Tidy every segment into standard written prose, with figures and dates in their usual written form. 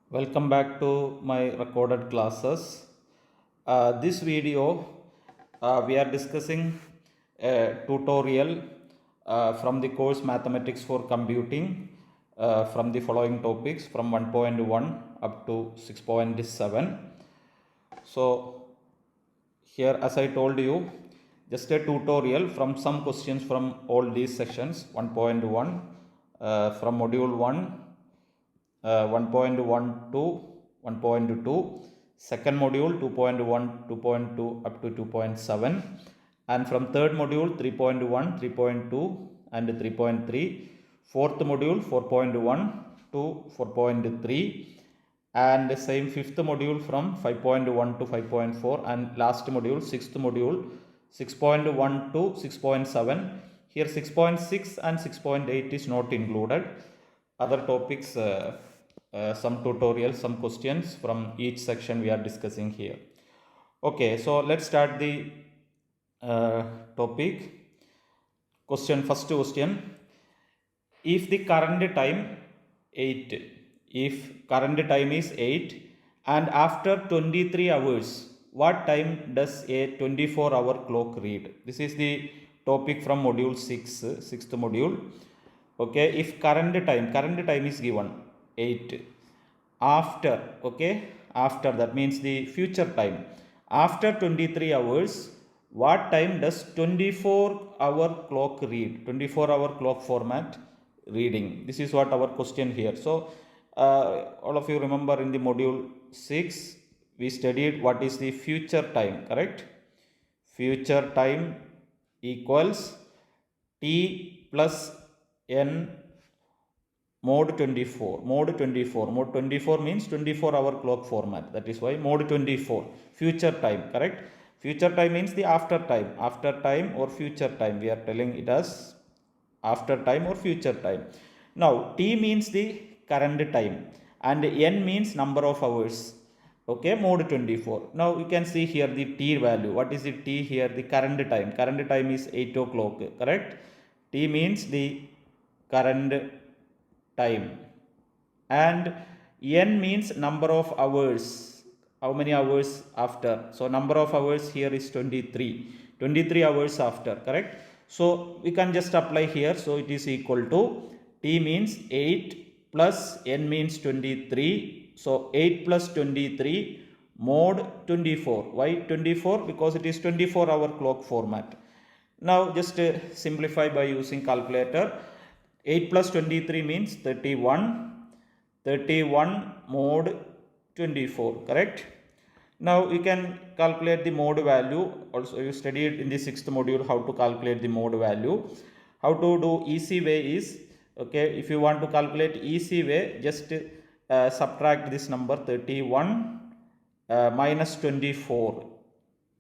Welcome back to my recorded classes. This video we are discussing a tutorial from the course Mathematics for Computing from the following topics from 1.1 up to 6.7. So here, as I told you, just a tutorial from some questions from all these sections 1.1 from module 1, 1.1 to 1.2, second module 2.1, 2.2 up to 2.7, and from third module 3.1, 3.2 and 3.3, fourth module 4.1 to 4.3, and the same fifth module from 5.1 to 5.4, and last module sixth module 6.1 to 6.7. Here 6.6 and 6.8 is not included. Other topics, some tutorials, some questions from each section we are discussing here. Okay, so let's start the topic. First question, if the current time 8, if current time is 8 and after 23 hours, what time does a 24-hour clock read? This is the topic from module 6, sixth module. Okay, if current time is given 8, after, okay, after, that means the future time, after 23 hours, what time does 24-hour clock read? 24-hour clock format reading. This is what our question here. So all of you remember in the module 6 we studied what is the future time, correct? Future time equals t plus n mod 24. Mod 24 means 24-hour clock format. That is why mod 24, future time, correct? Future time means the after time or future time. We are telling it as after time or future time. Now t means the current time and n means number of hours. Okay, mod 24. Now you can see here the t value. What is the t here? The current time. Current time is 8 o'clock, correct? T means the current time, and n means number of hours. How many hours after? So number of hours here is 23 hours after, correct? So we can just apply here. So it is equal to t means 8 plus n means 23. So 8 plus 23 mod 24. Why 24? Because it is 24-hour clock format. Now just simplify by using calculator. 8 plus 23 means 31 mod 24, correct? Now you can calculate the mode value. Also you studied in the sixth module how to calculate the mode value. How to do easy way is, okay, if you want to calculate easy way, just subtract this number 31 minus 24.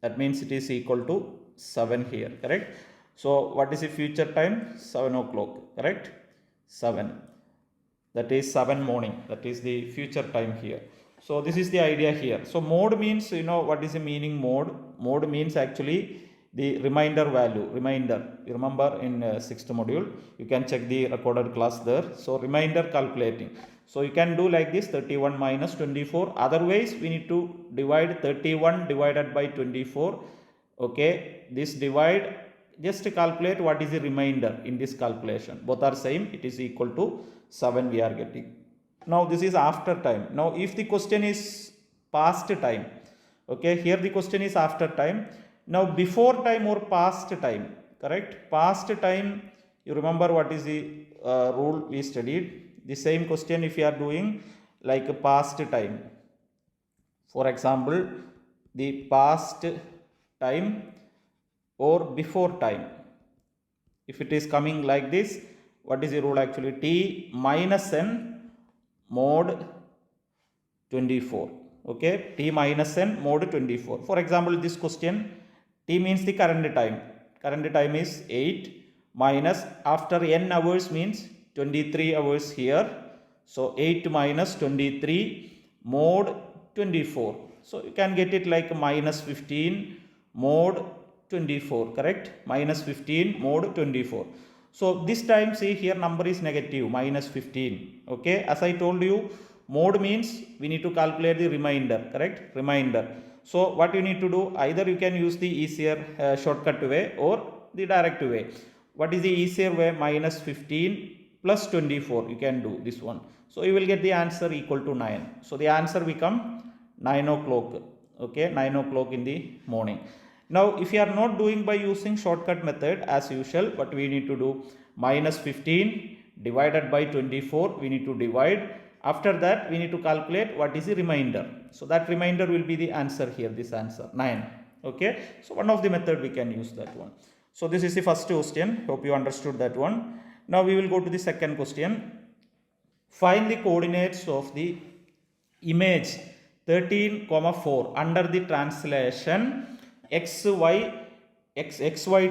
That means it is equal to 7 here, correct? So what is the future time? 7 o'clock, correct? 7. That is 7 morning. That is the future time here. So this is the idea here. So mode means, you know what is the meaning mode? Mode means actually the remainder value. Remainder. You remember in sixth module, you can check the recorded class there. So remainder calculating. So you can do like this 31 minus 24. Otherwise we need to divide 31 divided by 24. Okay, this divide, just calculate what is the remainder in this calculation. Both are same. It is equal to 7 we are getting. Now this is after time. Now if the question is past time, okay, here the question is after time. Now before time or past time, correct? Past time, you remember what is the rule we studied. The same question if you are doing like a past time. For example, the past time or before time. If it is coming like this, what is the rule actually? T minus n mod 24. Okay, T minus n mod 24. For example, this question, T means the current time. Current time is 8 minus after n hours means 23 hours here. So 8 minus 23 mod 24. So you can get it like minus 15 mod 24, correct? Minus 15 mod 24. So this time see here number is negative minus 15. Okay, as I told you, Mode means we need to calculate the remainder, correct? Remainder. So what you need to do, either you can use the easier shortcut way or the direct way. What is the easier way? Minus 15 plus 24, you can do this one. So you will get the answer equal to 9. So the answer become 9 o'clock, okay, 9 o'clock in the morning. Now if you are not doing by using shortcut method as usual, what we need to do, minus 15 divided by 24, we need to divide. After that we need to calculate what is the remainder. So that remainder will be the answer here, this answer 9, okay. So one of the method we can use that one. So this is the first question, hope you understood that one. Now we will go to the second question. Find the coordinates of the image 13,4 under the translation xy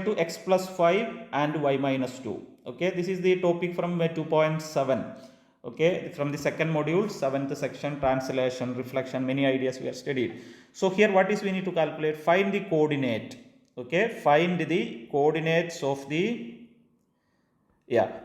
to x plus 5 and y minus 2. Okay, this is the topic from 2.7. Okay, from the second module, 7th section, translation, reflection, many ideas we have studied. So here what is we need to calculate? Find the coordinate. Okay, find the coordinates of the,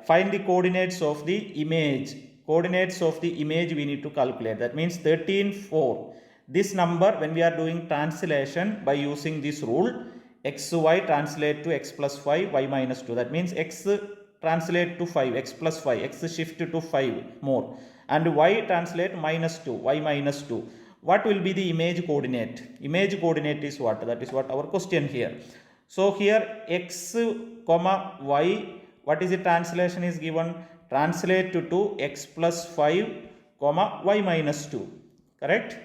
find the coordinates of the image. Coordinates of the image we need to calculate. That means 13,4. This number, when we are doing translation by using this rule, xy translate to x plus 5, y minus 2. That means x translate to 5, x plus 5, x shift to 5 more, and y translate minus 2, y minus 2. What will be the image coordinate? Image coordinate is what? That is what our question here. So here x comma y, what is the translation is given? Translate to x plus 5 comma y minus 2, correct?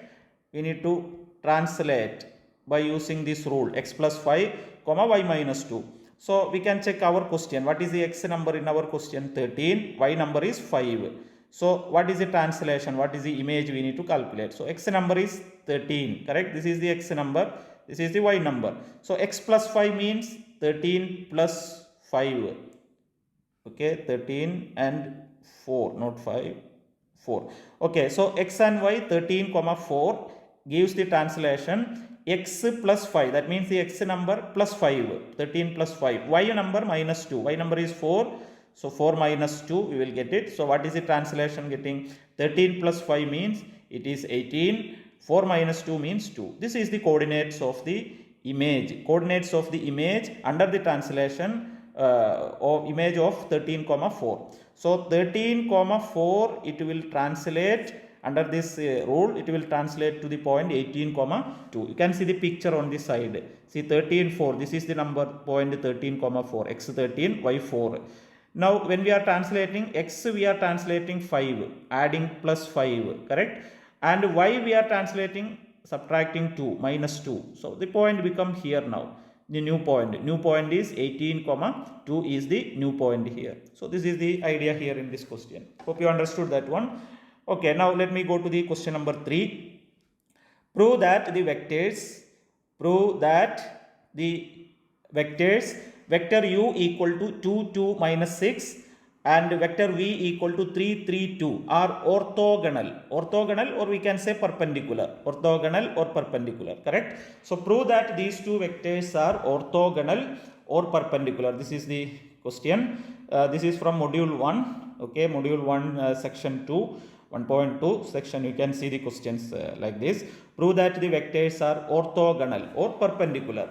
We need to translate by using this rule, x plus 5 comma y minus 2. So we can check our question. What is the x number in our question? 13, y number is 5. So what is the translation? What is the image we need to calculate? So x number is 13, correct? This is the x number, this is the y number. So x plus 5 means 13 plus 5. Okay, 13 and 4, not 5, 4. Okay, so x and y 13 comma 4 gives the translation x plus 5. That means the x number plus 5, 13 plus 5. Y number minus 2. Y number is 4. So 4 minus 2, we will get it. So what is the translation getting? 13 plus 5 means it is 18. 4 minus 2 means 2. This is the coordinates of the image. Coordinates of the image under the translation of image of 13,4. So 13,4 it will translate under this rule, it will translate to the point 18,2. You can see the picture on the side. See 13,4. This is the number point 13,4. X 13, y 4. Now when we are translating x, we are translating 5, adding plus 5, correct? And y we are translating subtracting 2, minus 2. So the point become here now. The new point is 18,2 is the new point here. So this is the idea here in this question. Hope you understood that one. Okay, now let me go to the question number 3. Prove that the vectors vector u equal to 2, 2 minus 6 and vector v equal to 3, 3, 2 are orthogonal. Orthogonal, or we can say perpendicular. Orthogonal or perpendicular, correct? So prove that these two vectors are orthogonal or perpendicular. This is the question. This is from module 1. Okay, module 1 section 2. 1.2 section, you can see the questions like this. Prove that the vectors are orthogonal or perpendicular.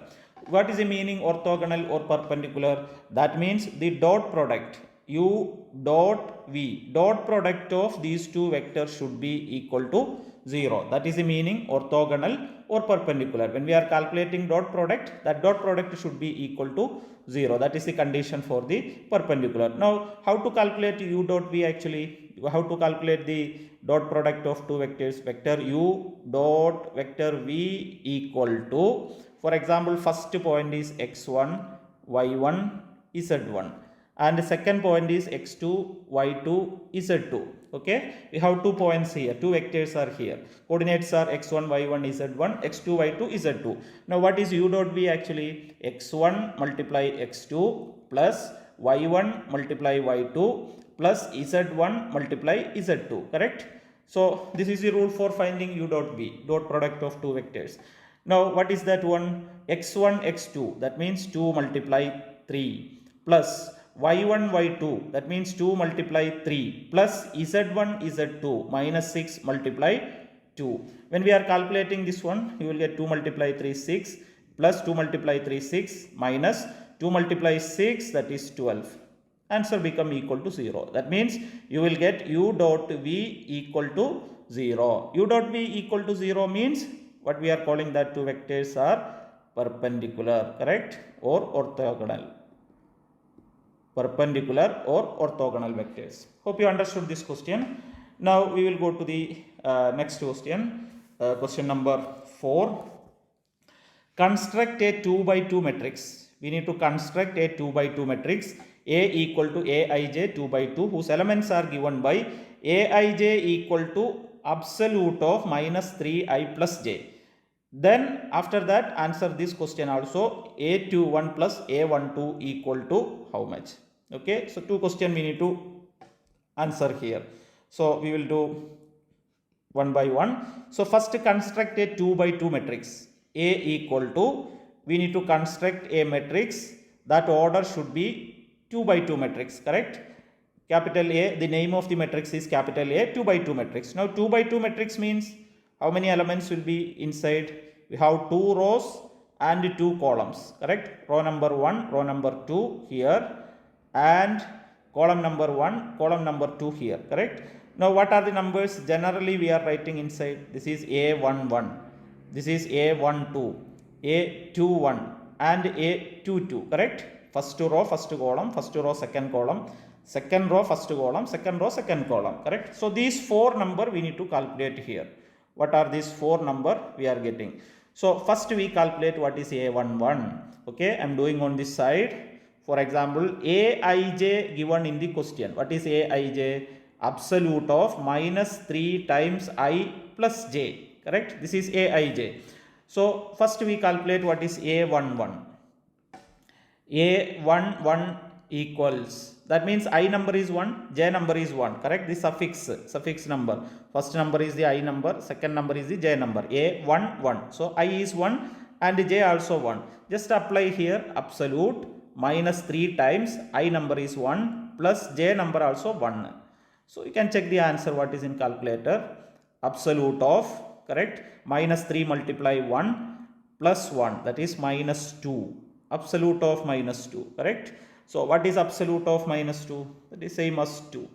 What is the meaning orthogonal or perpendicular? That means the dot product u dot v, dot product of these two vectors should be equal to 0. That is the meaning orthogonal or perpendicular. When we are calculating dot product, that dot product should be equal to 0. That is the condition for the perpendicular. Now how to calculate u dot v actually? How to calculate the dot product of two vectors? Vector u dot vector v equal to, for example, first point is x1, y1, z1, and the second point is x2, y2, z2. Okay, we have 2 points here, 2 vectors are here. Coordinates are x1, y1, z1, x2, y2, z2. Now what is u dot v actually? x1 multiply x2 plus y1 multiply y2 plus z1 multiply z2, correct? So this is the rule for finding u dot v, dot product of two vectors. Now what is that one? x1, x2, that means 2 multiply 3 plus y1 y2, that means 2 multiply 3 plus z1 z2 minus 6 multiply 2. When we are calculating this one, you will get 2 multiply 3 6 plus 2 multiply 3 6 minus 2 multiply 6, that is 12. Answer become equal to 0. That means you will get u dot v equal to 0. U dot v equal to 0 means what we are calling that two vectors are perpendicular, correct, or orthogonal. Perpendicular or orthogonal vectors. Hope you understood this question. Now we will go to the next question. Question number 4. Construct a 2 by 2 matrix. We need to construct a 2 by 2 matrix A equal to Aij 2 by 2 whose elements are given by Aij equal to absolute of minus 3i plus j. Then after that answer this question also. A21 plus A12 equal to how much? Okay, so two questions we need to answer here. So we will do one by one. So first construct a 2 by 2 matrix. A equal to, we need to construct a matrix that order should be 2 by 2 matrix, correct? Capital A, the name of the matrix is capital A, 2 by 2 matrix. Now 2 by 2 matrix means how many elements will be inside? We have 2 rows and 2 columns, correct? Row number 1, row number 2 here, and column number 1, column number 2 here, correct? Now what are the numbers? Generally we are writing inside. This is A11, this is A12, A21 and A22, correct? First row, first column, first row, second column, second row, first column, second row, second column, correct? So these 4 number we need to calculate here. What are these 4 number we are getting? So first we calculate what is A11. Okay, I am doing on this side. For example, Aij given in the question. What is Aij? Absolute of minus 3 times I plus j. Correct? This is Aij. So first we calculate what is A11. A11 equals, that means I number is 1, j number is 1. Correct? The suffix number. First number is the I number, second number is the j number. A11. So I is 1 and j also 1. Just apply here absolute minus 3 times I number is 1 plus j number also 1. So you can check the answer what is in calculator. Absolute of, correct, minus 3 multiply 1 plus 1, that is minus 2. Absolute of minus 2, correct? So what is absolute of minus 2? That is same as 2,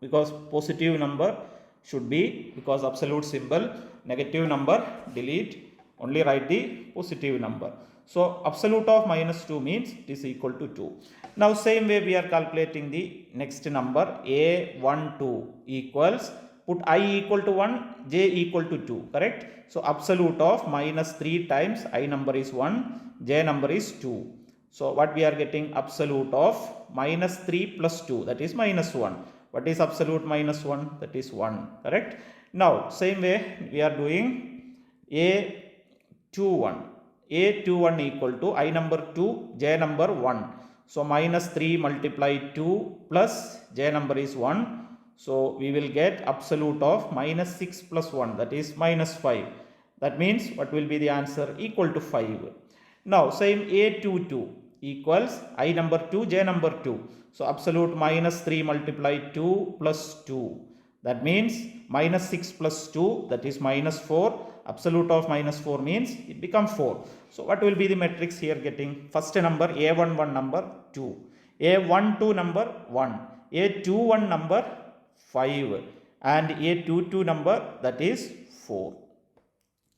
because positive number should be, because absolute symbol, negative number delete, only write the positive number. So absolute of minus 2 means it is equal to 2. Now same way we are calculating the next number. A12 equals, put I equal to 1, j equal to 2, correct? So absolute of minus 3 times I number is 1, j number is 2. So what we are getting? Absolute of minus 3 plus 2, that is minus 1. What is absolute minus 1? That is 1, correct? Now same way we are doing A21. A21 equal to I number 2, j number 1. So minus 3 multiply 2 plus j number is 1. So we will get absolute of minus 6 plus 1, that is minus 5. That means what will be the answer? Equal to 5. Now same A22 equals I number 2, j number 2. So absolute minus 3 multiply 2 plus 2. That means minus 6 plus 2, that is minus 4. Absolute of minus 4 means it becomes 4. So what will be the matrix here getting? First number A11 number 2, A12 number 1, A21 number 5 and A22 number, that is 4.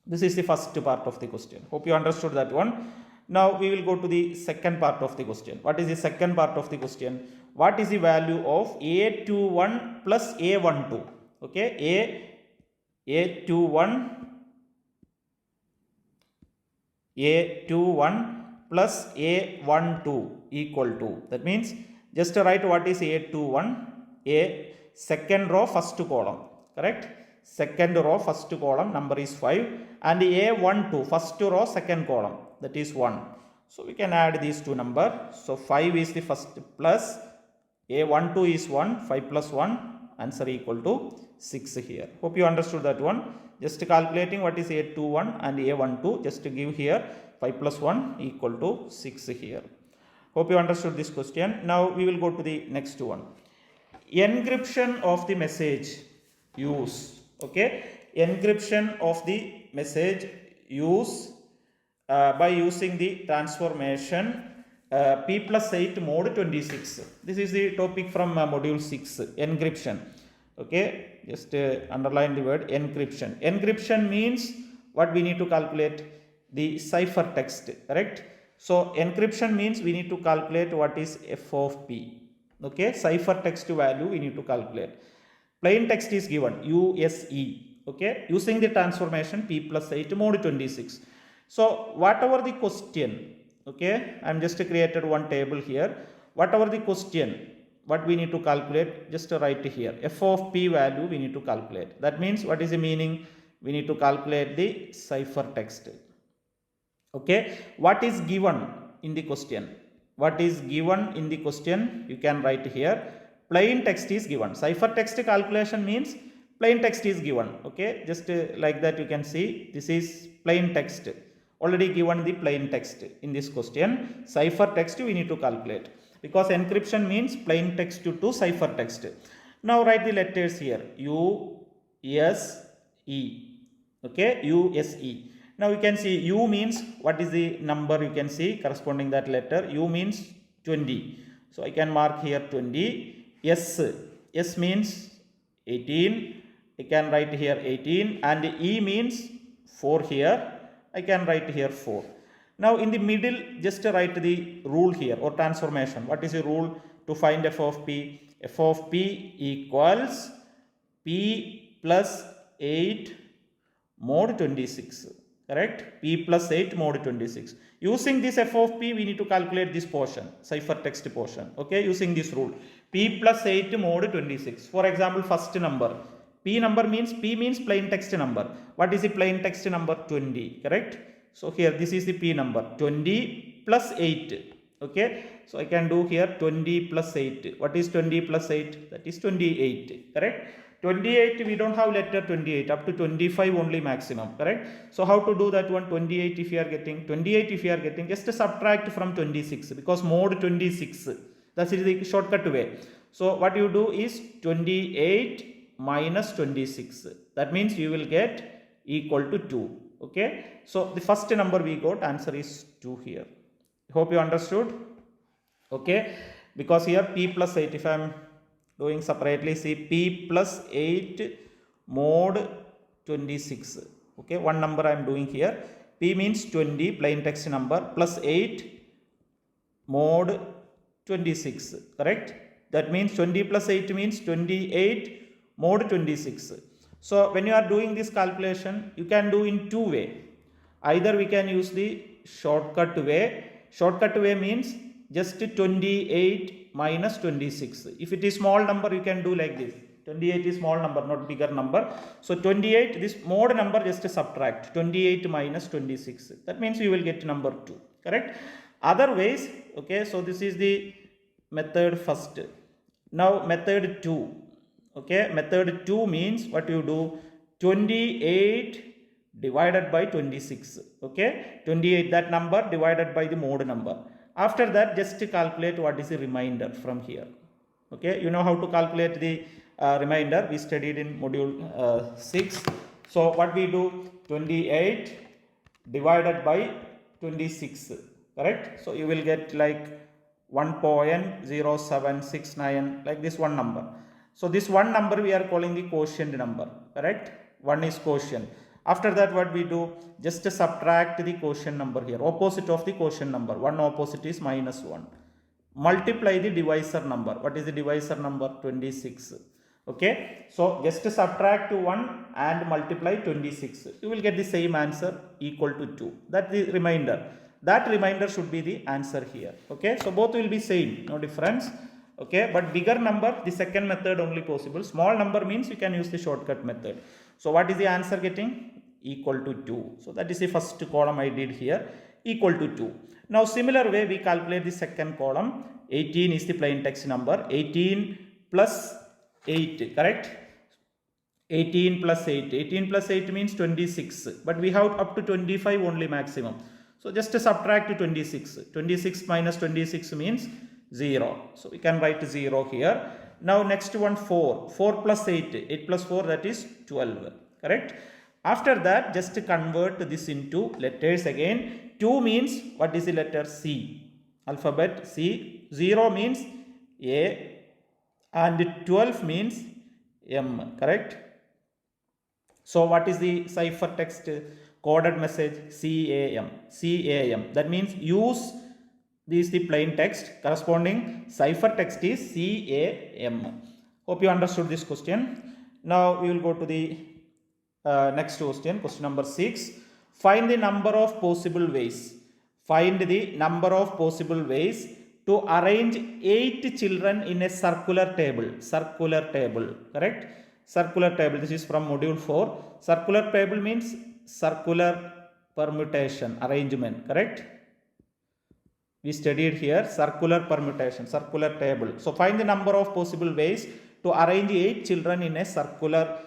This is the first part of the question. Hope you understood that one. Now we will go to the second part of the question. What is the second part of the question? What is the value of A21 plus A12? Okay, A21 plus A12 equal to, that means just write what is A21, A second row first column, correct? Second row first column number is 5 and A12 first row second column, that is 1. So we can add these two numbers. So 5 is the first plus A12 is 1, 5 plus 1, answer equal to 6 here. Hope you understood that one. Just calculating what is A21 and A12, just to give here 5 plus 1 equal to 6 here. Hope you understood this question. Now we will go to the next one. Encryption of the message use. Okay, encryption of the message use by using the transformation p plus 8 mode 26. This is the topic from module 6, encryption. Okay, just underline the word encryption. Encryption means what we need to calculate? The ciphertext, correct? So encryption means we need to calculate what is f of p. Okay, ciphertext value we need to calculate. Plain text is given use. Okay, using the transformation p plus 8 mode 26. So whatever the question, okay, I am just created one table here. Whatever the question, what we need to calculate, just write here. F of p value we need to calculate. That means what is the meaning? We need to calculate the ciphertext. Okay, what is given in the question? What is given in the question? You can write here. Plain text is given. Ciphertext calculation means plain text is given. Okay, just like that you can see this is plain text. Already given the plain text in this question. Ciphertext we need to calculate because encryption means plain text to ciphertext. Now write the letters here. U, S, E. Okay, U, S, E. Now you can see U means what is the number, you can see corresponding that letter. U means 20. So I can mark here 20. S means 18. I can write here 18. And E means 4 here. I can write here 4. Now in the middle just write the rule here or transformation. What is the rule to find f of p? F of p equals p plus 8 mod 26. Correct? P plus 8 mod 26. Using this f of p, we need to calculate this portion, ciphertext portion. Okay, using this rule. P plus 8 mod 26. For example, first number. P means plain text number. What is the plain text number? 20. Correct? So here this is the P number. 20 plus 8. Okay. So I can do here 20 plus 8. What is 20 plus 8? That is 28. Correct? 28 we don't have letter 28, up to 25 only maximum, correct? So how to do that one? 28 if you are getting, just subtract from 26 because mode 26, that is the shortcut way. So what you do is 28 minus 26, that means you will get equal to 2. Okay, so the first number we got, answer is 2 here. Hope you understood. Okay, because here p plus 8, if I am doing separately, see p plus 8 mod 26. Okay, one number I am doing here. P means 20, plain text number, plus 8 mod 26. Correct? That means 20 plus 8 means 28 mod 26. So when you are doing this calculation, you can do in two ways. Either we can use the shortcut way. Shortcut way means just 28 minus 26. If it is small number, you can do like this. 28 is small number, not bigger number. So 28, this mode number just subtract 28 minus 26. That means you will get number 2. Correct? Other ways, okay, so this is the method first. Now method 2. Okay, method 2 means what you do? 28 divided by 26. Okay, 28, that number divided by the mode number. After that, just calculate what is the remainder from here. Okay, you know how to calculate the remainder. We studied in module 6. So what we do? 28 divided by 26. Correct? So you will get like 1.0769, like this one number. So this one number we are calling the quotient number. Correct? 1 is quotient. After that, what we do? Just subtract the quotient number here. Opposite of the quotient number. 1 opposite is minus 1. Multiply the divisor number. What is the divisor number? 26. Okay. So just subtract 1 and multiply 26. You will get the same answer, equal to 2. That is the remainder. That remainder should be the answer here. Okay. So both will be same. No difference. Okay. But bigger number, the second method only possible. Small number means you can use the shortcut method. So what is the answer getting? Equal to 2. So that is the first column I did here, equal to 2. Now similar way we calculate the second column. 18 is the plain text number. 18 plus 8, correct? 18 plus 8. 18 plus 8 means 26. But we have up to 25 only maximum. So just subtract 26. 26 minus 26 means 0. So we can write 0 here. Now next one 4. 4 plus 8. 8 plus 4, that is 12. Correct? After that, just convert this into letters again. 2 means, what is the letter? C. Alphabet C. 0 means A. And 12 means M. Correct? So what is the ciphertext coded message? CAM. CAM. That means use this the plain text. Corresponding ciphertext is CAM. Hope you understood this question. Now we will go to the next question. Question number 6. Find the number of possible ways. Find the number of possible ways to arrange 8 children in a circular table. Circular table. Correct? Circular table. This is from module 4. Circular table means circular permutation, arrangement. Correct? We studied here circular permutation, circular table. So find the number of possible ways to arrange 8 children in a circular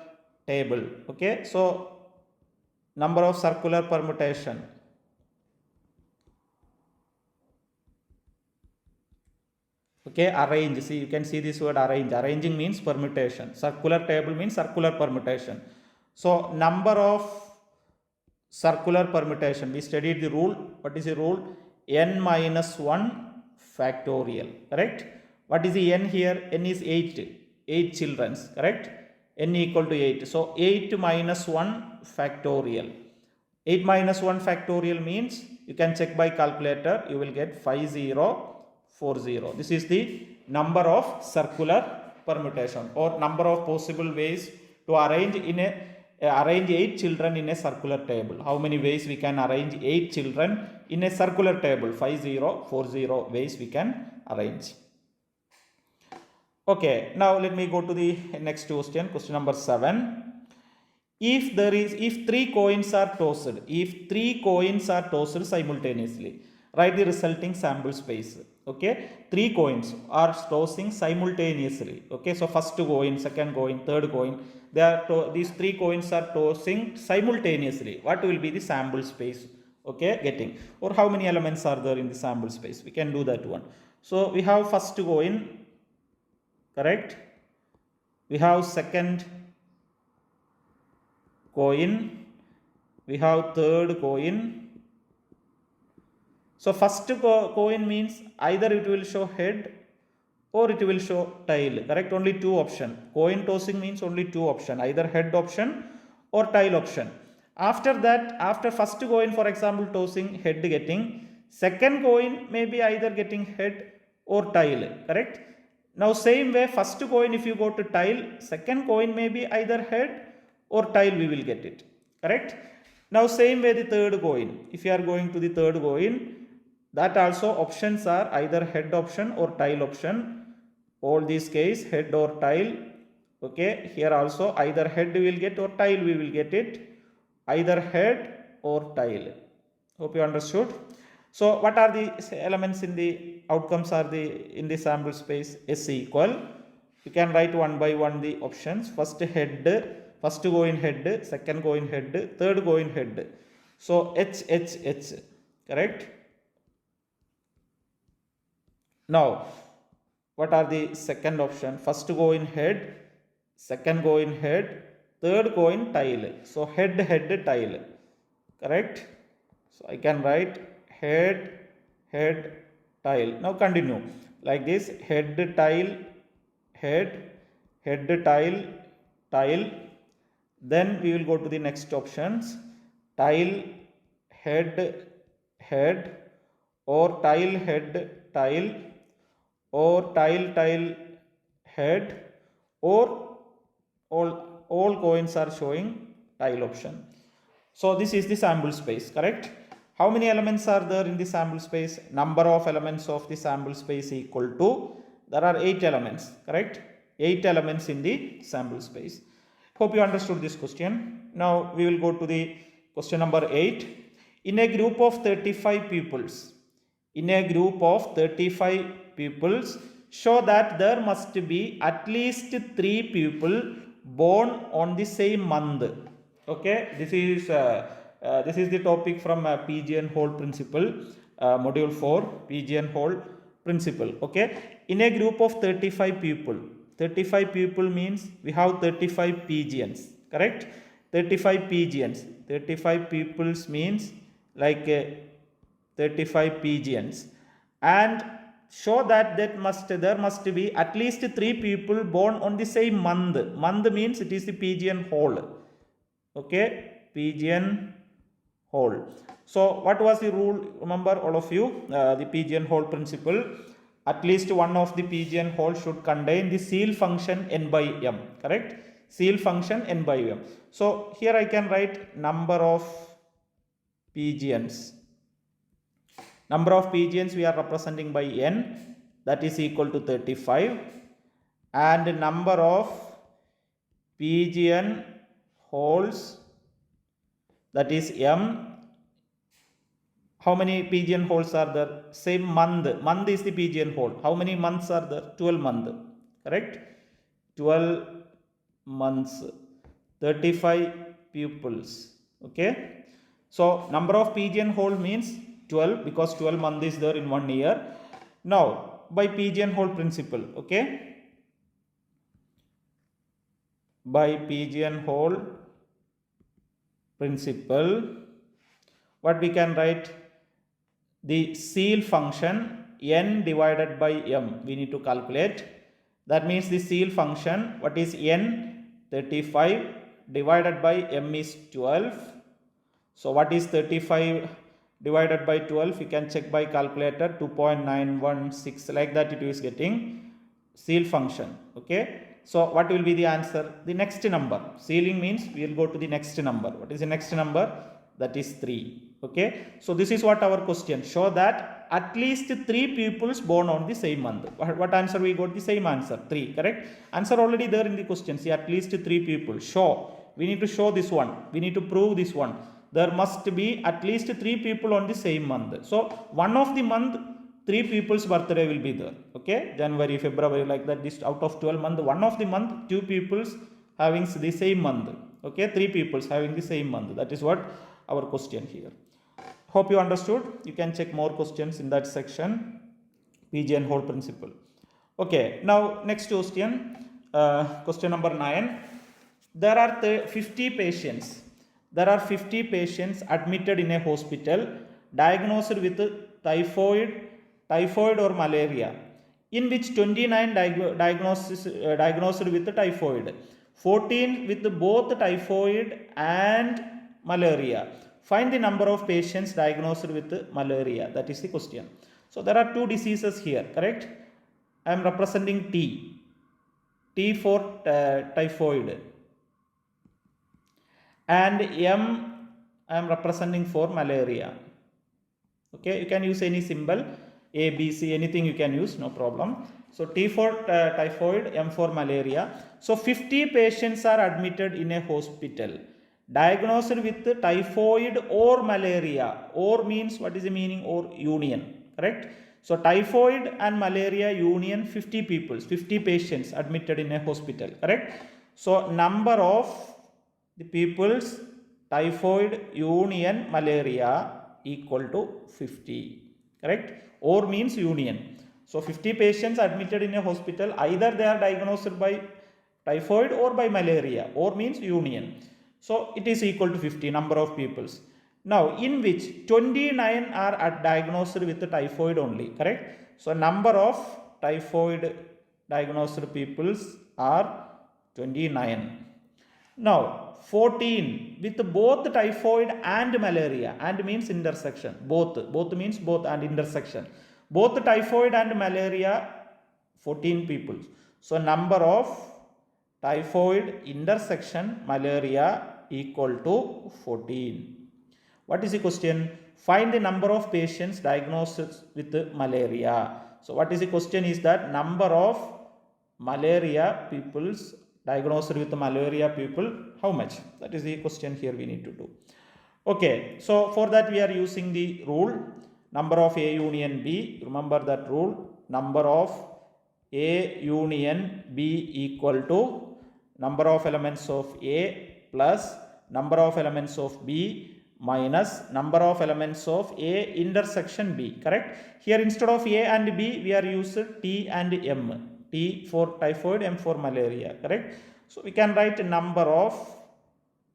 table. Okay? So number of circular permutation. Okay, arrange. See, you can see this word arrange. Arranging means permutation. Circular table means circular permutation. So, number of circular permutation. We studied the rule. What is the rule? N minus 1 factorial. Correct? What is the n here? N is 8. 8 children. Correct? N equal to 8. So, 8 minus 1 factorial. 8 minus 1 factorial means, you can check by calculator. You will get 5040. This is the number of circular permutation or number of possible ways to arrange 8 children in a circular table. How many ways we can arrange 8 children in a circular table? 5040 ways we can arrange. Okay, now let me go to the next question. Question number 7. If 3 coins are tossed, simultaneously, write the resulting sample space. Okay, 3 coins are tossing simultaneously. Okay, so first coin, second coin, third coin, these 3 coins are tossing simultaneously. What will be the sample space? Okay, getting, or how many elements are there in the sample space? We can do that one. So we have first coin, correct? We have second coin, we have third coin. So first coin means either it will show head or it will show tail. Correct? Only 2 options. Coin tossing means only 2 options, either head option or tail option. After that, after first coin, for example, tossing head getting, second coin may be either getting head or tail. Correct? Now same way, first coin if you go to tail, second coin may be either head or tail, we will get it. Correct? Now same way the third coin. If you are going to the third coin, that also options are either head option or tail option. All these case head or tail. Okay, here also either head we will get or tail we will get it. Either head or tail. Hope you understood. So what are the elements in the outcomes are in the sample space? S equal. You can write one by one the options. First head, first coin head, second coin head, third coin head. So H. Correct? Now, what are the second option? First coin head, second coin head, third coin tail. So head, tail. Correct? So I can write head, tail. Now continue like this: head, tail, head, tail, tail. Then we will go to the next options: tail, head, or tail, head, tail, or tail, head, or all coins are showing tail option. So this is the sample space. Correct? How many elements are there in the sample space? Number of elements of the sample space equal to, there are 8 elements. Correct? 8 elements in the sample space. Hope you understood this question. Now we will go to the question number 8. In a group of 35 pupils, show that there must be at least 3 people born on the same month. Okay, this is This is the topic from pigeon hole principle, module 4, pigeon hole principle. Okay, in a group of 35 people, 35 people means we have 35 pigeons, correct? 35 pigeons, 35 peoples means like 35 pigeons, and show that there must be at least 3 people born on the same month. Month means it is the pigeon hole. Okay, pigeon hole. So what was the rule? Remember all of you, the pigeon hole principle. At least one of the pigeon hole should contain the seal function n by m, correct? Seal function n by m. So here I can write number of pigeons. Number of pigeons we are representing by n, that is equal to 35, and number of pigeon holes, that is m. How many pigeon holes are there? Same month. Month is the pigeon hole. How many months are there? 12 months. Correct? 12 months. 35 pupils. Okay? So, number of pigeon hole means 12 because 12 months is there in 1 year. Now, by pigeon hole principle. Okay? By pigeon hole principle, what we can write? The seal function n divided by m we need to calculate. That means the seal function, what is n? 35 divided by m is 12. So what is 35 divided by 12? You can check by calculator. 2.916, like that it is getting seal function. Okay. So what will be the answer? The next number. Sealing means we will go to the next number. What is the next number? That is 3. Okay. So this is what our question. Show that at least 3 pupils born on the same month. What answer we got? The same answer. 3. Correct. Answer already there in the question. See, at least 3 people. Show. We need to show this one. We need to prove this one. There must be at least 3 people on the same month. So one of the month, 3 people's birthday will be there. Okay. January, February, like that. This out of 12 month, one of the month, 2 people's having the same month. Okay. 3 people's having the same month. That is what our question here. Hope you understood. You can check more questions in that section. Pigeon hole principle. Okay. Now next question. Question number 9. There are 50 patients. There are 50 patients admitted in a hospital diagnosed with typhoid or malaria, in which 29 diagnosed with typhoid, 14 with both typhoid and malaria. Find the number of patients diagnosed with malaria. That is the question. So there are 2 diseases here, correct? I am representing T. T for typhoid. And M I am representing for malaria. Okay, you can use any symbol, A, B, C, anything you can use, no problem. So T for typhoid, M for malaria. So 50 patients are admitted in a hospital diagnosed with typhoid or malaria. Or means, what is the meaning? Or union, correct? So typhoid and malaria union, 50 people, 50 patients admitted in a hospital, correct? So number of the people's typhoid union malaria equal to 50, correct? Or means union. So 50 patients admitted in a hospital, either they are diagnosed by typhoid or by malaria, or means union. So it is equal to 50 number of peoples. Now in which 29 are diagnosed with the typhoid only, correct? So number of typhoid diagnosed peoples are 29. Now 14 with both typhoid and malaria, and means intersection, both means both and intersection, both typhoid and malaria, 14 people. So number of typhoid intersection malaria equal to 14. What is the question? Find the number of patients diagnosed with malaria. So what is the question is that number of malaria peoples diagnosed with malaria people, how much? That is the question here we need to do. Okay, so for that we are using the rule number of A union B. Remember that rule, number of A union B equal to number of elements of A plus number of elements of B minus number of elements of A intersection B, correct? Here instead of A and B, we are used T and M. T for typhoid, M for malaria, correct? So we can write number of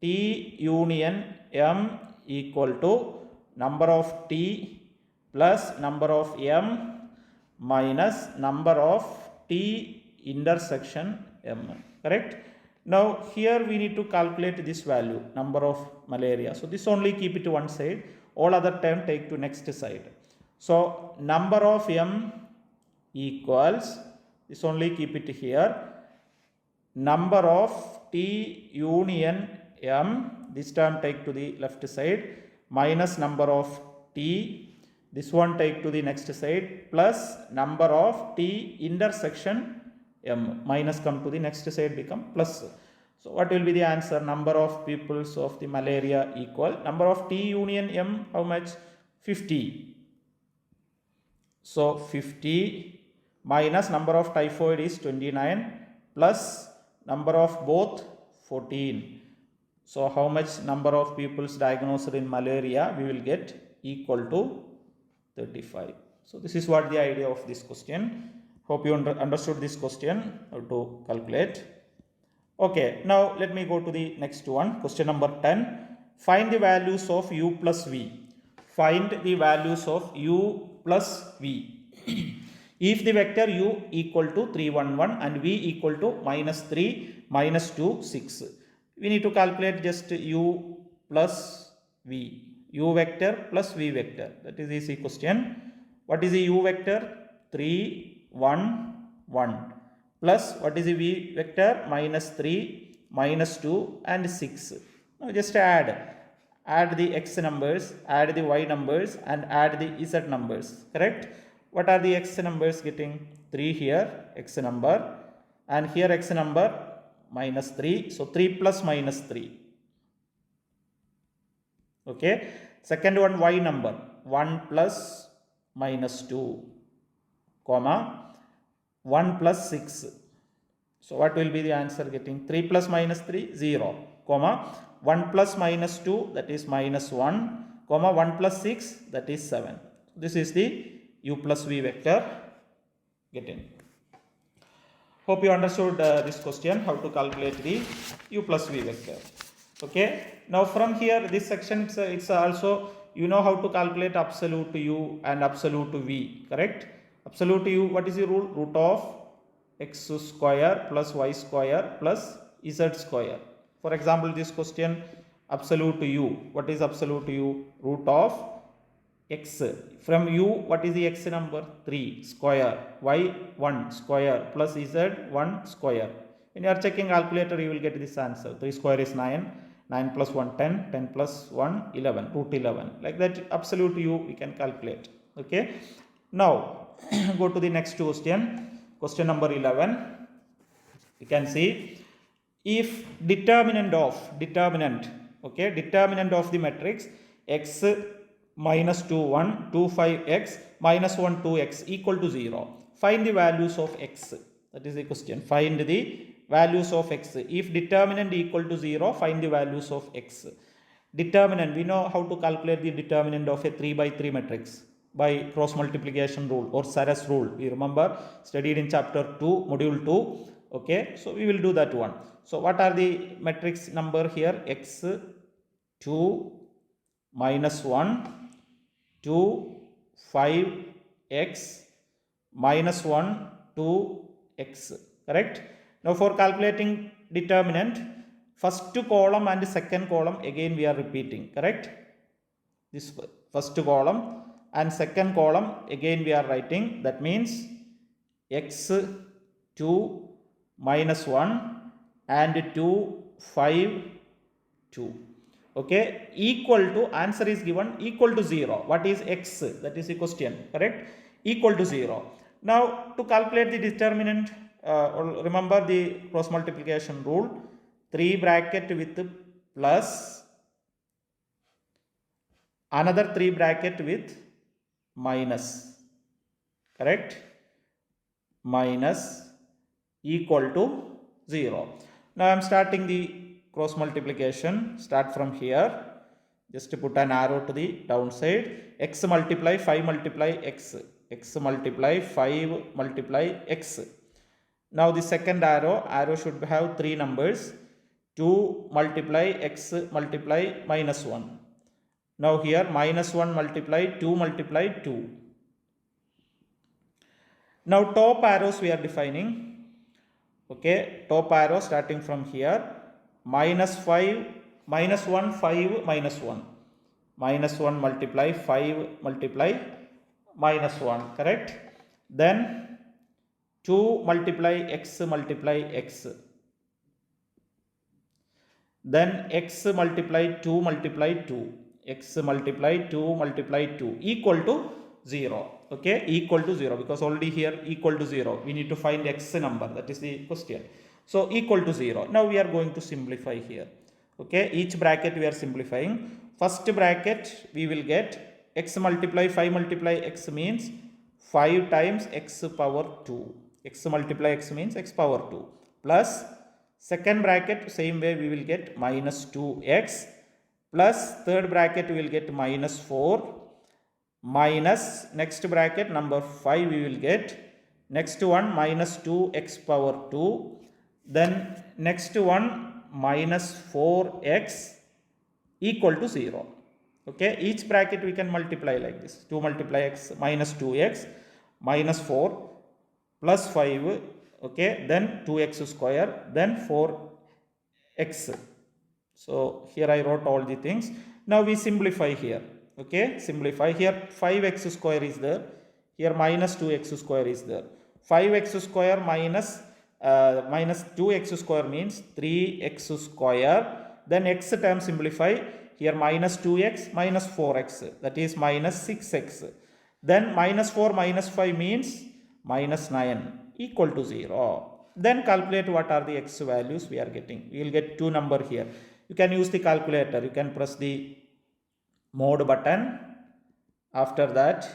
T union M equal to number of T plus number of M minus number of T intersection M, correct? Now here we need to calculate this value, number of malaria. So this only keep it to one side, all other term take to next side. So number of M equals, this only keep it here, number of T union M, this term take to the left side, minus number of T, this one take to the next side, plus number of T intersection M, minus come to the next side become plus. So what will be the answer? Number of peoples of the malaria equal number of T union M, how much? 50. So 50 minus number of typhoid is 29 plus number of both 14. So how much number of peoples diagnosed in malaria we will get? Equal to 35. So this is what the idea of this question. Hope you understood this question, how to calculate. Okay, now let me go to the next one. Question number 10. Find the values of u plus v. Find the values of u plus v. If the vector u equal to 3, 1, 1 and v equal to minus 3, minus 2, 6. We need to calculate just u plus v. U vector plus v vector. That is easy question. What is the u vector? 3, 1, 1. Plus what is the v vector? Minus 3, minus 2 and 6. Now just add the x numbers, add the y numbers and add the z numbers, correct? What are the x numbers getting? 3 here, x number, and here x number minus 3. So 3 plus minus 3. Okay. Second one, y number 1 plus minus 2, comma 1 plus 6. So what will be the answer getting? 3 plus minus 3, 0, comma 1 plus minus 2, that is minus 1, comma 1 plus 6, that is 7. This is the u plus v vector getting. Hope you understood this question, how to calculate the u plus v vector. Okay. Now from here, this section, it's also, you know how to calculate absolute u and absolute v, correct? Absolute u, what is the rule? Root of x square plus y square plus z square. For example, this question, absolute u, what is absolute u? Root of x. From u, what is the x number? 3 square, y 1 square plus z 1 square. When you are checking calculator, you will get this answer. 3 square is 9, 9 plus 1 10, 10 plus 1 11, root 11. Like that, absolute u we can calculate. Okay. Now go to the next question. Question number 11. You can see, if determinant of the matrix x minus 2 1 2 5 x minus 1 2 x equal to 0, find the values of x. That is the question. Find the values of x. If determinant equal to 0, find the values of x. Determinant, we know how to calculate the determinant of a 3 by 3 matrix by cross multiplication rule or Sarras rule. We remember, studied in chapter 2, module 2. Okay, so we will do that one. So what are the matrix number here? X 2 minus 1 2 5 x minus 1 2 x, correct? Now for calculating determinant, first column and second column again we are repeating, correct? This first column and second column again we are writing. That means x 2 minus 1 and 2 5 2. Okay, equal to, answer is given equal to 0. What is x? That is the question, correct? Equal to 0. Now to calculate the determinant, remember the cross multiplication rule, 3 bracket with plus, another 3 bracket with minus, correct? Minus equal to 0. Now I am starting the cross multiplication. Start from here. Just put an arrow to the downside. X multiply 5 multiply x. X multiply 5 multiply x. Now the second arrow should have three numbers. 2 multiply x multiply minus 1. Now here minus 1 multiply 2 multiply 2. Now top arrows we are defining. Okay, top arrow starting from here. Minus 5, minus 1, 5, minus 1. Minus 1 multiply 5 multiply minus 1, correct? Then 2 multiply x multiply x. Then x multiply 2 multiply 2. X multiply 2 multiply 2 equal to 0. Okay, equal to 0, because already here equal to 0. We need to find x number, that is the question. So equal to 0. Now we are going to simplify here. Okay, each bracket we are simplifying. First bracket we will get x multiply 5 multiply x means 5 times x power 2. X multiply x means x power 2 plus second bracket same way we will get minus 2x plus third bracket we will get minus 4 minus next bracket number 5 we will get next one minus 2x power 2, then next one minus 4x equal to 0. Okay, each bracket we can multiply like this. 2 multiply x minus 2x minus 4 plus 5, okay, then 2x square, then 4x. So here I wrote all the things. Now we simplify here. Okay, simplify here. 5x square is there. Here minus 2x square is there. 5x square minus 2x square means 3x square. Then x term simplify. Here minus 2x minus 4x, that is minus 6x. Then minus 4 minus 5 means minus 9 equal to 0. Then calculate what are the x values we are getting. We will get two number here. You can use the calculator. You can press the mode button. After that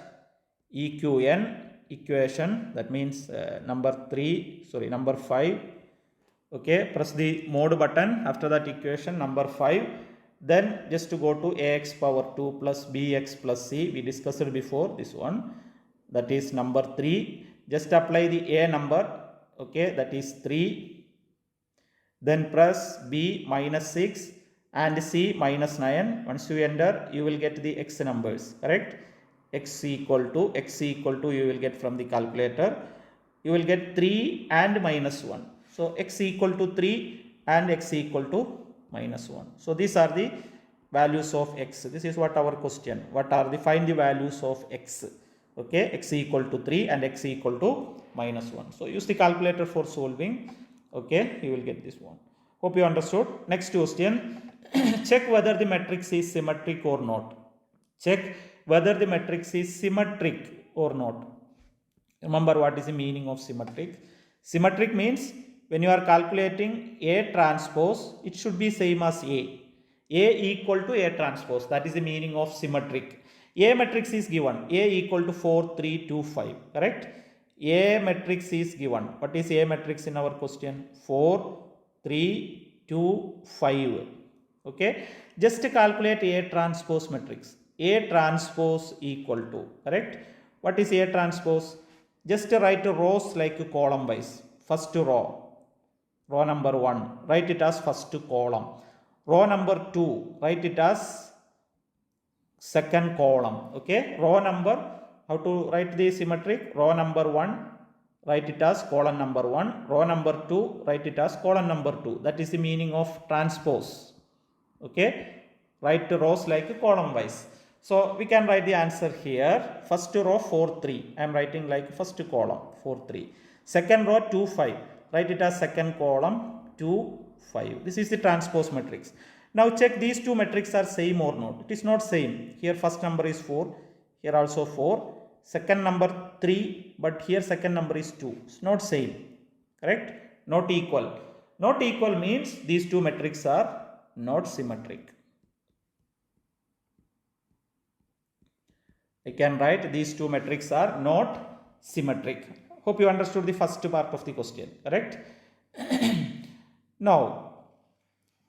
EQN, equation, that means number 5. Okay, press the mode button. After that equation number 5. Then just to go to ax power 2 plus bx plus c. We discussed before this one. That is number 3. Just apply the a number. Okay, that is 3. Then press b minus 6 and c minus 9. Once you enter, you will get the x numbers, correct? X equal to you will get from the calculator. You will get 3 and minus 1. So x equal to 3 and x equal to minus 1. So these are the values of x. This is what our question. Find the values of x. Okay, x equal to 3 and x equal to minus 1. So use the calculator for solving. Okay, you will get this one. Hope you understood. Next question. Check whether the matrix is symmetric or not. Check whether the matrix is symmetric or not. Remember what is the meaning of symmetric. Symmetric means when you are calculating A transpose, it should be same as A. A equal to A transpose. That is the meaning of symmetric. A matrix is given. A equal to 4, 3, 2, 5. Correct? A matrix is given. What is A matrix in our question? 4, 3, 2, 5. Okay? Just calculate A transpose matrix. A transpose equal to. Correct? What is A transpose? Just write rows like column wise. First row. Row number 1, write it as first column. Row number 2, write it as second column. Okay, row number, how to write the symmetric? Row number 1, write it as column number 1. Row number 2, write it as column number 2. That is the meaning of transpose. Okay, write rows like column wise. So we can write the answer here. First row 4, 3. I am writing like first column 4, 3. Second row 2, 5. Write it as second column 2, 5. This is the transpose matrix. Now check these two matrices are same or not. It is not same. Here first number is 4. Here also 4. Second number 3. But here second number is 2. It's not same. Correct? Not equal. Not equal means these two matrices are not symmetric. I can write these two matrices are not symmetric. Hope you understood the first part of the question, correct? Now,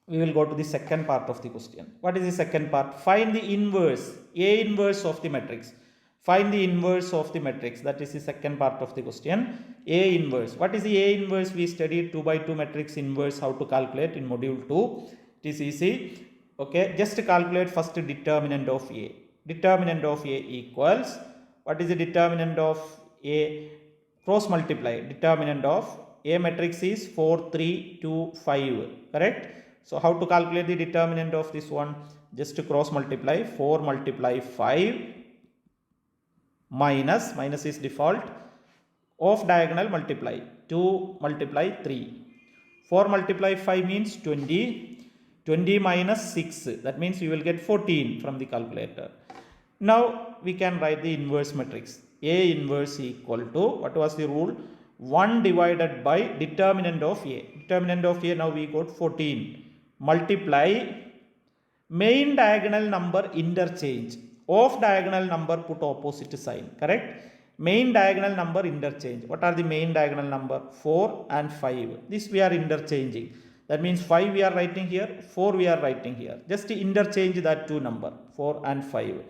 we will go to the second part of the question. What is the second part? Find the inverse, A inverse of the matrix. Find the inverse of the matrix. That is the second part of the question. A inverse. What is the A inverse? We studied 2 by 2 matrix inverse, how to calculate in module 2. It is easy. Okay, just calculate first determinant of A. Determinant of A equals, what is the determinant of A? Cross multiply. Determinant of A matrix is 4, 3, 2, 5. Correct? So how to calculate the determinant of this one? Just to cross multiply. 4 multiply 5 minus is default, off diagonal multiply 2 multiply 3. 4 multiply 5 means 20. 20 minus 6, that means you will get 14 from the calculator. Now we can write the inverse matrix. A inverse equal to, what was the rule? 1 divided by determinant of A. Determinant of A, now we got 14. Multiply main diagonal number interchange. Off diagonal number put opposite sign. Correct? Main diagonal number interchange. What are the main diagonal number? 4 and 5. This we are interchanging. That means 5 we are writing here, 4 we are writing here. Just interchange that two number, 4 and 5.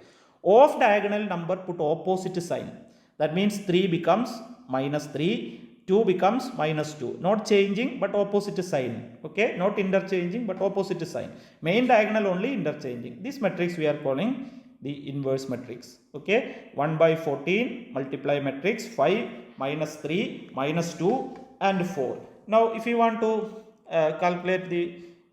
Off diagonal number put opposite sign. That means 3 becomes minus 3. 2 becomes minus 2. Not changing but opposite sign. Okay, not interchanging but opposite sign. Main diagonal only interchanging. This matrix we are calling the inverse matrix. Okay, 1 by 14 multiply matrix 5 minus 3 minus 2 and 4. Now if you want to calculate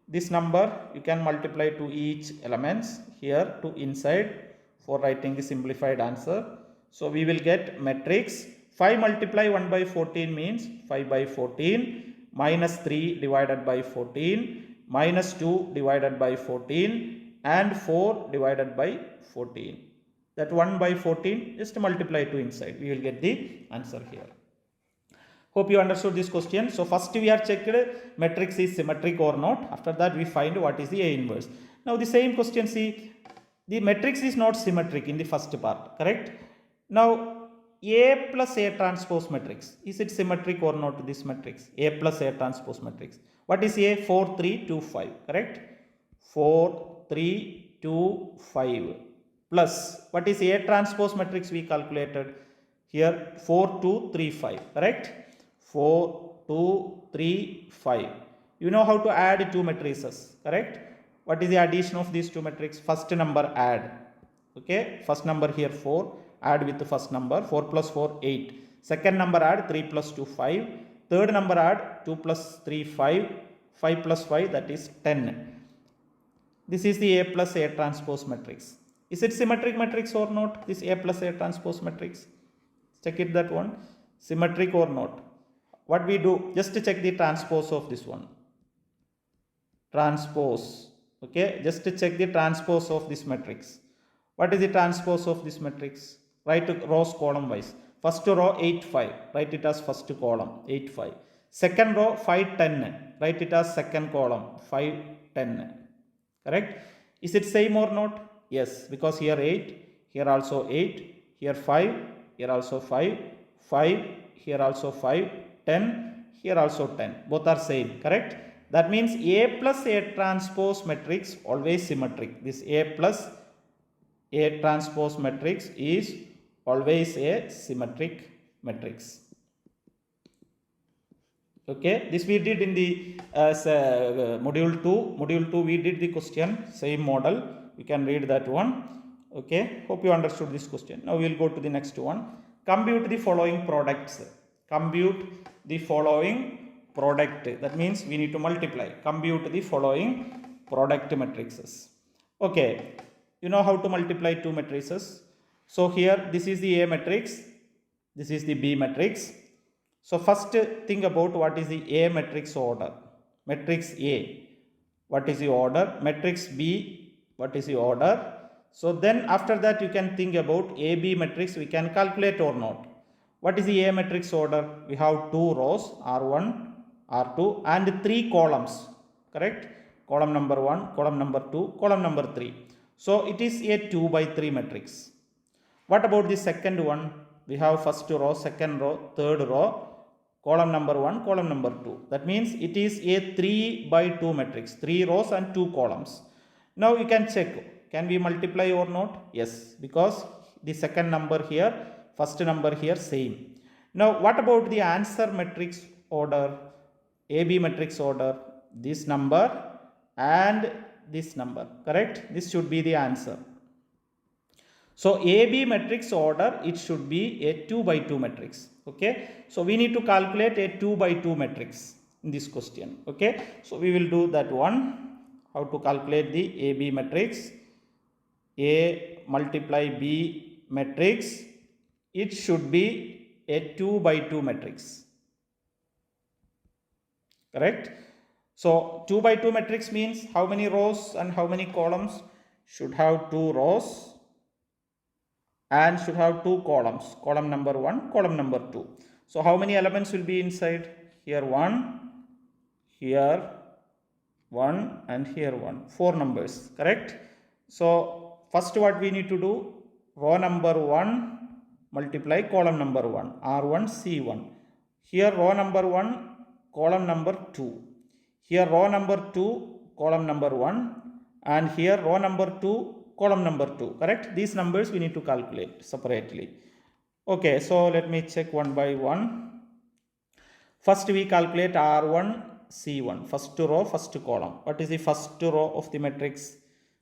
this number, you can multiply to each elements here to inside for writing the simplified answer. So we will get matrix 5 multiply 1 by 14 means 5 by 14 minus 3 divided by 14 minus 2 divided by 14 and 4 divided by 14. That 1 by 14 just multiply to inside. We will get the answer here. Hope you understood this question. So first we are checked matrix is symmetric or not. After that we find what is the A inverse. Now the same question, see, the matrix is not symmetric in the first part. Correct? Now A plus A transpose matrix, is it symmetric or not, this matrix? A plus A transpose matrix. What is A? 4, 3, 2, 5. Correct? 4, 3, 2, 5. Plus, what is A transpose matrix we calculated? Here 4, 2, 3, 5. Correct? 4, 2, 3, 5. You know how to add two matrices. Correct? What is the addition of these two matrices? First number add. Okay? First number here 4. Add with the first number, 4 plus 4, 8. Second number add, 3 plus 2, 5. Third number add, 2 plus 3, 5. 5 plus 5, that is 10. This is the A plus A transpose matrix. Is it symmetric matrix or not? This A plus A transpose matrix. Check it, that one. Symmetric or not. What we do? Just to check the transpose of this one. Transpose. Okay. Just to check the transpose of this matrix. What is the transpose of this matrix? Write rows column wise. First row 8, 5. Write it as first column 8, 5. Second row 5, 10. Write it as second column 5, 10. Correct? Is it same or not? Yes, because here 8, here also 8, here 5, here also 5, 5, here also 5, 10, here also 10. Both are same. Correct? That means A plus A transpose matrix always symmetric. This A plus A transpose matrix is always a symmetric matrix. Okay, this we did in the module 2. Module 2 we did the question, same model. You can read that one. Okay, hope you understood this question. Now we will go to the next one. Compute the following products. Compute the following product. That means we need to multiply. Compute the following product matrices. Okay, you know how to multiply two matrices. So here this is the A matrix, this is the B matrix. So first think about what is the A matrix order. Matrix A, what is the order? Matrix B, what is the order? So then after that you can think about AB matrix, we can calculate or not. What is the A matrix order? We have two rows, R1, R2 and three columns. Correct? Column number 1, column number 2, column number 3. So it is a 2 by 3 matrix. What about the second one? We have first row, second row, third row, column number 1, column number 2. That means it is a 3 by 2 matrix, 3 rows and 2 columns. Now you can check, can we multiply or not? Yes, because the second number here, first number here same. Now what about the answer matrix order, AB matrix order? This number and this number, correct? This should be the answer. So AB matrix order, it should be a 2 by 2 matrix. Okay, so we need to calculate a 2 by 2 matrix in this question. Okay, so we will do that one. How to calculate the AB matrix? A multiply B matrix, it should be a 2 by 2 matrix. Correct? So 2 by 2 matrix means how many rows and how many columns? Should have 2 rows and should have 2 columns, column number 1, column number 2. So how many elements will be inside? Here 1, here 1 and here 1, 4 numbers, correct? So first what we need to do, row number 1 multiply column number 1, R1 C1. Here row number 1, column number 2. Here row number 2, column number 1, and here row number 2, column number 2, correct? These numbers we need to calculate separately. Okay, so let me check one by one. First we calculate R1 C1, first row, first column. What is the first row of the matrix?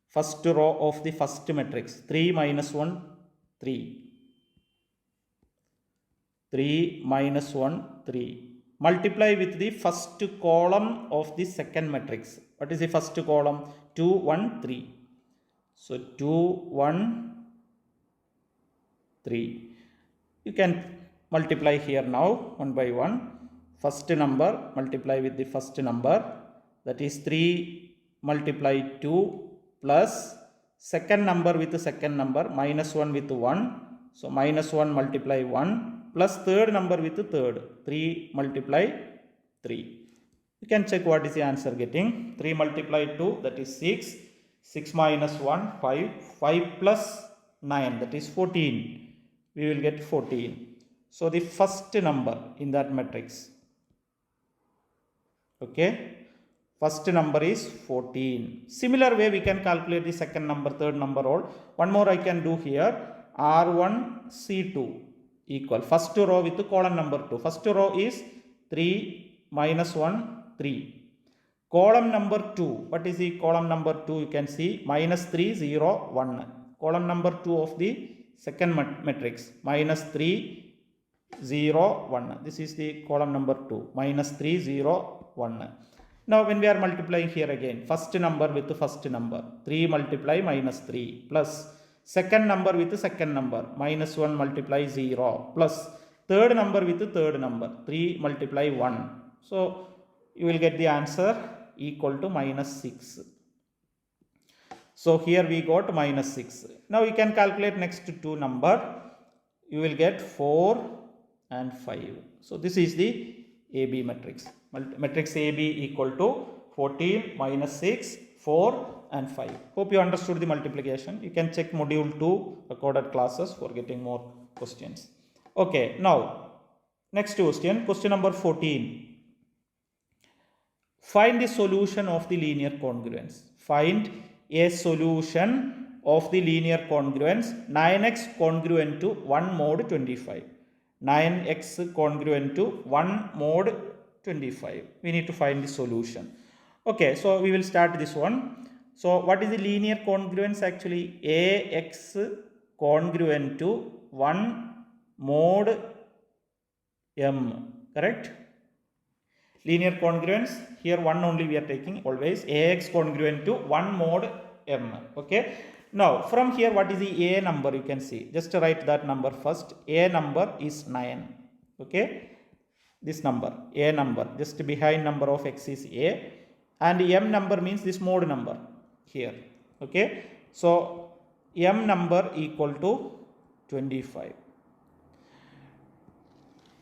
First row of the first matrix, 3 minus 1, 3. 3 minus 1, 3. Multiply with the first column of the second matrix. What is the first column? 2, 1, 3. So 2, 1, 3. You can multiply here now one by one. First number multiply with the first number, that is 3 multiply 2 plus second number with the second number, minus 1 with 1. So minus 1 multiply 1 plus third number with the third, 3 multiply 3. You can check what is the answer getting. 3 multiply 2, that is 6. 6 minus 1, 5. 5 plus 9, that is 14. We will get 14. So the first number in that matrix. Okay. First number is 14. Similar way we can calculate the second number, third number all. One more I can do here. R1 C2 equal first row with the column number 2. First row is 3 minus 1, 3. Column number 2, what is the column number 2? You can see minus 3, 0, 1. Column number 2 of the second matrix, minus 3, 0, 1. This is the column number 2, minus 3, 0, 1. Now when we are multiplying here again, first number with the first number, 3 multiply minus 3 plus second number with the second number, minus 1 multiply 0 plus third number with the third number, 3 multiply 1. So you will get the answer equal to minus 6. So here we got minus 6. Now you can calculate next two number. You will get 4 and 5. So this is the AB matrix. Matrix AB equal to 14 minus 6, 4 and 5. Hope you understood the multiplication. You can check module 2 recorded classes for getting more questions. Okay, now next question, question number 14. Find the solution of the linear congruence. Find a solution of the linear congruence 9x congruent to 1 mod 25. 9x congruent to 1 mod 25. We need to find the solution. Okay, so we will start this one. So what is the linear congruence actually? Ax congruent to 1 mod m, correct? Linear congruence, here 1 only we are taking always. Ax congruent to 1 mod m. Okay. Now from here what is the A number? You can see. Just write that number first. A number is 9. Okay. This number, A number, just behind number of x is A. And m number means this mode number here. Okay. So m number equal to 25.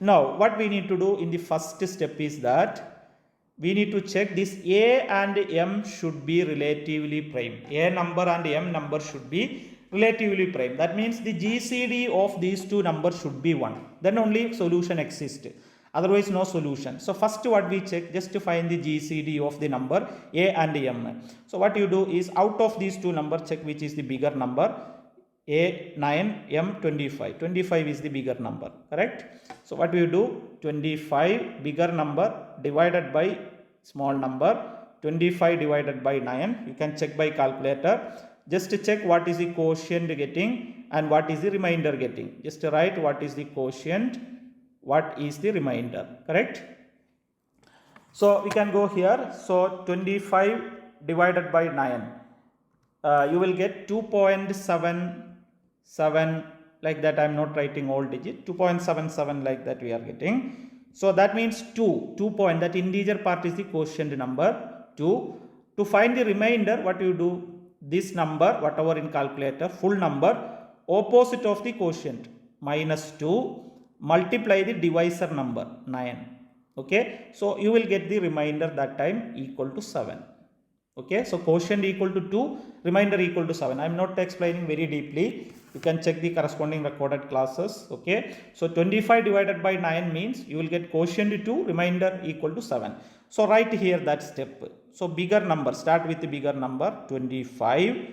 Now, what we need to do in the first step is that we need to check this A and m should be relatively prime. A number and m number should be relatively prime. That means the GCD of these two numbers should be 1. Then only solution exists. Otherwise no solution. So first what we check, just to find the GCD of the number A and M. So what you do is, out of these two numbers, check which is the bigger number. A 9, M 25. 25 is the bigger number, correct? So what we do, 25 bigger number divided by small number, 25 divided by 9. You can check by calculator. Just to check what is the quotient getting and what is the remainder getting. Just write what is the quotient, what is the remainder, correct? So we can go here. So 25 divided by 9, you will get 2.77, like that. I am not writing all digit. 2.77 like that we are getting. So that means 2 point, that integer part is the quotient number 2. To find the remainder, what you do, this number whatever in calculator, full number, opposite of the quotient minus 2, multiply the divisor number 9. Okay, so you will get the remainder that time equal to 7. Okay, so quotient equal to 2, remainder equal to 7. I am not explaining very deeply. You can check the corresponding recorded classes. Okay, so 25 divided by 9 means you will get quotient 2, remainder equal to 7. So write here that step. So bigger number, start with the bigger number. 25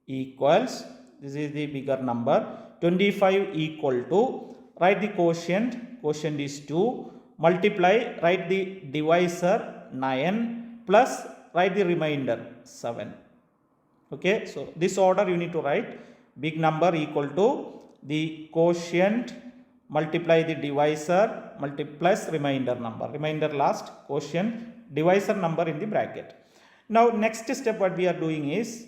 equals, this is the bigger number, 25 equal to, write the quotient, quotient is 2, multiply, write the divisor 9, plus write the remainder 7. Okay, so this order you need to write. Big number equal to the quotient, multiply the divisor, plus remainder number, remainder last, quotient, divisor number in the bracket. Now next step what we are doing is,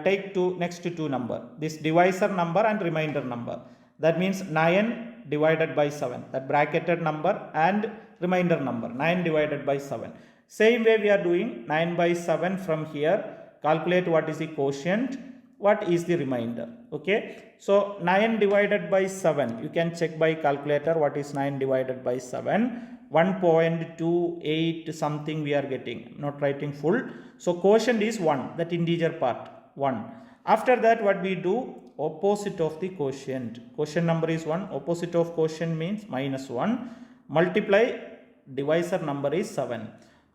take next two number, this divisor number and remainder number. That means 9 divided by 7, that bracketed number, and remainder number 9 divided by 7. Same way we are doing 9 by 7 from here. Calculate what is the quotient, what is the remainder. Okay, so 9 divided by 7, you can check by calculator what is 9 divided by 7. 1.28 something we are getting, not writing full. So quotient is 1, that integer part 1. After that what we do, opposite of the quotient, quotient number is 1, opposite of quotient means minus 1, multiply, divisor number is 7.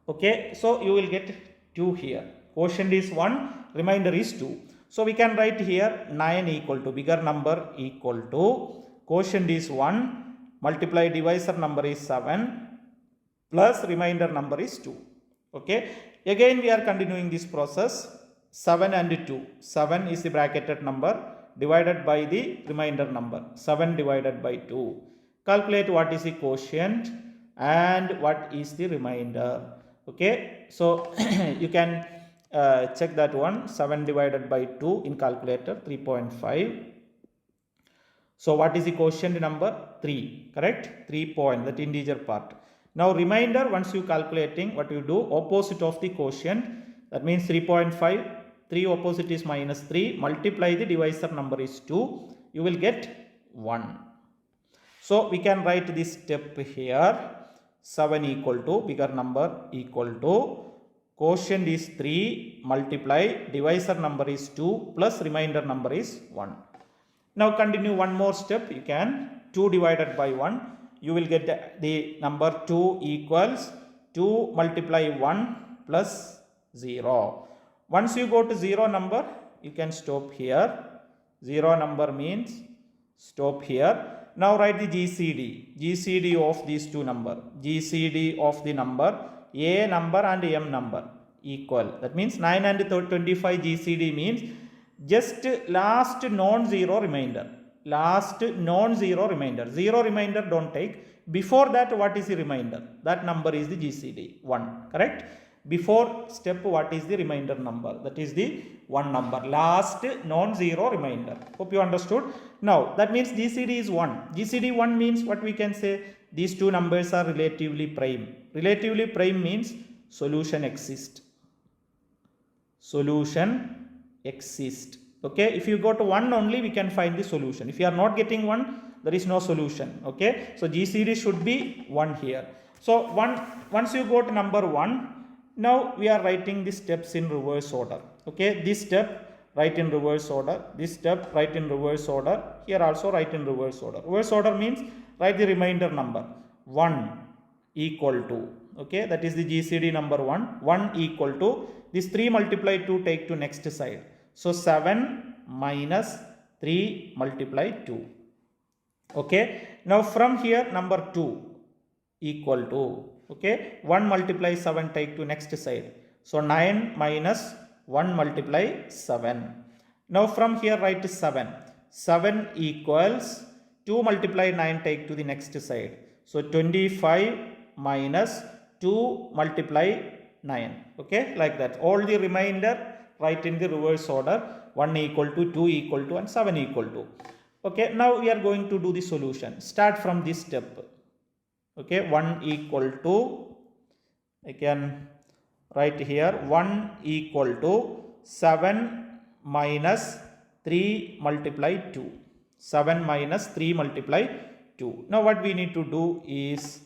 Okay, so you will get 2 here. Quotient is 1, remainder is 2. So we can write here 9 equal to, bigger number equal to, quotient is 1, multiply, divisor number is 7, plus remainder number is 2. Okay, again we are continuing this process. 7 and 2, 7 is the bracketed number divided by the remainder number, 7 divided by 2. Calculate what is the quotient and what is the remainder. Okay, so you can check that one. 7 divided by 2 in calculator, 3.5. So what is the quotient number? 3, correct? 3 point, that integer part. Now remainder, once you calculating, what you do, opposite of the quotient, that means 3.5, 3 opposite is minus 3, multiply the divisor number is 2, you will get 1. So we can write this step here. 7 equal to, bigger number equal to, quotient is 3, multiply, divisor number is 2, plus remainder number is 1. Now continue one more step. You can 2 divided by 1, you will get the number 2 equals 2 multiply 1 plus 0. Once you go to 0 number, you can stop here. 0 number means stop here. Now write the GCD. GCD of these two number. GCD of the number A number and M number equal. That means 9 and 25 GCD means just last non-zero remainder. Last non-zero remainder. 0 remainder don't take. Before that what is the remainder? That number is the GCD 1. Correct? Before step what is the remainder number? That is the 1 number. Last non-zero remainder. Hope you understood. Now that means GCD is 1. GCD 1 means what we can say? These two numbers are relatively prime. Relatively prime means solution exists. Solution exists. Okay, if you go to 1 only we can find the solution. If you are not getting 1, there is no solution. Okay, so GCD should be 1 here. So once you go to number 1, now we are writing the steps in reverse order. Okay, this step write in reverse order, this step write in reverse order, here also write in reverse order. Reverse order means write the remainder number 1, equal to, okay, that is the GCD number 1, 1 equal to, this 3 multiply 2 take to next side. So 7 minus 3 multiply 2. Okay, now from here number 2 equal to, okay, 1 multiply 7 take to next side. So 9 minus 1 multiply 7. Now from here write 7. 7 equals 2 multiply 9 take to the next side. So 25 minus 2 multiply 9. Okay, like that. All the remainder write in the reverse order. 1 equal to, 2 equal to, and 7 equal to. Okay, now we are going to do the solution. Start from this step. Okay, 1 equal to, I can write here, 1 equal to 7 minus 3 multiply 2. 7 minus 3 multiply 2. Now what we need to do is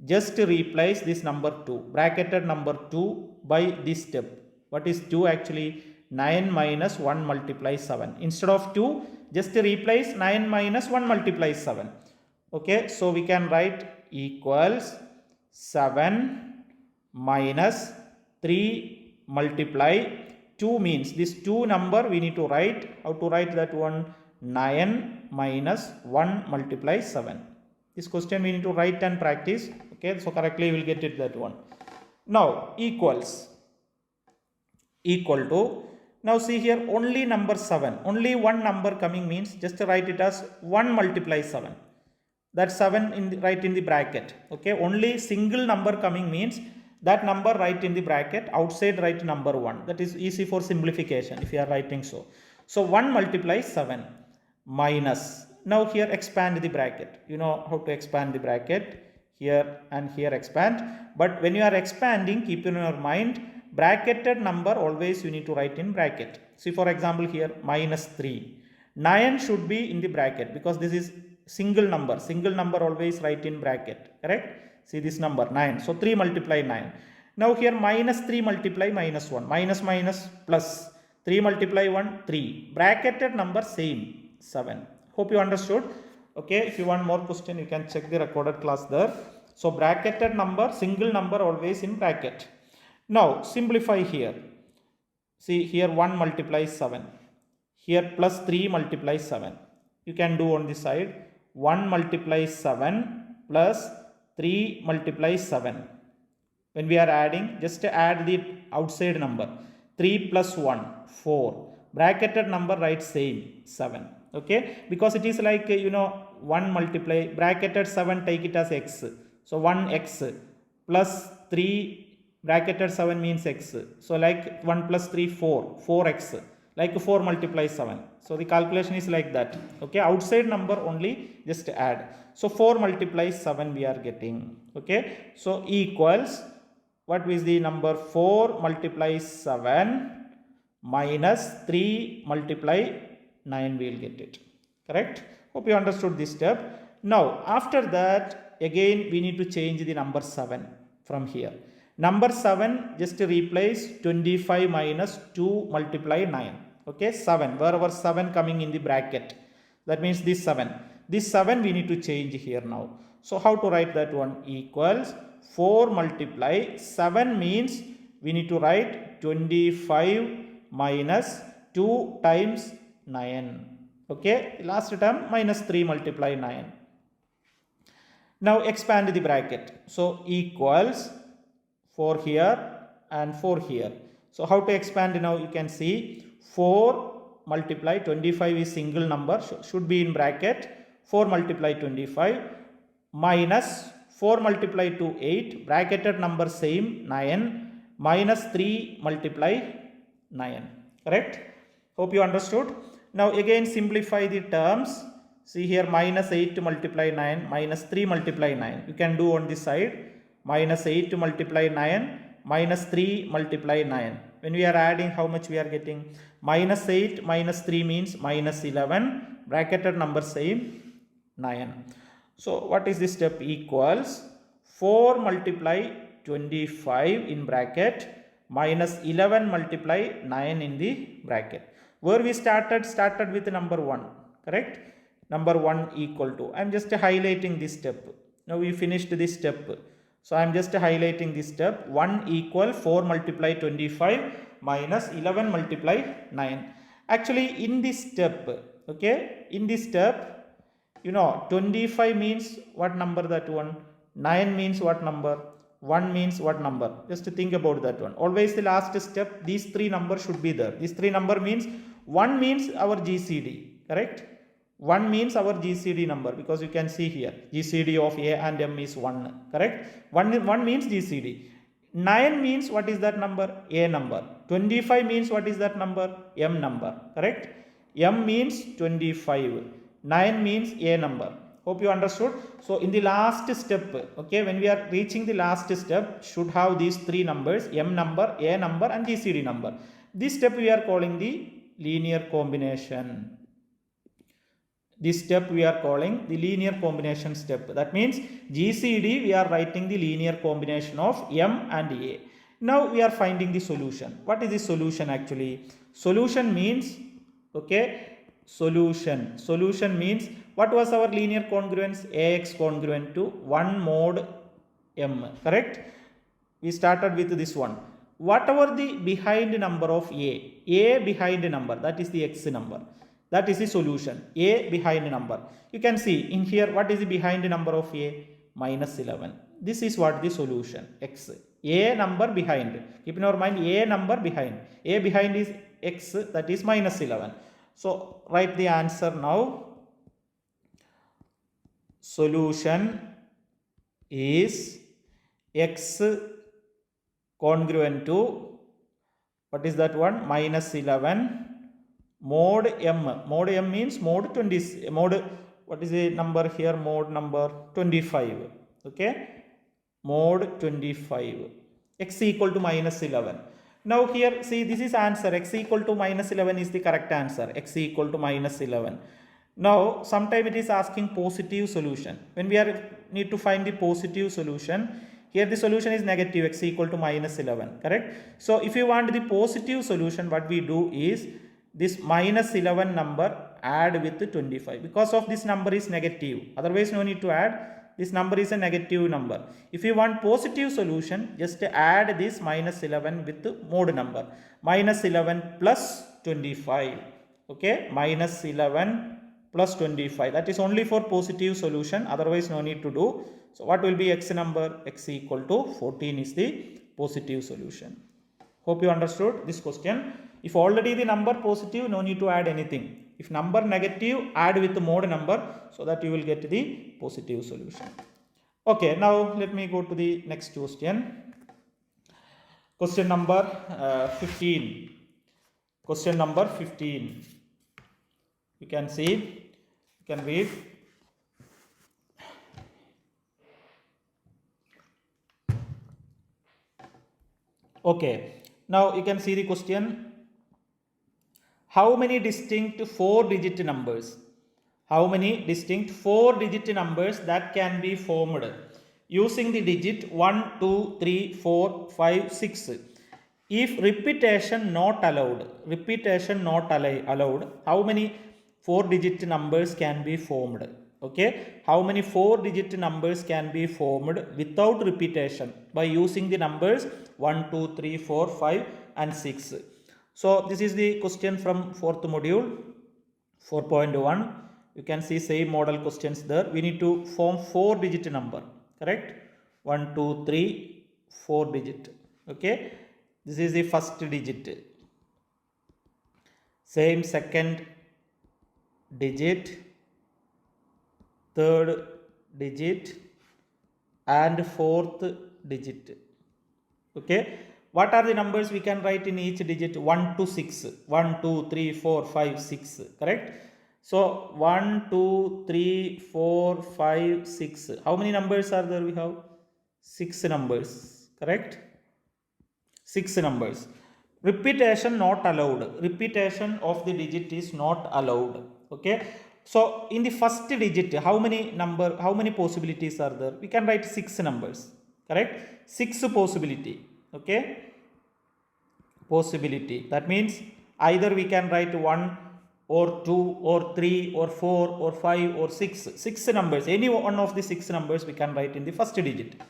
just replace this number 2, bracketed number 2 by this step. What is 2 actually? 9 minus 1 multiply 7. Instead of 2, just replace 9 minus 1 multiply 7. Okay, so we can write equals 7 minus 3 multiply 2 means this 2 number we need to write. How to write that one? 9 minus 1 multiply 7. This question we need to write and practice. Okay, so correctly we will get it that one. Now equals, equal to, now see here only number 7, only one number coming means just write it as 1 multiply 7. That 7 in the, write in the bracket. Okay, only single number coming means that number write in the bracket, outside write number 1. That is easy for simplification if you are writing so. So 1 multiply 7 minus, now here expand the bracket. You know how to expand the bracket, here and here expand. But when you are expanding, keep in your mind, bracketed number always you need to write in bracket. See for example here minus 3. 9 should be in the bracket because this is single number. Single number always write in bracket. Correct? See this number 9. So 3 multiply 9. Now here minus 3 multiply minus 1. Minus minus plus. 3 multiply 1 3. Bracketed number same 7. Hope you understood. Okay, if you want more question you can check the recorded class there. So bracketed number, single number always in bracket. Now simplify here. See here 1 multiplies 7. Here plus 3 multiplies 7. You can do on this side. 1 multiplies 7 plus 3 multiplies 7. When we are adding, just add the outside number. 3 plus 1, 4. Bracketed number write same, 7. Okay, because it is like, 1 multiply, bracketed 7 take it as x. So 1x plus 3 bracketed 7 means x. So like 1 plus 3, 4, 4x. Like 4 multiplies 7. So the calculation is like that. Okay, outside number only just add. So 4 multiplies 7 we are getting. Okay, so equals, what is the number? 4 multiplies 7 minus 3 multiply 9 we will get it. Correct? Hope you understood this step. Now after that again we need to change the number 7 from here. Number 7 just replace 25 minus 2 multiply 9. Okay, 7, wherever 7 coming in the bracket. That means this 7. This 7 we need to change here now. So how to write that one? Equals 4 multiply 7 means we need to write 25 minus 2 times 9. Okay, last term minus 3 multiply 9. Now expand the bracket. So equals 4 here and 4 here. So how to expand now? You can see 4 multiply 25 is single number, should be in bracket. 4 multiply 25 minus 4 multiply 2 8, bracketed number same 9, minus 3 multiply 9. Correct? Hope you understood. Now again simplify the terms. See here minus 8 multiply 9 minus 3 multiply 9. You can do on this side. Minus 8 multiply 9 minus 3 multiply 9. When we are adding, how much we are getting? Minus 8 minus 3 means minus 11. Bracketed number same 9. So what is this step? Equals 4 multiply 25 in bracket minus 11 multiply 9 in the bracket. Where we started with number 1. Correct? Number 1 equal to. I am just highlighting this step. Now we finished this step. So I am just highlighting this step. 1 equal 4 multiply 25 minus 11 multiply 9. Actually in this step, okay, in this step, 25 means what number, that one? 9 means what number? 1 means what number? Just to think about that one. Always the last step, these three numbers should be there. These three number means 1 means our GCD, correct? 1 means our GCD number, because you can see here GCD of A and M is 1, correct? 1 means GCD. 9 means what is that number? A number. 25 means what is that number? M number, correct? M means 25. 9 means A number. Hope you understood. So in the last step, okay, when we are reaching the last step, should have these three numbers: M number, A number and GCD number. This step we are calling the linear combination. This step we are calling the linear combination step. That means GCD, we are writing the linear combination of M and A. Now we are finding the solution. What is the solution actually? Solution means, okay, solution means, what was our linear congruence? AX congruent to 1 mod M, correct? We started with this one. Whatever the behind number of A behind number, that is the X number. That is the solution. A behind number. You can see in here, what is the behind number of A? Minus 11. This is what the solution, X. A number behind. Keep in your mind, A number behind. A behind is X, that is minus 11. So write the answer now. Solution is X congruent to, what is that one? Minus 11 mod M. Mod M means mod 20, mod, what is the number here? Mod number 25, okay, mod 25, X equal to minus 11. Now here, see, this is answer. X equal to minus 11 is the correct answer. X equal to minus 11. Now sometime it is asking positive solution. When we need to find the positive solution, here the solution is negative, X equal to minus 11, correct? So if you want the positive solution, what we do is, this minus 11 number add with 25, because of this number is negative, otherwise no need to add. This number is a negative number. If you want positive solution, just add this minus 11 with the mod number. Minus 11 plus 25, okay, minus 11 plus 25, that is only for positive solution, otherwise no need to do. So what will be X number? X equal to 14 is the positive solution. Hope you understood this question. If already the number positive, no need to add anything. If number negative, add with the mod number, so that you will get the positive solution. Okay, now let me go to the next question. Question number 15. Question number 15. You can see, you can read. Okay, now you can see the question. How many distinct 4-digit numbers? How many distinct 4-digit numbers that can be formed using the digit 1, 2, 3, 4, 5, 6? If repetition not allowed, how many 4-digit numbers can be formed? Okay, how many 4-digit numbers can be formed without repetition by using the numbers 1, 2, 3, 4, 5 and 6? So this is the question from 4th module 4.1. You can see same model questions there. We need to form 4-digit number, correct? 1, 2, 3, 4 digit. Okay, this is the first digit. Same second digit, third digit and fourth digit. Okay, what are the numbers we can write in each digit? 1 to 6. 1, 2, 3, 4, 5, 6, correct? So 1, 2, 3, 4, 5, 6. How many numbers are there? We have 6 numbers, correct? 6 numbers. Repetition not allowed. Repetition of the digit is not allowed. Okay. So in the first digit, how many possibilities are there? We can write 6 numbers, correct? 6 possibility. Okay. Possibility. That means either we can write 1 or 2 or 3 or 4 or 5 or 6. 6 numbers. Any one of the 6 numbers we can write in the first digit.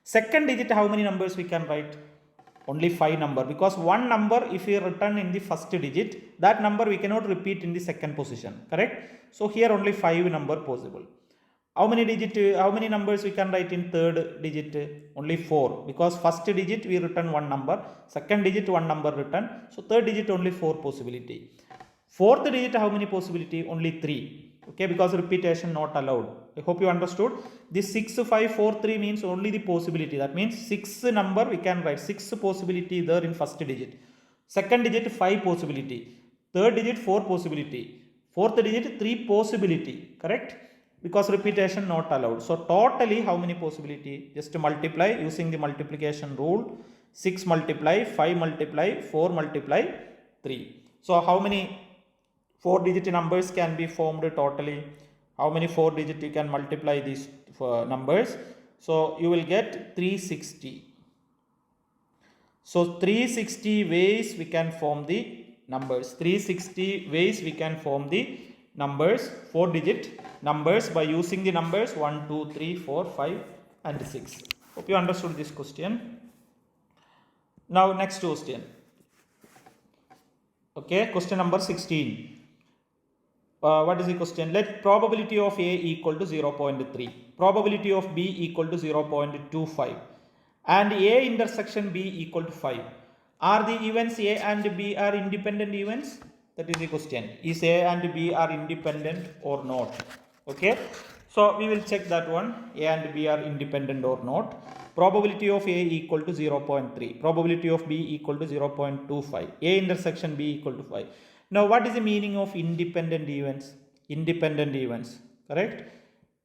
Second digit, how many numbers we can write? Only 5 number, because one number if we return in the first digit, that number we cannot repeat in the second position, correct? So here only 5 number possible. How many digit, how many numbers we can write in third digit? Only 4, because first digit we return one number, second digit one number return, so third digit only 4 possibility. Fourth digit, how many possibility? Only 3. Okay, because repetition not allowed. I hope you understood. This 6, 5, 4, 3 means only the possibility. That means 6 number we can write 6 possibility there in first digit. Second digit 5 possibility. Third digit 4 possibility. Fourth digit 3 possibility. Correct? Because repetition not allowed. So totally how many possibility? Just multiply using the multiplication rule. 6 multiply, 5 multiply, 4 multiply, 3. So how many 4 digit numbers can be formed totally? How many 4 digit you can multiply these numbers? So you will get 360. So 360 ways we can form the numbers. 360 ways we can form the numbers, 4 digit numbers, by using the numbers 1, 2, 3, 4, 5 and 6. Hope you understood this question. Now next question. Okay, question number 16. What is the question? Let probability of A equal to 0.3, probability of B equal to 0.25 and A intersection B equal to 5. Are the events A and B are independent events? That is the question. Is A and B are independent or not? Okay, so we will check that one. A and B are independent or not. Probability of A equal to 0.3, probability of B equal to 0.25, A intersection B equal to 5. Now what is the meaning of independent events? Independent events, correct?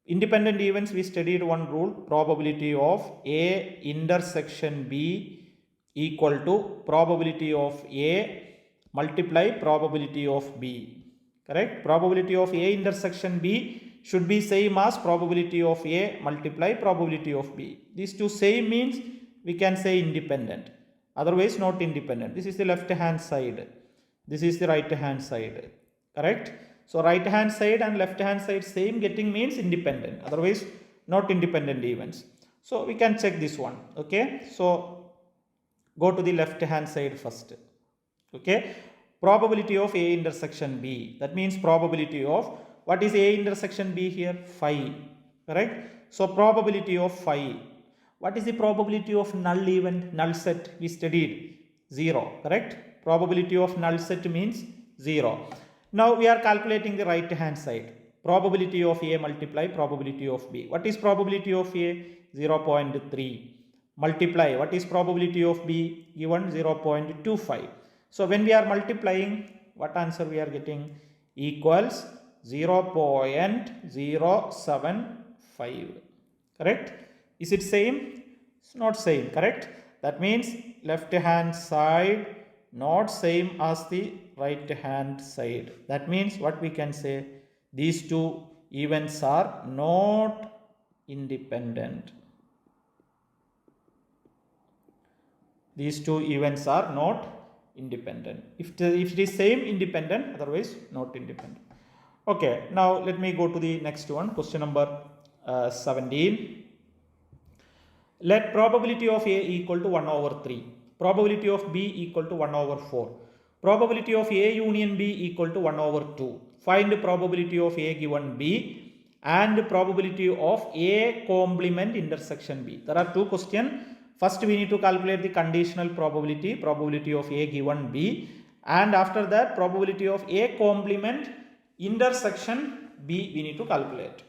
Independent events, we studied one rule, probability of A intersection B equal to probability of A multiply probability of B, correct? Probability of A intersection B should be same as probability of A multiply probability of B. These two same means we can say independent, otherwise not independent. This is the left hand side, this is the right hand side, correct? So right hand side and left hand side same getting means independent, otherwise not independent events. So we can check this one. Okay, so go to the left hand side first. Okay, probability of A intersection B, that means probability of, what is A intersection B here? 5, correct? So probability of 5. What is the probability of null event, null set? We studied 0, correct? Probability of null set means 0. Now we are calculating the right hand side. Probability of A multiply probability of B. What is probability of A? 0.3. Multiply, what is probability of B? Given 0.25. So when we are multiplying, what answer we are getting? Equals 0.075. Correct? Is it same? It's not same, correct? That means left hand side not same as the right hand side. That means what we can say? These two events are not independent. These two events are not independent. If it is same, independent, otherwise not independent. Okay, now let me go to the next one, question number 17. Let probability of A equal to 1 over 3, probability of B equal to 1 over 4, probability of A union B equal to 1 over 2. Find probability of A given B and probability of A complement intersection B. There are two questions. First we need to calculate the conditional probability, probability of A given B, and after that probability of A complement intersection B we need to calculate.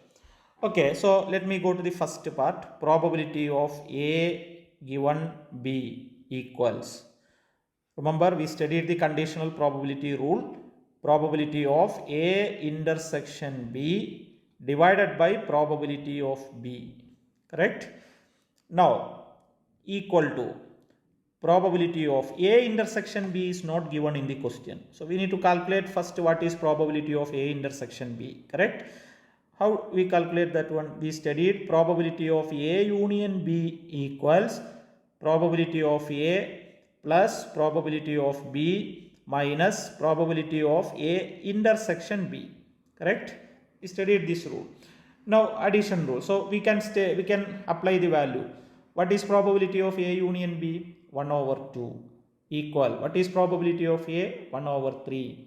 Okay, so let me go to the first part, probability of A given B equals. Remember we studied the conditional probability rule, probability of A intersection B divided by probability of B, correct? Now equal to probability of A intersection B is not given in the question. So we need to calculate first what is probability of A intersection B, correct? How we calculate that one? We studied probability of A union B equals probability of A plus probability of B minus probability of A intersection B, correct? We studied this rule. Now addition rule. So we can apply the value. What is probability of A union B? 1 over 2 equal. What is probability of A? 1 over 3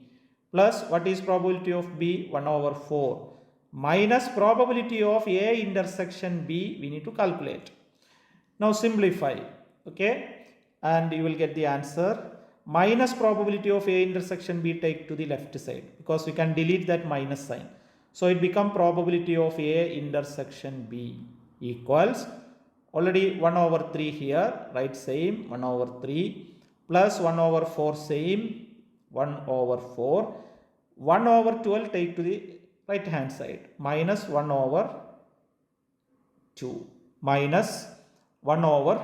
plus what is probability of B? 1 over 4 minus probability of A intersection B we need to calculate. Now simplify, okay, and you will get the answer. Minus probability of A intersection B take to the left side because we can delete that minus sign. So it become probability of A intersection B equals already 1 over 3 here, right, same 1 over 3 plus 1 over 4 same 1 over 4, 1 over 12 take to the right hand side minus 1 over 2 minus 1 over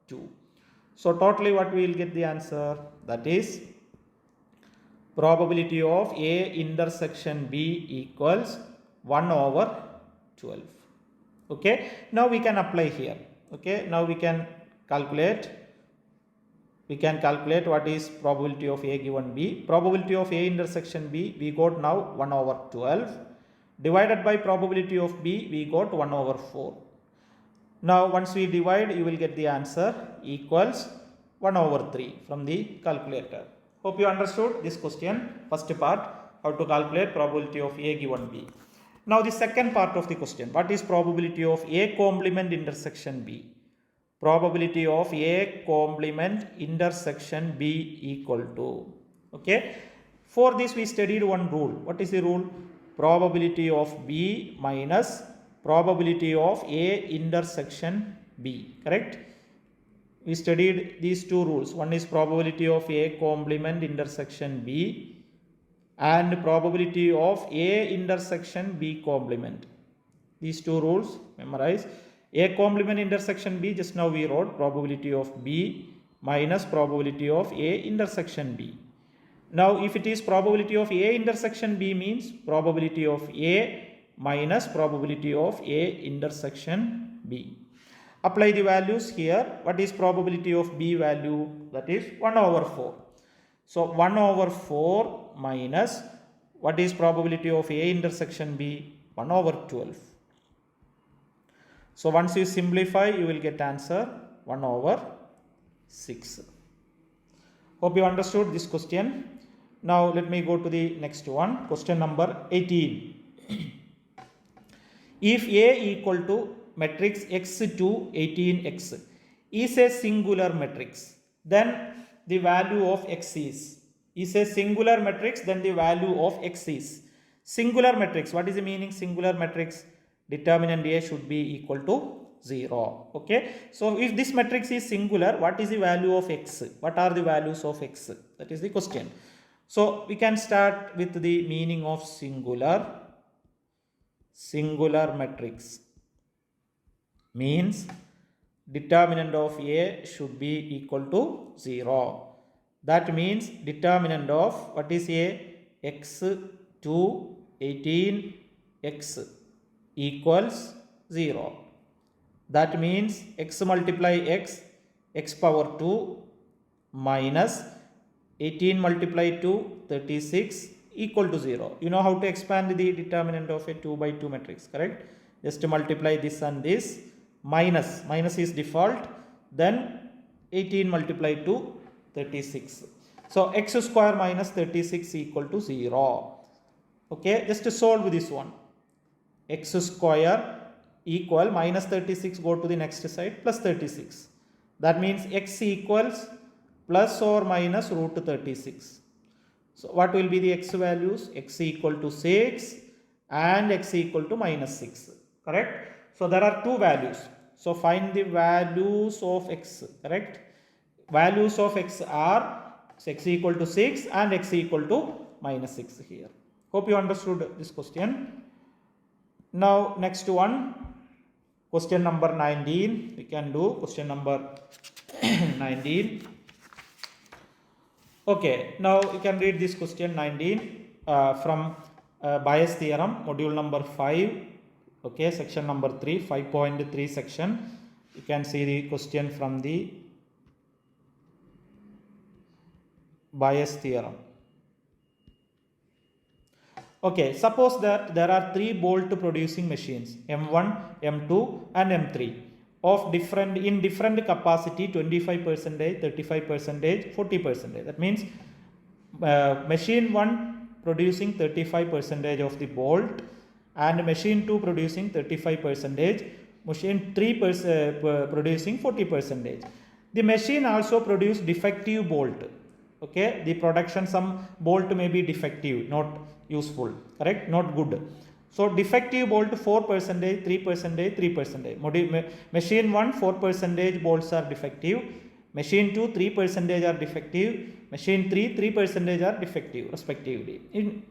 2. So totally what we will get the answer, that is probability of A intersection B equals 1 over 12. Okay, now we can apply here. Okay, now we can calculate what is probability of A given B. Probability of A intersection B we got now 1 over 12 divided by probability of B we got 1 over 4. Now once we divide you will get the answer equals 1 over 3 from the calculator. Hope you understood this question, first part, how to calculate probability of A given B. Now the second part of the question, what is probability of A complement intersection B? Probability of A complement intersection B equal to, okay. For this we studied one rule. What is the rule? Probability of B minus probability of A intersection B, correct? We studied these two rules. One is probability of A complement intersection B and probability of A intersection B complement. These two rules memorize. A complement intersection B, just now we wrote probability of B minus probability of A intersection B. Now if it is probability of A intersection B means probability of A minus probability of A intersection B. Apply the values here. What is probability of B value? That is 1 over 4. So 1 over 4 minus what is probability of A intersection B? 1 over 12. So once you simplify you will get answer 1 over 6. Hope you understood this question. Now let me go to the next one. Question number 18. If A equal to matrix x to 18x is a singular matrix, then the value of x is a singular matrix, then the value of x is singular matrix. What is the meaning singular matrix? Determinant A should be equal to 0. Okay, so if this matrix is singular, what is the value of x? What are the values of x? That is the question. So we can start with the meaning of singular matrix. Means determinant of A should be equal to 0. That means determinant of what is A? X to 18x equals 0. That means x multiply x power 2 minus 18 multiply 2, 36 equal to 0. You know how to expand the determinant of a 2 by 2 matrix, correct? Just multiply this and this. Minus is default, then 18 multiply 2, 36. So x square minus 36 equal to 0. Okay, just to solve this one. X square equal minus 36 go to the next side plus 36. That means x equals plus or minus root 36. So what will be the x values? X equal to 6 and x equal to minus 6. Correct? So there are two values. So find the values of x. Correct? Values of x are x equal to 6 and x equal to minus 6 here. Hope you understood this question. Now next one. Question number 19. We can do question number 19. Okay, now you can read this question 19 from Bayes theorem, module number 5. Okay, section number 3, 5.3 section. You can see the question from the Bayes theorem. Okay, suppose that there are three bolt producing machines, M1, M2 and M3. of different capacity, 25%, 35%, 40%. That means machine 1 producing 35% of the bolt and machine 2 producing 35%, machine 3 producing 40%. The machine also produce defective bolt. Okay, the production some bolt may be defective, not useful, correct, not good. So defective bolt 4%, 3%, 3%. Machine 1 4% bolts are defective. Machine 2 3% are defective. Machine 3 3% are defective respectively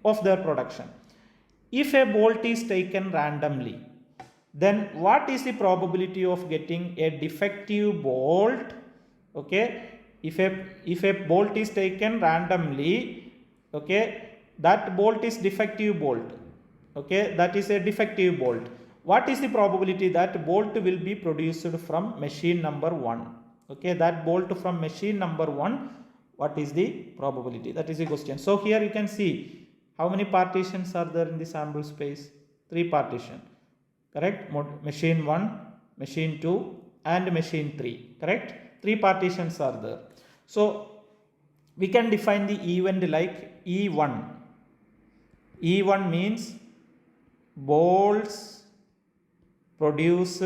of their production. If a bolt is taken randomly, then what is the probability of getting a defective bolt? Okay, if a bolt is taken randomly, okay, that bolt is defective bolt. Okay, that is a defective bolt. What is the probability that bolt will be produced from machine number 1? Okay, that bolt from machine number 1, what is the probability? That is the question. So here you can see how many partitions are there in the sample space? 3 partitions, correct? Machine 1, machine 2 and machine 3, correct? 3 partitions are there. So we can define the event like E1. E1 means bolts produced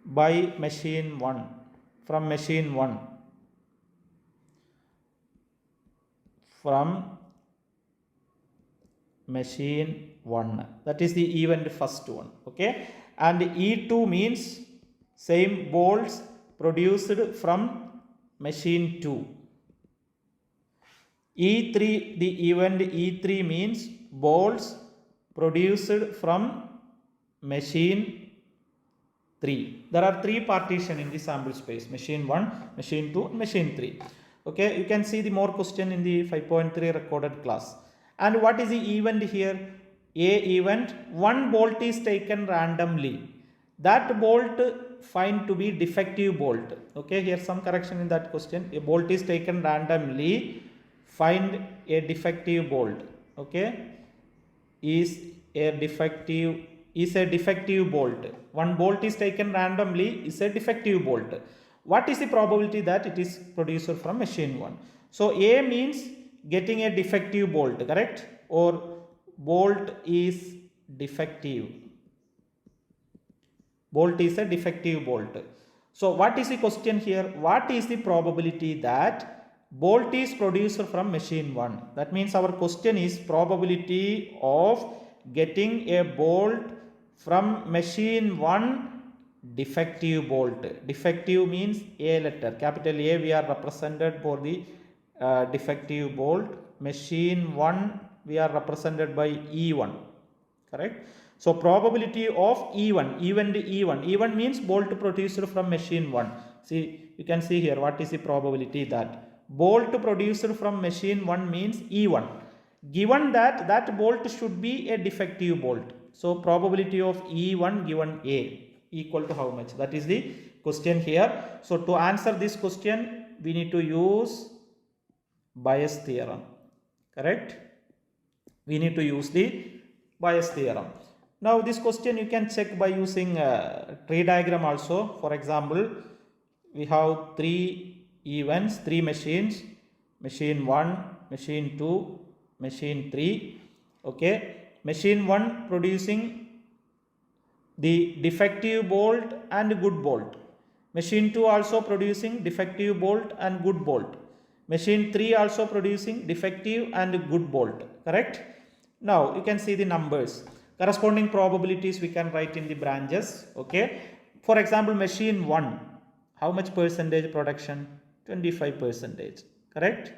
by machine 1, from machine 1, from machine 1, that is the event first one. Okay, and E2 means same bolts produced from machine 2. E3, the event E3 means bolts produced from machine 3. There are 3 partitions in the sample space, machine 1, machine 2 and machine 3. Okay, you can see the more question in the 5.3 recorded class. And what is the event here? A event, one bolt is taken randomly. That bolt find to be defective bolt. Okay, here some correction in that question. A bolt is taken randomly, find a defective bolt. Okay, is a defective bolt. One bolt is taken randomly, is a defective bolt. What is the probability that it is produced from machine 1? So A means getting a defective bolt, correct, or bolt is defective. Bolt is a defective bolt. So what is the question here? What is the probability that bolt is produced from machine 1? That means our question is probability of getting a bolt from machine 1 defective bolt. Defective means A letter, capital A we are represented for the defective bolt. Machine 1 we are represented by E1, correct. So probability of E1, E1 means bolt produced from machine 1. See, you can see here what is the probability that bolt produced from machine 1 means E1. Given that that bolt should be a defective bolt, so probability of E1 given A equal to how much? That is the question here. So to answer this question we need to use Bayes theorem, correct. We need to use the Bayes theorem. Now this question you can check by using tree diagram also. For example, we have 3 events, 3 machines, machine 1, machine 2, machine 3. Okay, machine 1 producing the defective bolt and good bolt. Machine 2 also producing defective bolt and good bolt. Machine 3 also producing defective and good bolt, correct. Now you can see the numbers. Corresponding probabilities we can write in the branches. Okay, for example, machine 1, how much percentage production? 25%, correct.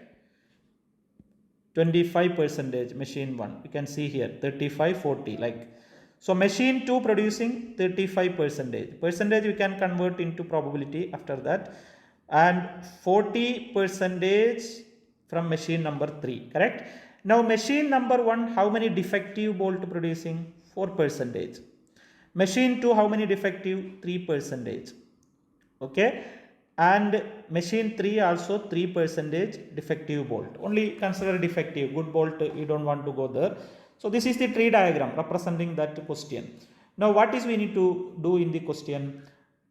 25% machine 1, you can see here 35, 40 like. So machine 2 producing 35%. Percentage we can convert into probability after that, and 40% from machine number 3, correct. Now machine number 1, how many defective bolt producing? 4%. Machine 2, how many defective? 3%. Okay, and machine 3 also 3% defective bolt. Only consider defective, good bolt you don't want to go there. So this is the tree diagram representing that question. Now what is we need to do in the question?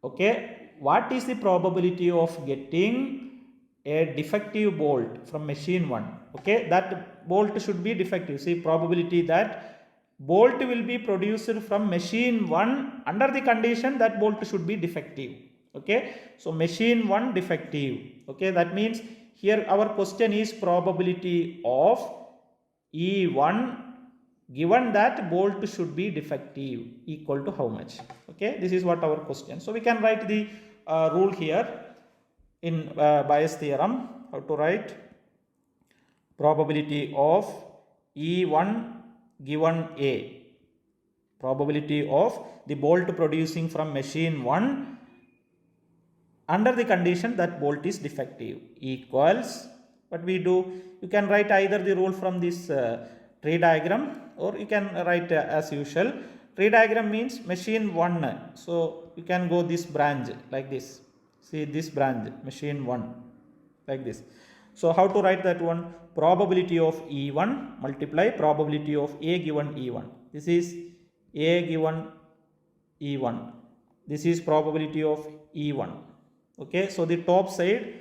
Okay, what is the probability of getting a defective bolt from machine 1? Okay, that bolt should be defective. See, probability that bolt will be produced from machine 1 under the condition that bolt should be defective. Okay, so machine 1 defective. Okay, that means here our question is probability of E1 given that bolt should be defective equal to how much. Okay, this is what our question. So we can write the rule here in Bayes theorem. How to write? Probability of E1 given A, probability of the bolt producing from machine 1 under the condition that bolt is defective equals, what we do, you can write either the rule from this tree diagram, or you can write as usual. Tree diagram means machine 1, so you can go this branch like this. See this branch, machine 1, like this. So how to write that one? Probability of E1 multiply probability of A given E1. This is A given E1. This is probability of E1. Okay, so the top side,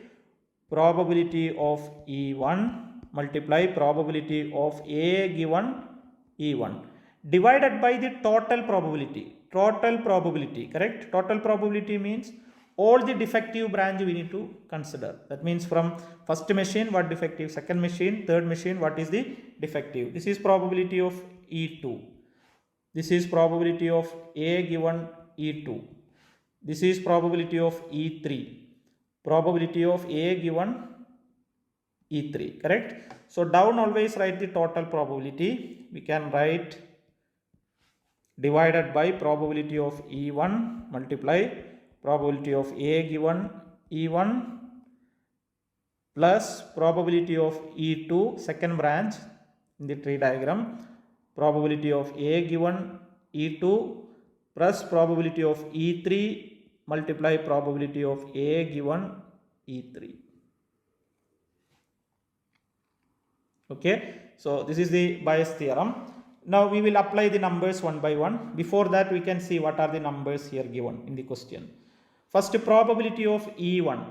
probability of E1 multiply probability of A given E1 divided by the total probability. Total probability, correct? Total probability means all the defective branch we need to consider. That means from first machine what defective, second machine, third machine what is the defective. This is probability of E2. This is probability of A given E2. This is probability of E3. Probability of A given E3, correct? So down always write the total probability. We can write divided by probability of E1 multiply probability of A given E1 plus probability of E2, second branch in the tree diagram, probability of A given E2 plus probability of E3 multiply probability of A given E3. Okay, so this is the Bayes theorem. Now we will apply the numbers one by one. Before that, we can see what are the numbers here given in the question. First, probability of E1.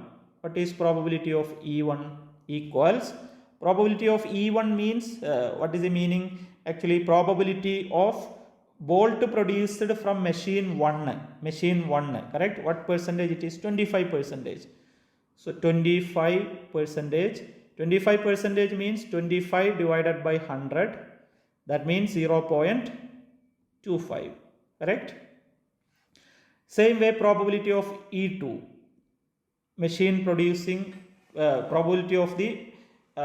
What is probability of E1? Equals probability of E1 means what is the meaning? Actually, probability of bolt produced from machine 1. Machine 1, correct? What percentage it is? 25%. So 25%. 25% means 25 divided by 100. That means 0.25, correct? Same way, probability of E2, machine producing, probability of the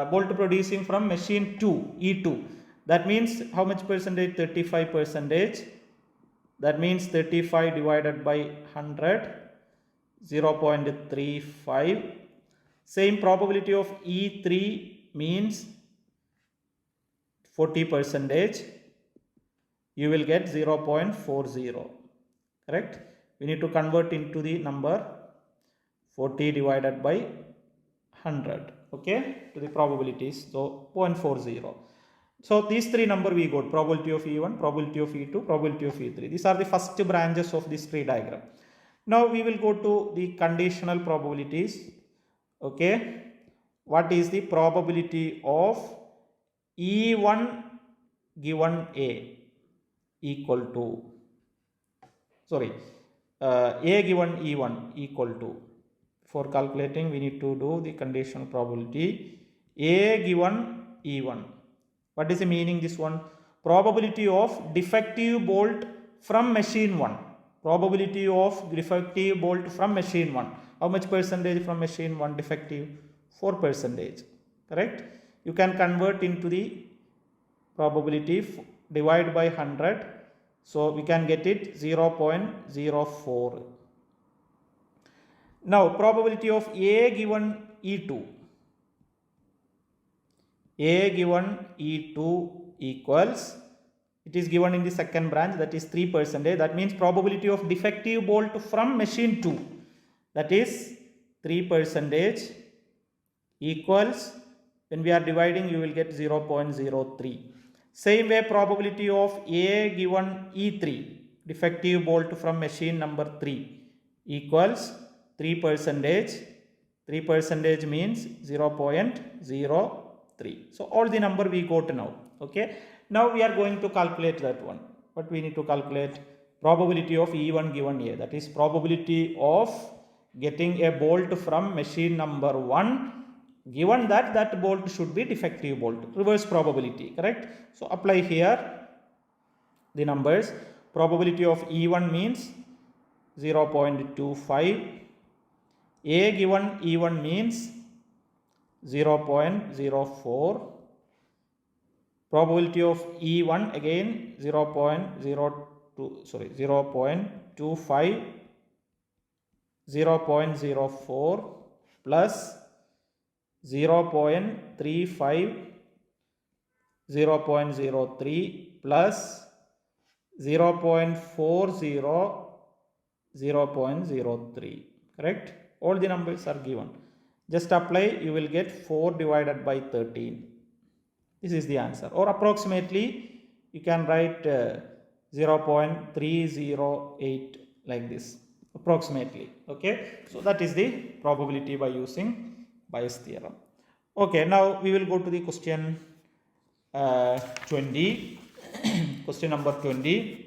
bolt producing from machine 2, E2. That means how much percentage? 35%. That means 35 divided by 100, 0.35. Same probability of E3 means 40%. You will get 0.40, correct? We need to convert into the number 40 divided by 100, okay, to the probabilities, so 0.40. So these three numbers we got, probability of E1, probability of E2, probability of E3. These are the first branches of this tree diagram. Now we will go to the conditional probabilities. Okay, what is the probability of E1 given A equal to, sorry, A given E1 equal to, for calculating we need to do the conditional probability A given E1. What is the meaning this one? Probability of defective bolt from machine 1. Probability of defective bolt from machine 1. How much percentage from machine 1 defective? 4%, correct? You can convert into the probability, divide by 100. So we can get it 0.04. Now probability of A given E2. A given E2 equals, it is given in the second branch, that is 3%. That means probability of defective bolt from machine 2, that is 3%, equals, when we are dividing you will get 0.03. Same way, probability of A given E3. defective bolt from machine number 3 equals 3%. 3% means 0.03. So all the number we got now. Okay. Now we are going to calculate that one. But we need to calculate probability of E1 given A. That is probability of getting a bolt from machine number 1 given that that bolt should be defective bolt. Reverse probability. Correct. So apply here the numbers. Probability of E1 means 0.25. A given E1 means 0.04. Probability of E1 again 0.25, 0.04 plus 0.35, 0.03 plus 0.40, 0.03. Correct? All the numbers are given. Just apply, you will get 4 divided by 13. This is the answer. Or approximately, you can write 0.308 like this. Approximately. Okay. So that is the probability by using Bayes theorem. Okay. Now we will go to the question 20. Question number 20.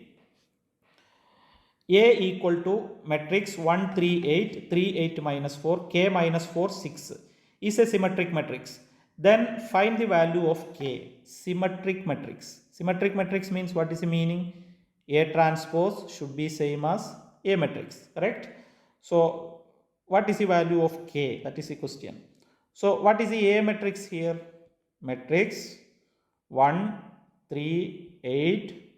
A equal to matrix 1, 3, 8, 3, 8 minus 4, K minus 4, 6 is a symmetric matrix. Then find the value of K. Symmetric matrix. Symmetric matrix means what is the meaning? A transpose should be same as A matrix. Correct? So what is the value of K? That is the question. So what is the A matrix here? Matrix 1, 3, 8,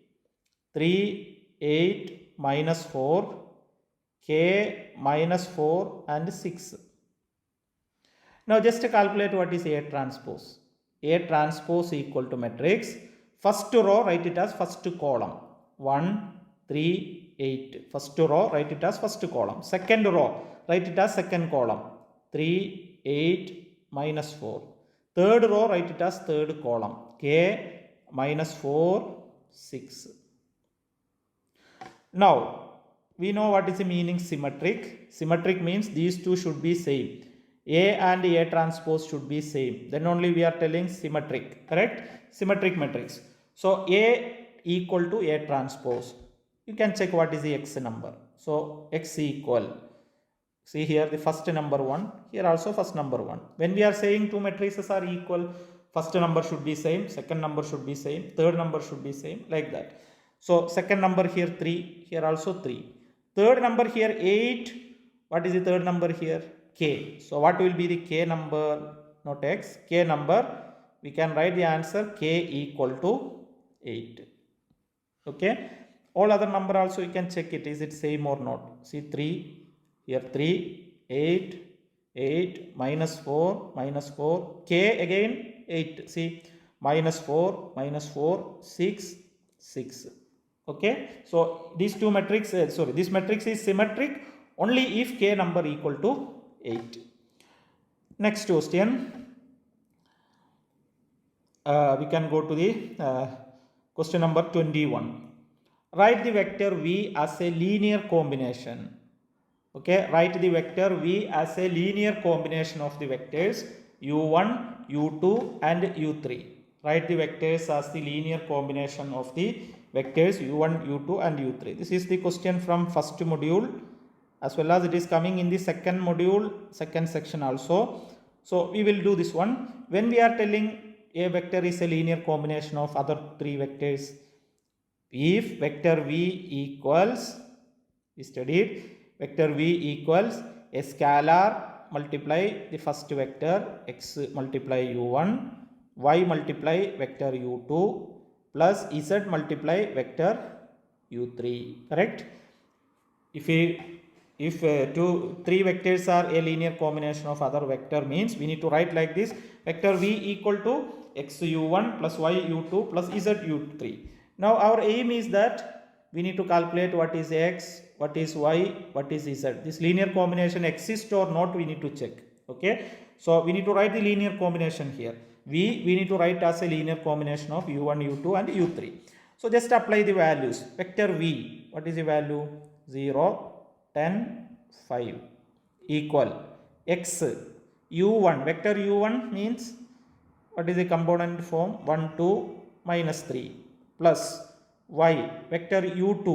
3, 8 minus 4, K minus 4 and 6. Now just to calculate what is A transpose. A transpose equal to matrix. First row, write it as first column. 1, 3, 8. First row, write it as first column. Second row, write it as second column. 3, 8 minus 4. Third row, write it as third column. K minus 4, 6. Now, we know what is the meaning symmetric. Symmetric means these two should be same. A and A transpose should be same. Then only we are telling symmetric. Correct? Symmetric matrix. So, A equal to A transpose. You can check what is the X number. So, X equal. See here the first number 1. Here also first number 1. When we are saying two matrices are equal, first number should be same. Second number should be same. Third number should be same. Like that. So, second number here 3, here also 3. Third number here 8. What is the third number here? K. So, what will be the K number? Not X. K number. We can write the answer K equal to 8. Okay. All other number also you can check it. Is it same or not? See 3. Here 3. 8. 8. Minus 4. Minus 4. K again 8. See. Minus 4. Minus 4. 6. 6. Okay. So, these two matrix, this matrix is symmetric only if K number equal to 8. Next question. We can go to the question number 21. Write the vector V as a linear combination. Okay. Write the vector V as a linear combination of the vectors U1, U2 and U3. Write the vectors as the linear combination of the vectors U1, U2 and U3. This is the question from first module, as well as it is coming in the second module, second section also. So, we will do this one. When we are telling a vector is a linear combination of other three vectors, if vector V equals, we studied, vector V equals a scalar multiply the first vector x multiply U1, y multiply vector U2 plus z multiply vector U3. Correct? If three vectors are a linear combination of other vector means we need to write like this: vector V equal to x U1 plus y U2 plus z U3. Now our aim is that we need to calculate what is x, what is y, what is z. This linear combination exists or not, we need to check. Okay. So we need to write the linear combination here. We need to write as a linear combination of U1, U2 and U3. So just apply the values. Vector V, what is the value? 0, 10, 5 equal x u1. Vector u1 means what is the component form? 1, 2, minus 3 plus y. Vector u2,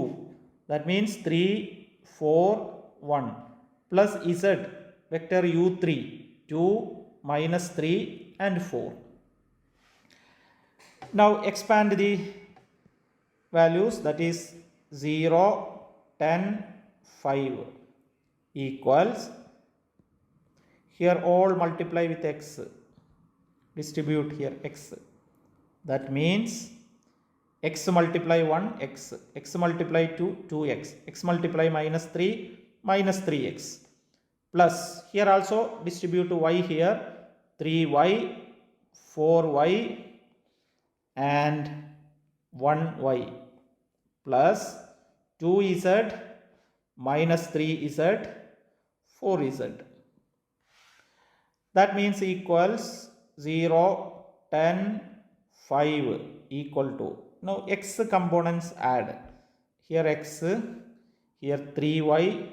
that means 3, 4, 1 plus z. Vector u3, 2, minus 3 and 4. Now expand the values, that is 0, 10, 5 equals, here all multiply with x, distribute here x, that means x multiply 1 x, x multiply 2 2x, x multiply minus 3 minus 3x plus here also distribute y here 3y, 4y and 1y plus 2z minus 3z, 4z. That means equals 0, 10, 5 equal to. Now x components add. Here x, here 3y,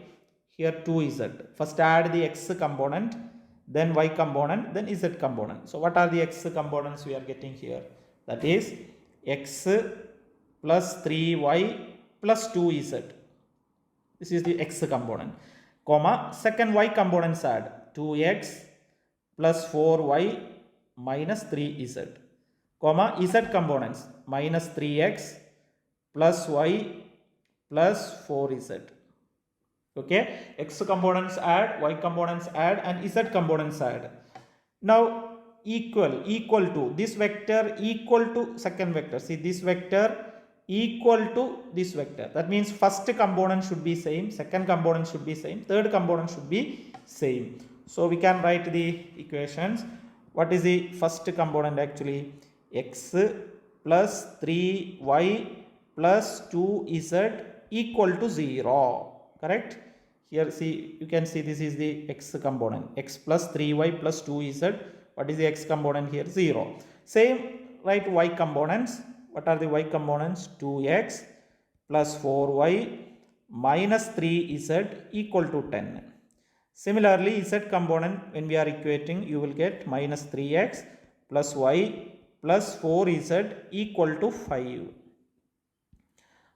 here 2z. First add the x component, then y component, then z component. So what are the x components we are getting here? That is x plus 3y plus 2z. This is the x component, comma second y components add 2x plus 4y minus 3z, comma z components minus 3x plus y plus 4z. Okay, x components add, y components add and z components add. Now equal to this vector, equal to second vector. See, this vector equal to this vector. That means first component should be same, second component should be same, third component should be same. So we can write the equations. What is the first component actually? X plus 3y plus 2z equal to 0. Correct? Here see, you can see this is the x component. X plus 3y plus 2z. What is the x component here? 0. Same, write y components. What are the y components? 2x plus 4y minus 3z equal to 10. Similarly, z component, when we are equating, you will get minus 3x plus y plus 4z equal to 5.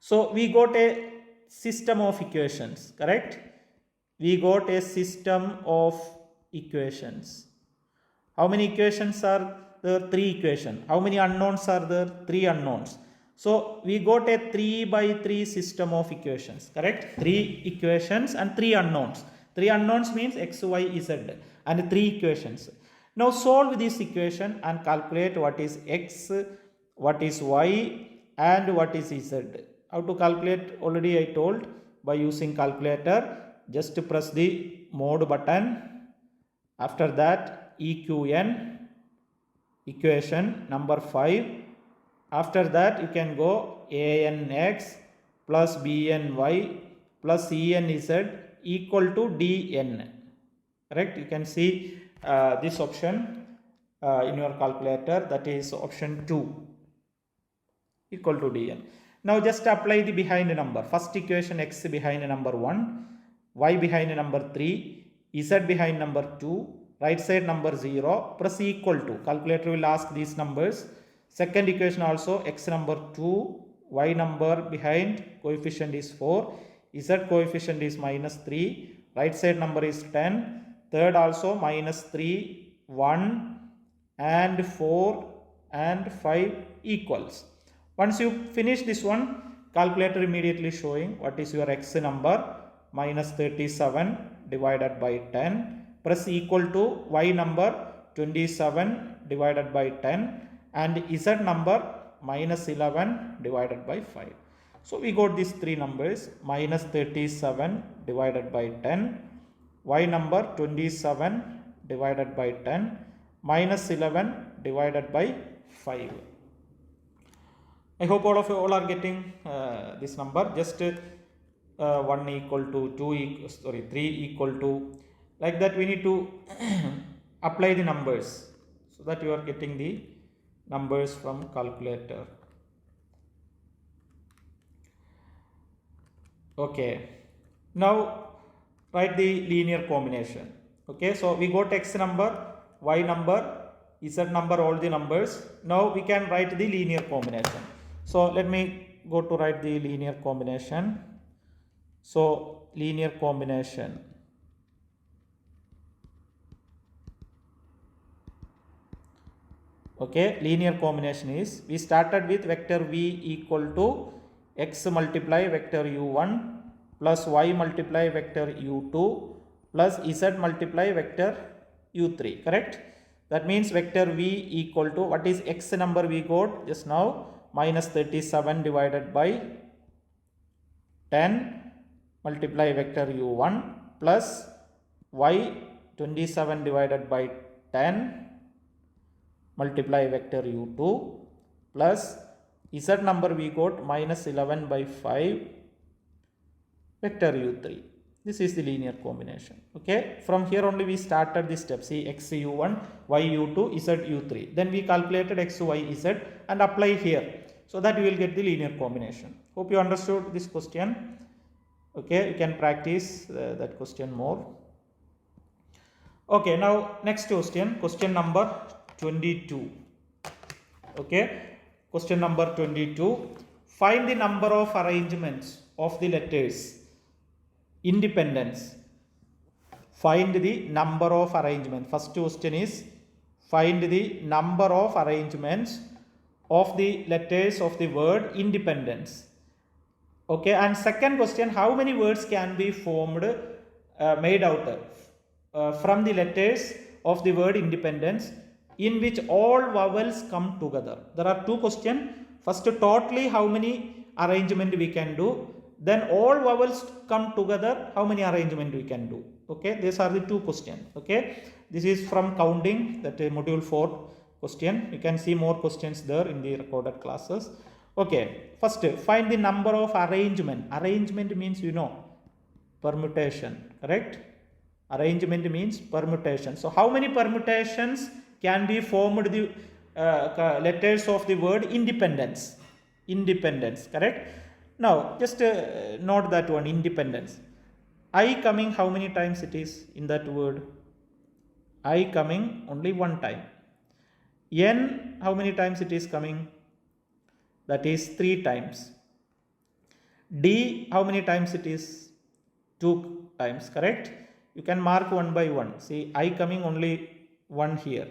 So we got a system of equations, correct? We got a system of equations. How many equations are there? 3 equations. How many unknowns are there? 3 unknowns. So we got a 3 by 3 system of equations, correct? 3 equations and 3 unknowns. 3 unknowns means x, y, z and 3 equations. Now solve this equation and calculate what is x, what is y and what is z. How to calculate? Already I told, by using calculator. Just press the mode button. After that EQN, equation number 5. After that you can go ANX plus BNY plus ENZ equal to DN. Correct? You can see this option in your calculator, that is option 2 equal to DN. Now just apply the behind number. First equation x behind number 1, y behind number 3, z behind number 2, right side number 0, press equal to. Calculator will ask these numbers. Second equation also x number 2, y number behind coefficient is 4, z coefficient is minus 3, right side number is 10, third also minus 3, 1 and 4 and 5 equals. Once you finish this one, calculator immediately showing what is your x number, minus 37 divided by 10, press equal to y number 27 divided by 10 and z number minus 11 divided by 5. So we got these 3 numbers, minus 37 divided by 10, y number 27 divided by 10, minus 11 divided by 5. I hope all of you all are getting this number. Just 1 equal to 3 equal to, like that we need to apply the numbers so that you are getting the numbers from calculator. Okay, now write the linear combination. Okay, so we got x number, y number, z number, all the numbers. Now we can write the linear combination. So let me go to write the linear combination. So linear combination, okay, linear combination is, we started with vector v equal to x multiply vector u1 plus y multiply vector u2 plus z multiply vector u3, correct? That means vector v equal to, what is x number we got just now, minus 37 divided by 10 multiply vector u1 plus y 27 divided by 10 multiply vector u2 plus z number we got minus 11 by 5 vector u3. This is the linear combination. Okay, from here only we started this step. See, x u1, y u2, z u3. Then we calculated x, y, z and apply here. So that you will get the linear combination. Hope you understood this question. Okay, you can practice that question more. Okay, now next question, question number 22. Okay, question number 22. Find the number of arrangements of the letters independence. Find the number of arrangements. First question is find the number of arrangements of the letters of the word independence. Okay, and second question, how many words can be formed, made out of from the letters of the word independence in which all vowels come together? There are two questions. First, totally how many arrangement we can do, then all vowels come together, how many arrangement we can do. Okay, these are the two questions. Okay, this is from counting, that module 4 question. You can see more questions there in the recorded classes. Okay, first find the number of arrangement. Arrangement means, you know, permutation, correct? Arrangement means permutation. So how many permutations can be formed the letters of the word independence? Independence, correct? Now just note that one, independence. I coming, how many times it is in that word? I coming only one time. N, how many times it is coming? That is 3 times. D, how many times it is? 2 times, correct? You can mark one by one. See, I coming only one here.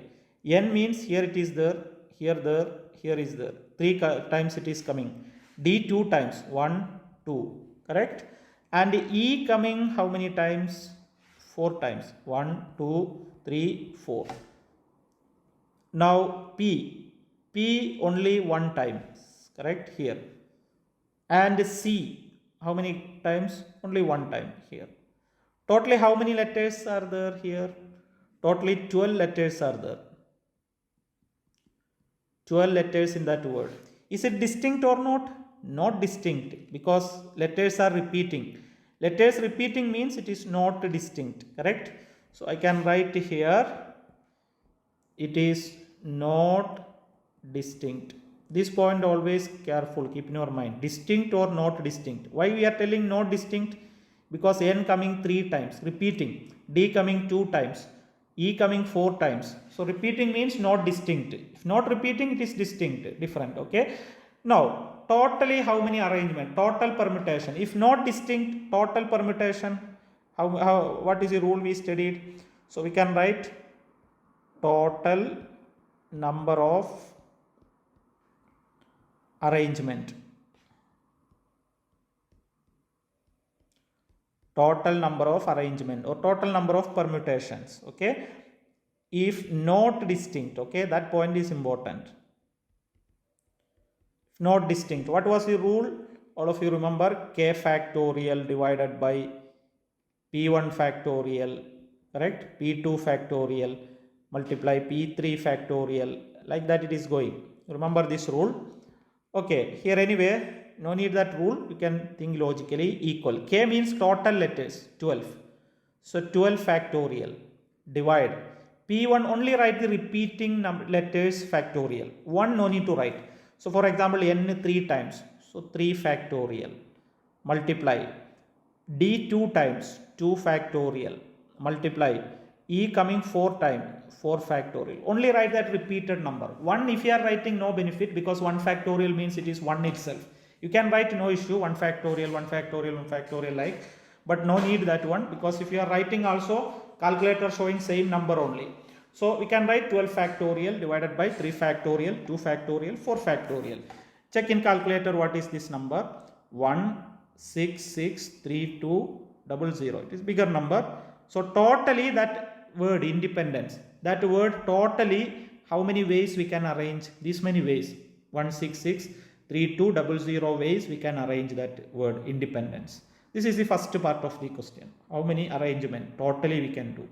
N means here it is there, here there, here is there. 3 times it is coming. D 2 times, 1, 2, correct? And E coming how many times? 4 times, 1, 2, 3, 4. Now P only one time, correct, here. And C, how many times? Only one time here. Totally how many letters are there here? Totally 12 letters are there. 12 letters in that word. Is it distinct or not? Not distinct, because letters are repeating. Letters repeating means it is not distinct, correct? So I can write here, it is not distinct. This point always careful, keep in your mind. Distinct or not distinct. Why we are telling not distinct? Because N coming 3 times, repeating. D coming 2 times. E coming 4 times. So repeating means not distinct. If not repeating, it is distinct, different. Okay. Now totally how many arrangement? Total permutation. If not distinct, total permutation. What is the rule we studied? So we can write total number of arrangement. Total number of arrangement or total number of permutations. Okay, if not distinct. Okay, that point is important. If not distinct, what was the rule? All of you remember, k factorial divided by p1 factorial, correct? P2 factorial multiply p3 factorial, like that it is going. Remember this rule. Okay, here anyway, no need that rule, you can think logically. Equal, k means total letters, 12. So 12 factorial divide p1, only write the repeating letters factorial. 1 no need to write. So for example, n 3 times, so 3 factorial multiply D 2 times 2 factorial multiply E coming 4 times 4 factorial. Only write that repeated number. 1 if you are writing, no benefit, because 1 factorial means it is 1 itself. You can write, no issue, 1 factorial, 1 factorial, 1 factorial like, but no need that one, because if you are writing also, calculator showing same number only. So we can write 12 factorial divided by 3 factorial, 2 factorial, 4 factorial. Check in calculator what is this number. 1663200. It is bigger number. So totally that word independence, that word totally how many ways we can arrange? This many ways. 1663200 ways we can arrange that word independence. This is the first part of the question. How many arrangement totally we can do?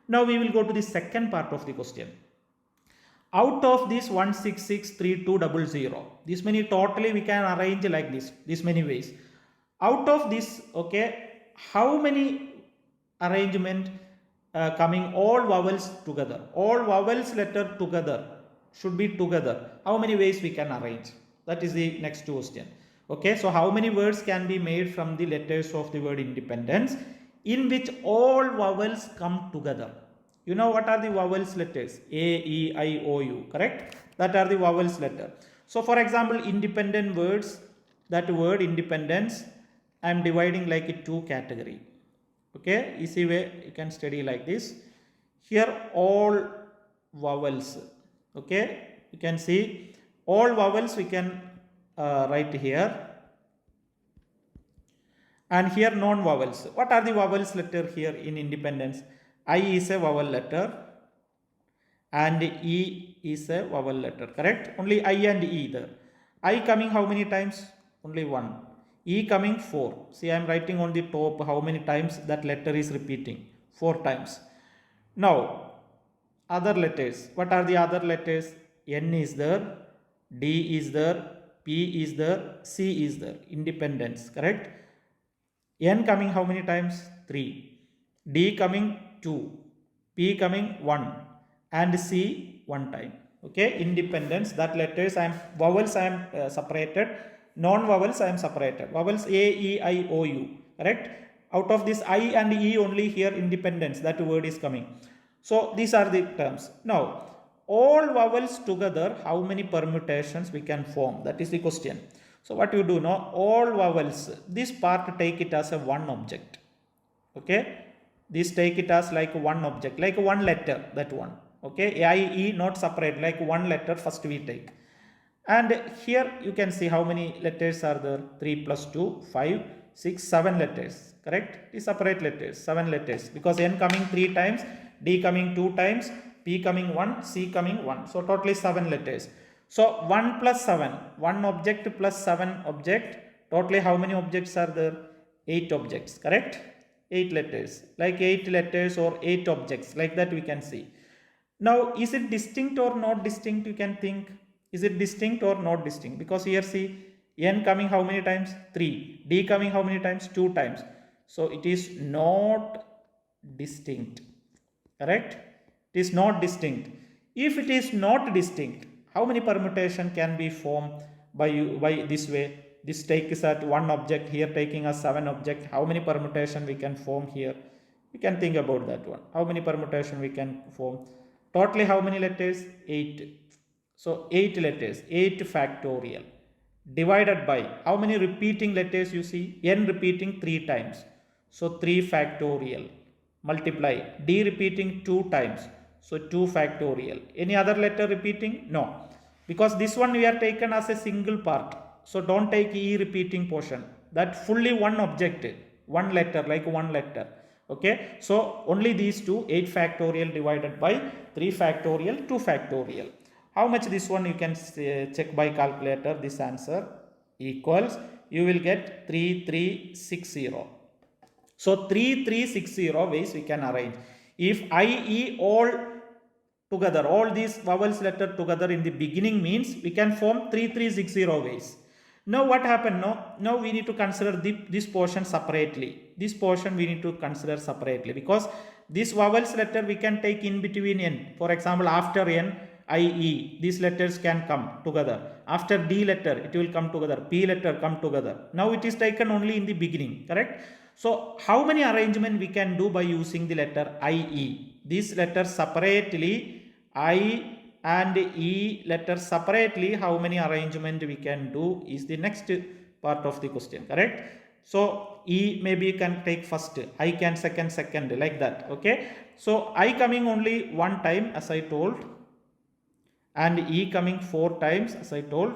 Now we will go to the second part of the question. Out of this 1663200, this many totally we can arrange like this many ways. Out of this, okay, how many arrangement coming all vowels together? All vowels letter together should be together. How many ways we can arrange? That is the next question. Okay, so how many words can be made from the letters of the word independence in which all vowels come together? You know what are the vowels letters? A, E, I, O, U, correct? That are the vowels letter. So for example, independent words, that word independence, I am dividing like a two category. Okay, easy way you can study like this. Here all vowels, okay, you can see all vowels we can write here, and here non-vowels. What are the vowels letter here in independence? I is a vowel letter and E is a vowel letter, correct? Only I and E there. I coming how many times? Only 1. E coming 4. See, I am writing on the top how many times that letter is repeating. 4 times. Now, other letters. What are the other letters? N is there, D is there, P is there, C is there. Independence, correct? N coming how many times? 3. D coming 2. P coming 1. And C 1 time. Okay, independence. That letters I am, vowels I am separated. Non-vowels I am separated. Vowels A, E, I, O, U. Correct? Out of this I and E only here independence. That word is coming. So these are the terms. Now, all vowels together, how many permutations we can form? That is the question. So what you do now? All vowels. This part take it as a one object. Okay? This take it as like one object, like one letter, that one. Okay? I, E not separate, like one letter first we take. And here you can see how many letters are there. 3 plus 2, 5, 6, 7 letters. Correct? The separate letters, 7 letters. Because N coming 3 times, D coming 2 times, P coming 1, C coming 1. So totally 7 letters. So 1 plus 7, 1 object plus 7 object. Totally how many objects are there? 8 objects. Correct? 8 letters. Like 8 letters or 8 objects. Like that we can see. Now is it distinct or not distinct? You can think. Is it distinct or not distinct? Because here see N coming how many times? 3. D coming how many times? 2 times. So it is not distinct. Correct? It is not distinct. If it is not distinct, how many permutation can be formed by this way? This takes at one object, here taking as 7 object. How many permutation we can form here? We can think about that one. How many permutation we can form? Totally how many letters? 8. So 8 letters, 8 factorial divided by how many repeating letters you see? N repeating 3 times. So 3 factorial multiply D repeating 2 times. So 2 factorial. Any other letter repeating? No. Because this one we are taken as a single part. So don't take E repeating portion. That fully one object, one letter, like one letter. Okay. So only these two, 8 factorial divided by 3 factorial, 2 factorial. How much this one you can check by calculator. This answer equals, you will get 3360. So 3360 ways we can arrange. If I, E all together, all these vowels letter together in the beginning means we can form 3360 ways. Now what happened? Now we need to consider this portion separately. This portion we need to consider separately, because this vowels letter we can take in between N. For example, after N, I, E, these letters can come together. After D letter, it will come together. P letter come together. Now it is taken only in the beginning, correct? So how many arrangement we can do by using the letter IE? These letters separately, I and E letters separately, how many arrangement we can do is the next part of the question, correct? So E maybe you can take first, I can second, like that, okay? So I coming only one time as I told, and E coming 4 times as I told.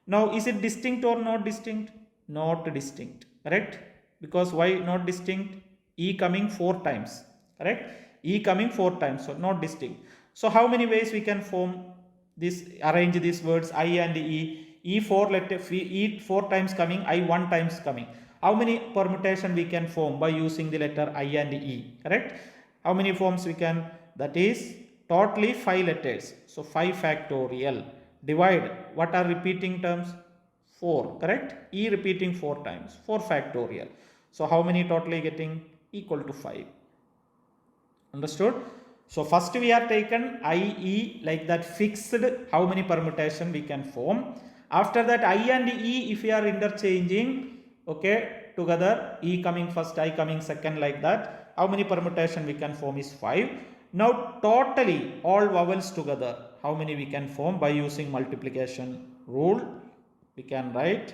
Now is it distinct or not distinct? Not distinct, correct? Because why not distinct? E coming 4 times, correct? E coming 4 times, so not distinct. So how many ways we can form this, arrange these words I and E? E 4 letter, E 4 times coming, I 1 times coming. How many permutation we can form by using the letter I and E, correct? How many forms we can? That is totally 5 letters. So 5 factorial. Divide. What are repeating terms? 4, correct? E repeating 4 times. 4 factorial. So how many totally getting? Equal to 5. Understood? So first we are taken IE like that fixed how many permutation we can form. After that I and E if we are interchanging, okay, together, E coming first, I coming second, like that, how many permutation we can form is 5. Now totally all vowels together, how many we can form by using multiplication rule? We can write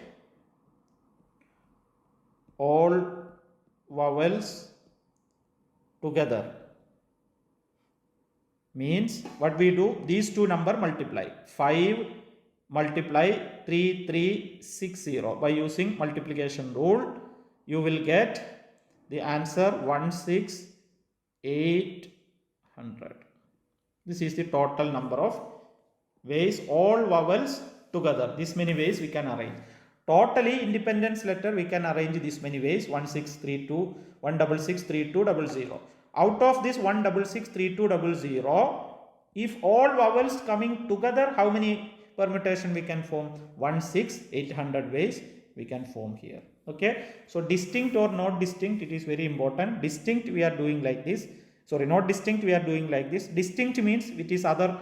all vowels together. Means what we do, these two number multiply, 5 multiply 3360 by using multiplication rule, you will get the answer 16800. This is the total number of ways all vowels together. This many ways we can arrange. Totally independence letter we can arrange this many ways, 1632 1663200. Out of this 1663200, if all vowels coming together, how many permutation we can form? 16800 ways we can form here. Okay, so distinct or not distinct, it is very important. Distinct we are doing like this. Sorry, not distinct we are doing like this. Distinct means it is other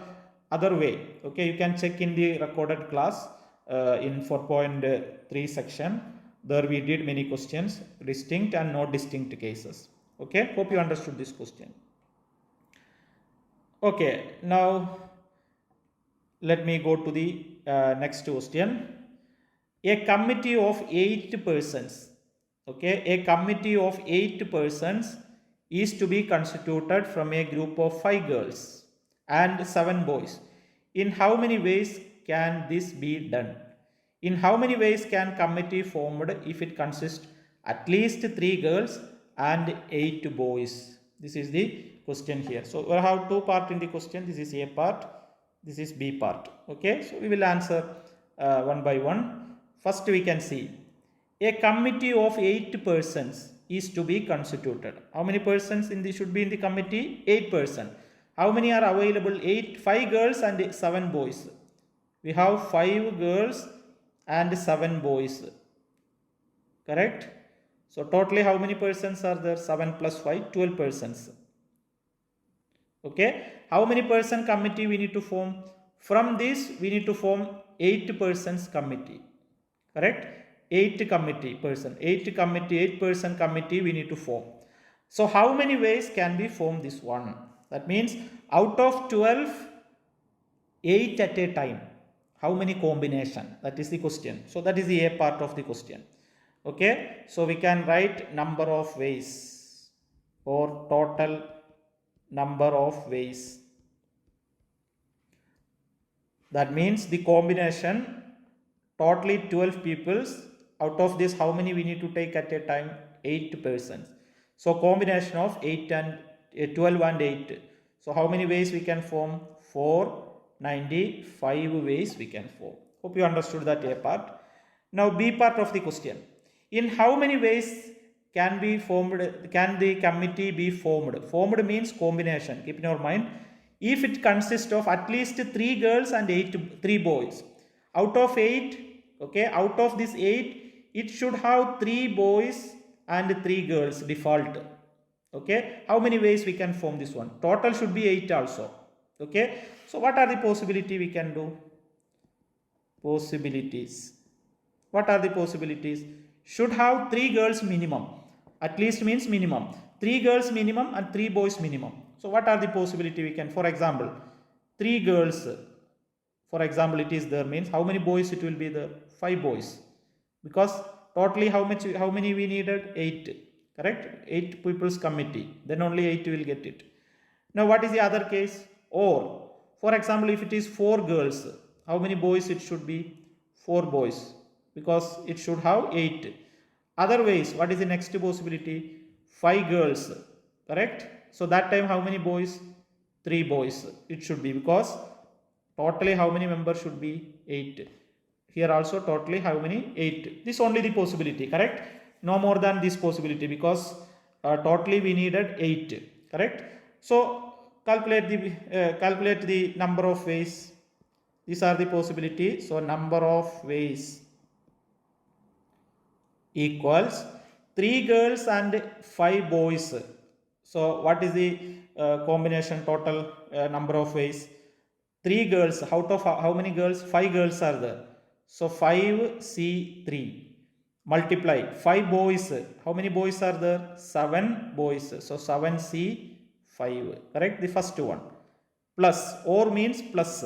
way. Okay, you can check in the recorded class in 4.3 section. There we did many questions, distinct and not distinct cases. Okay, hope you understood this question. Okay, now let me go to the next question. A committee of 8 persons, okay, a committee of 8 persons is to be constituted from a group of 5 girls and 7 boys. In how many ways can this be done? In how many ways can committee formed if it consists at least 3 girls and 8 boys? This is the question here. So we have 2 parts in the question. This is A part, this is B part. Okay, so we will answer one by one. First we can see a committee of 8 persons is to be constituted. How many persons in the should be in the committee? 8 persons. How many are available? 5 girls and 7 boys. We have 5 girls and 7 boys. Correct? So totally how many persons are there? 7 plus 5, 12 persons. Okay. How many person committee we need to form? From this we need to form 8 persons committee. Correct? 8 committee person. 8 person committee we need to form. So how many ways can we form this one? That means out of 12, 8 at a time. How many combination? That is the question. So that is the A part of the question. Okay. So we can write number of ways or total number of ways. That means the combination totally 12 peoples. Out of this how many we need to take at a time? 8 persons. So combination of 8 and 12 and 8. So how many ways we can form? 495 ways we can form. Hope you understood that A part. Now B part of the question. In how many ways can be formed? Can the committee be formed? Formed means combination. Keep in your mind. If it consists of at least 3 girls and 3 boys. Out of 8, okay, out of this 8, it should have 3 boys and 3 girls default. Okay, how many ways we can form this one? Total should be 8 also. Okay, so what are the possibility we can do? Possibilities. What are the possibilities? Should have 3 girls minimum. At least means minimum. 3 girls minimum and 3 boys minimum. So what are the possibility we can, for example, 3 girls, for example, it is there means how many boys it will be there? 5 boys. Because totally how many we needed? 8. Correct? 8 people's committee. Then only 8 will get it. Now what is the other case? Or for example, if it is 4 girls, how many boys it should be? 4 boys, because it should have 8. Otherwise, what is the next possibility? 5 girls. Correct? So that time how many boys? 3 boys it should be, because totally how many members should be? 8. Here also totally how many? 8. This only the possibility. Correct? No more than this possibility, because totally we needed 8. Correct? So calculate the number of ways. These are the possibility. So number of ways equals 3 girls and 5 boys. So what is the combination total number of ways? 3 girls. Out of how many girls? 5 girls are there. So 5C3 multiply 5 boys. How many boys are there? 7 boys. So 7C5. Correct? The first one. Plus, or means plus.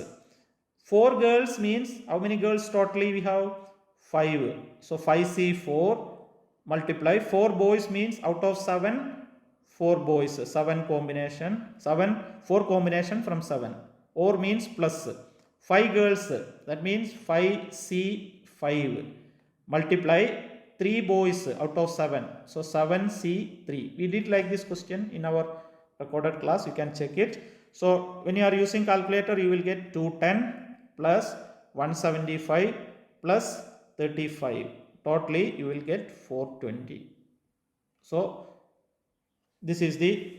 4 girls means how many girls totally we have? 5. So 5C4 multiply 4 boys means out of 7, 4 boys. 7 combination. 4 combination from 7. Or means plus. 5 girls, that means 5C5 multiply 3 boys out of 7. So 7C3. We did like this question in our recorded class. You can check it. So when you are using calculator, you will get 210 plus 175 plus 35. Totally you will get 420. So this is the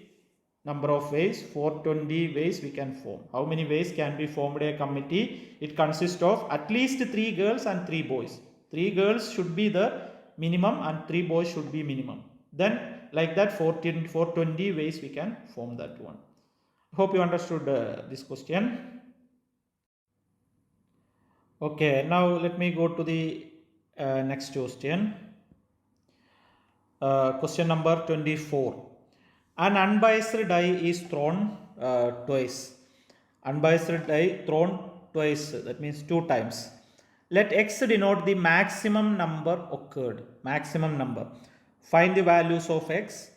number of ways. 420 ways we can form. How many ways can be formed a committee? It consists of at least 3 girls and 3 boys. 3 girls should be the minimum and 3 boys should be minimum. Then like that 420 ways we can form that one. Hope you understood this question. Okay, now let me go to the next question. Question number 24. An unbiased die is thrown twice. Unbiased die thrown twice, that means 2 times. Let x denote the maximum number occurred. Maximum number. Find the values of x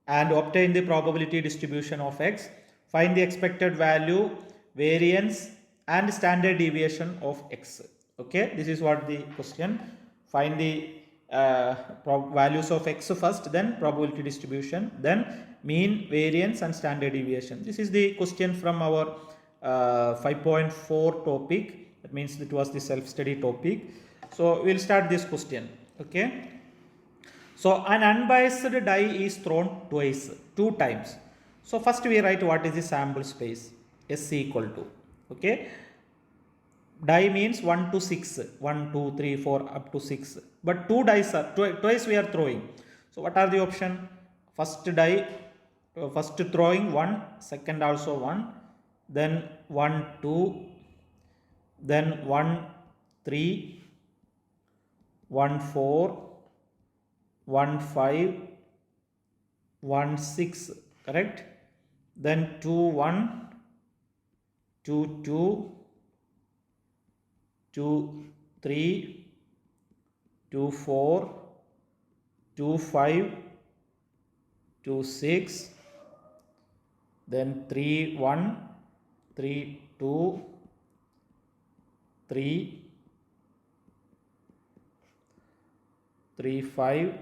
and obtain the probability distribution of x. Find the expected value, variance and standard deviation of x. Okay, this is what the question. Find the values of x first, then probability distribution, then mean, variance and standard deviation. This is the question from our 5.4 topic. That means it was the self-study topic. So we'll start this question. Okay. So an unbiased die is thrown twice, 2 times. So first we write what is the sample space. S equal to. Okay. Die means 1 to 6. 1, 2, 3, 4 up to 6. But 2 dice are twice we are throwing. So what are the option? First die, first throwing 1, second also 1, then 1, 2, then 1, 3, 1, 4, 1, 5, 1, 6. Correct? Then 2, 1, 2, 2, 2, 3, 2, 4, 2, 5, 2, 6, then 3, 1, 3, 2, 3, 3, 5,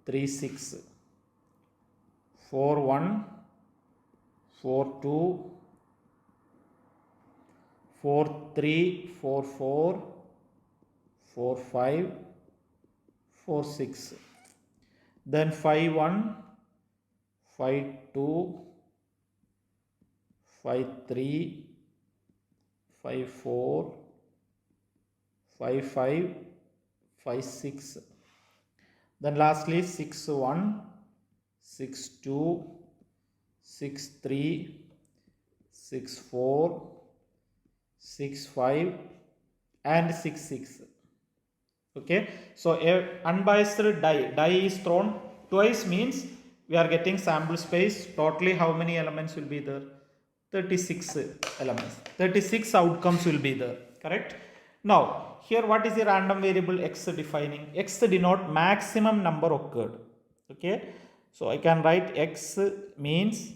3, 6, 4, 1, 4, 2, 4, 3, 4, 4, 4, 5, 4, 6. Then 5, 1, 5, 2, 5, 3, 5, 4, 5, 5, 5, 6. Then lastly 6, 1, 6, 2, 6, 3, 6, 4, 6, 5 and 6, 6. Okay, so a unbiased die is thrown twice means we are getting sample space. Totally how many elements will be there? 36 elements. 36 outcomes will be there. Correct? Now, here what is the random variable x defining? X denote maximum number occurred. Okay, so I can write x means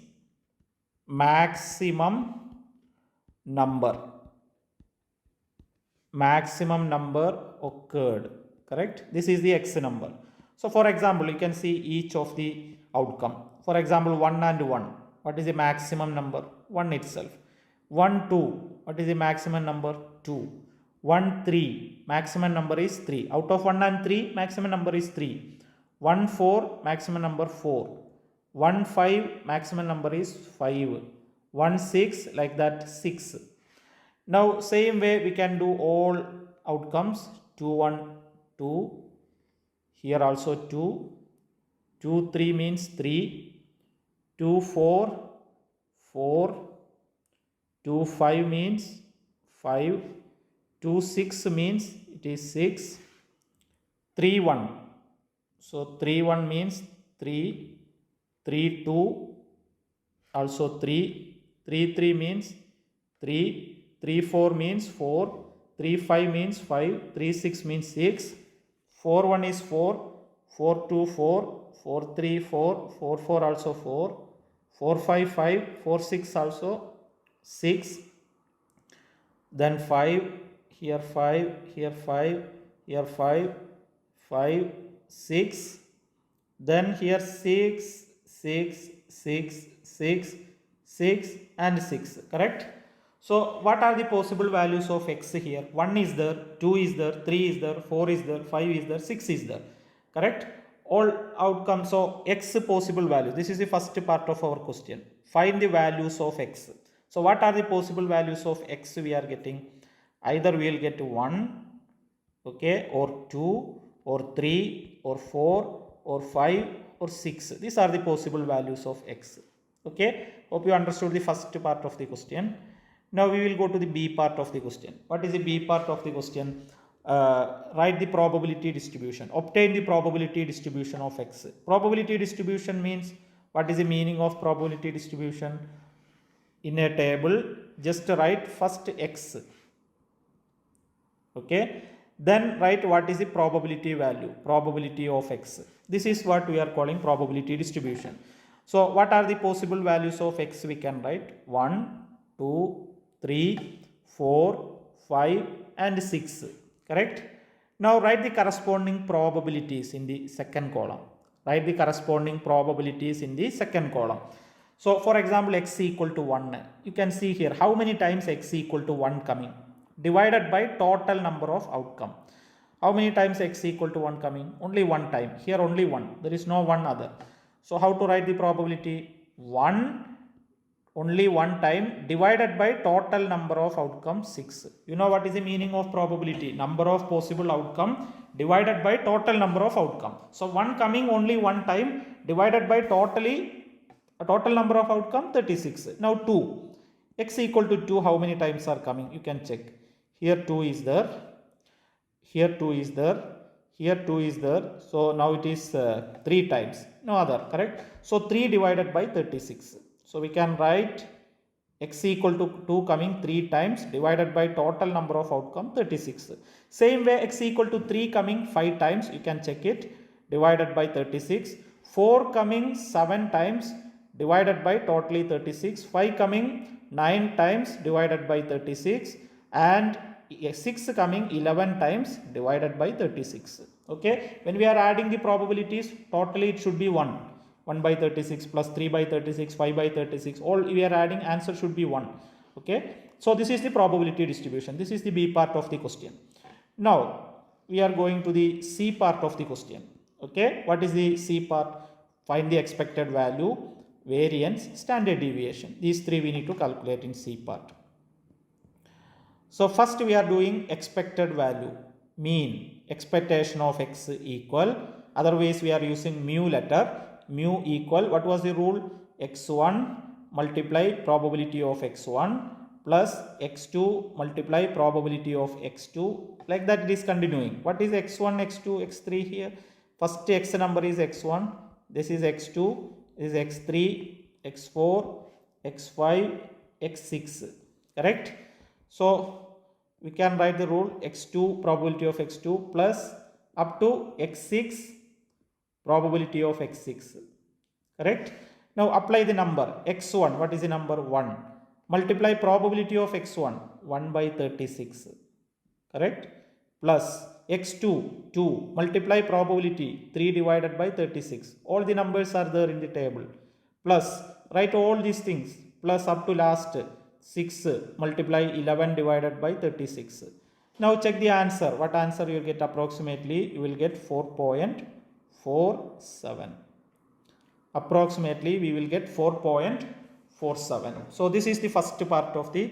maximum number occurred. Correct, this is the x number. So for example, you can see each of the outcome. For example, 1 and 1, what is the maximum number? 1 itself. 1 2, what is the maximum number? 2. 1 3, maximum number is 3. Out of 1 and 3, maximum number is 3. 1 4, maximum number 4. 1 5, maximum number is 5. 1 6, like that 6. Now same way we can do all outcomes. 2 1 2, here also 2. 2 3 means 3. 2 4 4. 2 5 means 5. 2 6 means it is 6. 3 1, so 3 1 means 3. 3 2, also 3. 3 3 means 3. 3 4 means 4. 3 5 means 5. 3 6 means 6. 4 1 is 4. 4 2 4. 4 3 4. 4 4 also 4. 4 5 5. 4 6 also 6. Then 5. Here 5. Here 5. Here 5. 5 6. Then here 6 6 6 6 6 and 6. Correct. So what are the possible values of x here? 1 is there, 2 is there, 3 is there, 4 is there, 5 is there, 6 is there. Correct? All outcomes of x possible values. This is the first part of our question. Find the values of x. So what are the possible values of x we are getting? Either we will get 1, okay, or 2, or 3, or 4, or 5, or 6. These are the possible values of x. Okay, hope you understood the first part of the question. Now we will go to the B part of the question. What is the B part of the question? Write the probability distribution. Obtain the probability distribution of x. Probability distribution means, what is the meaning of probability distribution? In a table, just write first x. Okay, then write what is the probability value, probability of x. This is what we are calling probability distribution. So what are the possible values of x we can write? 1, 2, 3, 4, 5 and 6. Correct. Now write the corresponding probabilities in the second column. Write the corresponding probabilities in the second column. So for example, x equal to 1. You can see here how many times x equal to 1 coming, divided by total number of outcome. How many times x equal to 1 coming? Only one time. Here only 1. There is no one other. So how to write the probability? 1 only one time divided by total number of outcomes 6. You know what is the meaning of probability? Number of possible outcome divided by total number of outcome. So 1 coming only one time divided by total number of outcome 36. Now 2. X equal to 2, how many times are coming? You can check. Here 2 is there. Here 2 is there. Here 2 is there. So now it is 3 times. No other. Correct. So 3 divided by 36. So we can write x equal to 2 coming 3 times divided by total number of outcome 36. Same way x equal to 3 coming 5 times. You can check it, divided by 36. 4 coming 7 times divided by totally 36. 5 coming 9 times divided by 36. And 6 coming 11 times divided by 36. Okay, when we are adding the probabilities, totally it should be 1. 1 by 36 plus 3 by 36, 5 by 36, all we are adding, answer should be 1. Okay, so this is the probability distribution. This is the B part of the question. Now we are going to the C part of the question. Okay, what is the C part? Find the expected value, variance, standard deviation. These three we need to calculate in C part. So first we are doing expected value, mean, expectation of x equal, otherwise we are using mu letter. Mu equal, what was the rule? X1 multiply probability of x1 plus x2 multiply probability of x2, like that it is continuing. What is x1, x2, x3 here? First x number is x1, this is x2, this is x3, x4, x5, x6, correct? So we can write the rule x2 probability of x2 plus up to x6 probability of x6, correct? Now apply the number x1. What is the number? 1. Multiply probability of x1, 1 by 36, correct? Plus x2, 2. Multiply probability, 3 divided by 36. All the numbers are there in the table. Plus write all these things, plus up to last 6, multiply 11 divided by 36. Now check the answer. What answer you will get? Approximately you will get 4.47. Approximately we will get 4.47. So this is the first part of the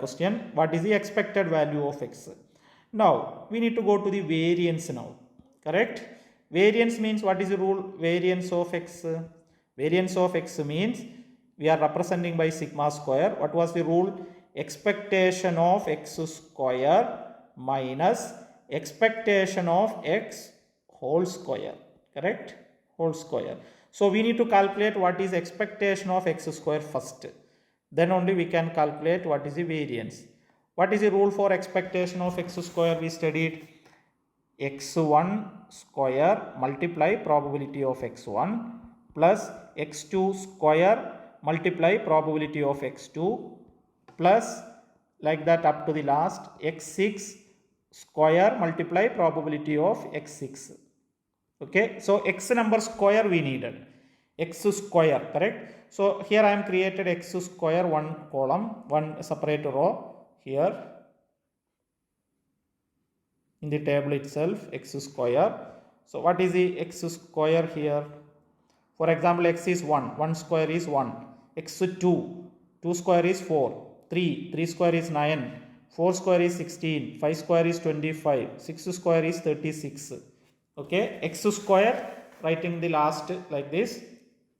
question. What is the expected value of x? Now we need to go to the variance now, correct? Variance means, what is the rule? Variance of x. Variance of x means we are representing by sigma square. What was the rule? Expectation of x square minus expectation of x whole square, correct? Whole square. So we need to calculate what is expectation of x square first. Then only we can calculate what is the variance. What is the rule for expectation of x square? We studied x1 square multiply probability of x1 plus x2 square multiply probability of x2 plus like that up to the last x6 square multiply probability of x6. Okay, so x number square we needed, x square, correct? So here I am created x square, one column, one separate row here in the table itself, x square. So what is the x square here? For example, x is 1, 1 square is 1, x2, 2 square is 4, 3 square is 9, 4 square is 16, 5 square is 25, 6 square is 36. Okay, x square writing the last like this,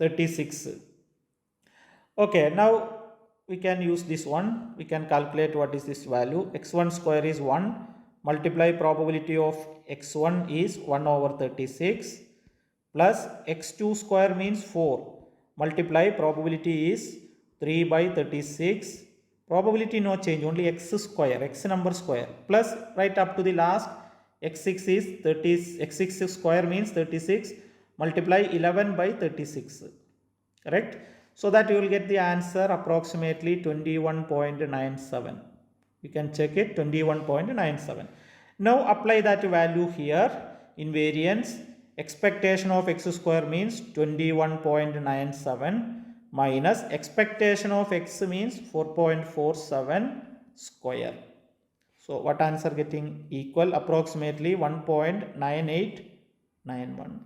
36. Okay, now we can use this one. We can calculate what is this value. X1 square is 1, multiply probability of x1 is 1 over 36 plus x2 square means 4, multiply probability is 3 by 36. Probability no change, only x square, x number square, plus right up to the last x6 is 30, x6 square means 36, multiply 11 by 36, correct? So that you will get the answer approximately 21.97. You can check it, 21.97. Now apply that value here in variance. Expectation of x square means 21.97 minus expectation of x means 4.47 square. So what answer getting? Equal approximately 1.9891.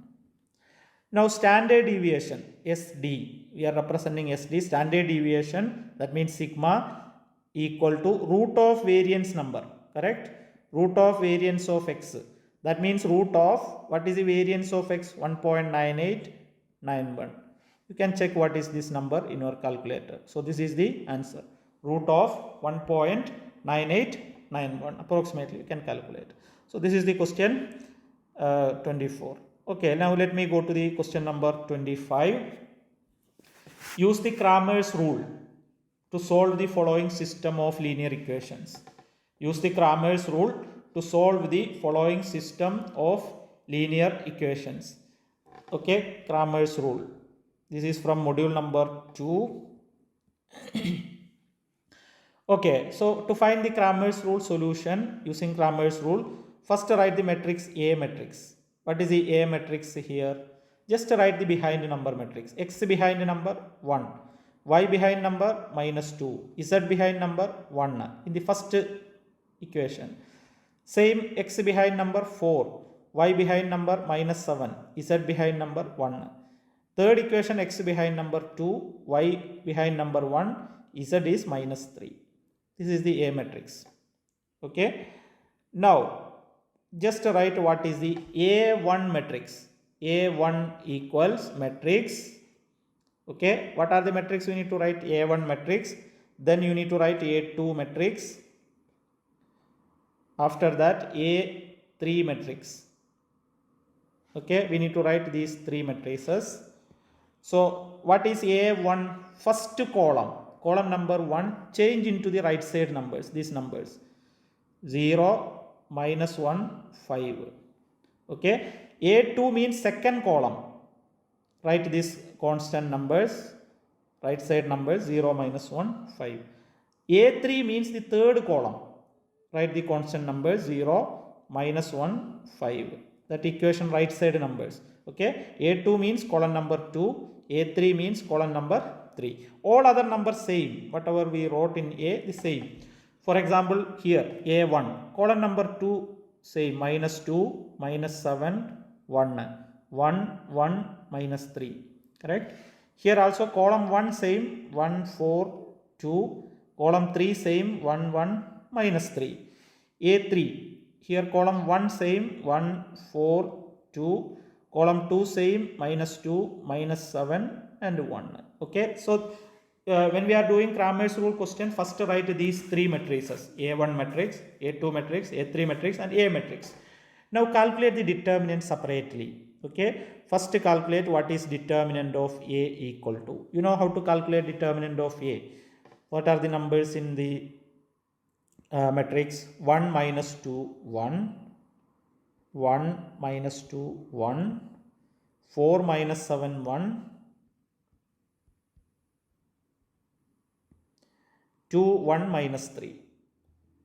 Now standard deviation, SD, we are representing SD, standard deviation, that means sigma equal to root of variance number, correct? Root of variance of x, that means root of, what is the variance of x? 1.9891. You can check what is this number in your calculator. So this is the answer, root of 1.9891 approximately you can calculate. So this is the question 24. Okay, now let me go to the question number 25. Use the Cramer's rule to solve the following system of linear equations. Use the Cramer's rule to solve the following system of linear equations. Okay, Cramer's rule. This is from module number 2. Okay, so to find the Cramer's rule solution using Cramer's rule, first write the matrix A matrix. What is the A matrix here? Just write the behind number matrix. X behind number 1, Y behind number -2, Z behind number 1 in the first equation. Same x behind number 4, Y behind number -7, Z behind number 1. Third equation, x behind number 2, Y behind number 1, Z is -3. This is the A matrix. Okay. Now just write what is the A1 matrix. A1 equals matrix. Okay. What are the matrix we need to write? A1 matrix. Then you need to write A2 matrix. After that A3 matrix. Okay, we need to write these three matrices. So what is A1? First column number 1, change into the right side numbers, these numbers 0, -1, 5. Okay, A2 means second column, write these constant numbers, right side numbers 0, -1, 5. A3 means the third column, write the constant numbers 0, -1, 5. That equation right side numbers. Okay, A2 means column number 2, A3 means column number 3. All other numbers same, whatever we wrote in A, the same. For example, here A1, column number 2 same, -2, -7, 1, 1, 1, -3. Correct? Here also column 1 same, 1, 4, 2, column 3 same, 1, 1, -3. A3. Here column 1 same, 1, 4, 2, column 2 same, -2, -7 and 1. Okay, so when we are doing Cramer's rule question, first write these three matrices, A1 matrix, A2 matrix, A3 matrix and A matrix. Now calculate the determinant separately. Okay, first calculate what is determinant of A equal to. You know how to calculate determinant of A. What are the numbers in the matrix? 1, -2, 1, 1, -2, 1, 4, -7, 1, 2, 1, -3,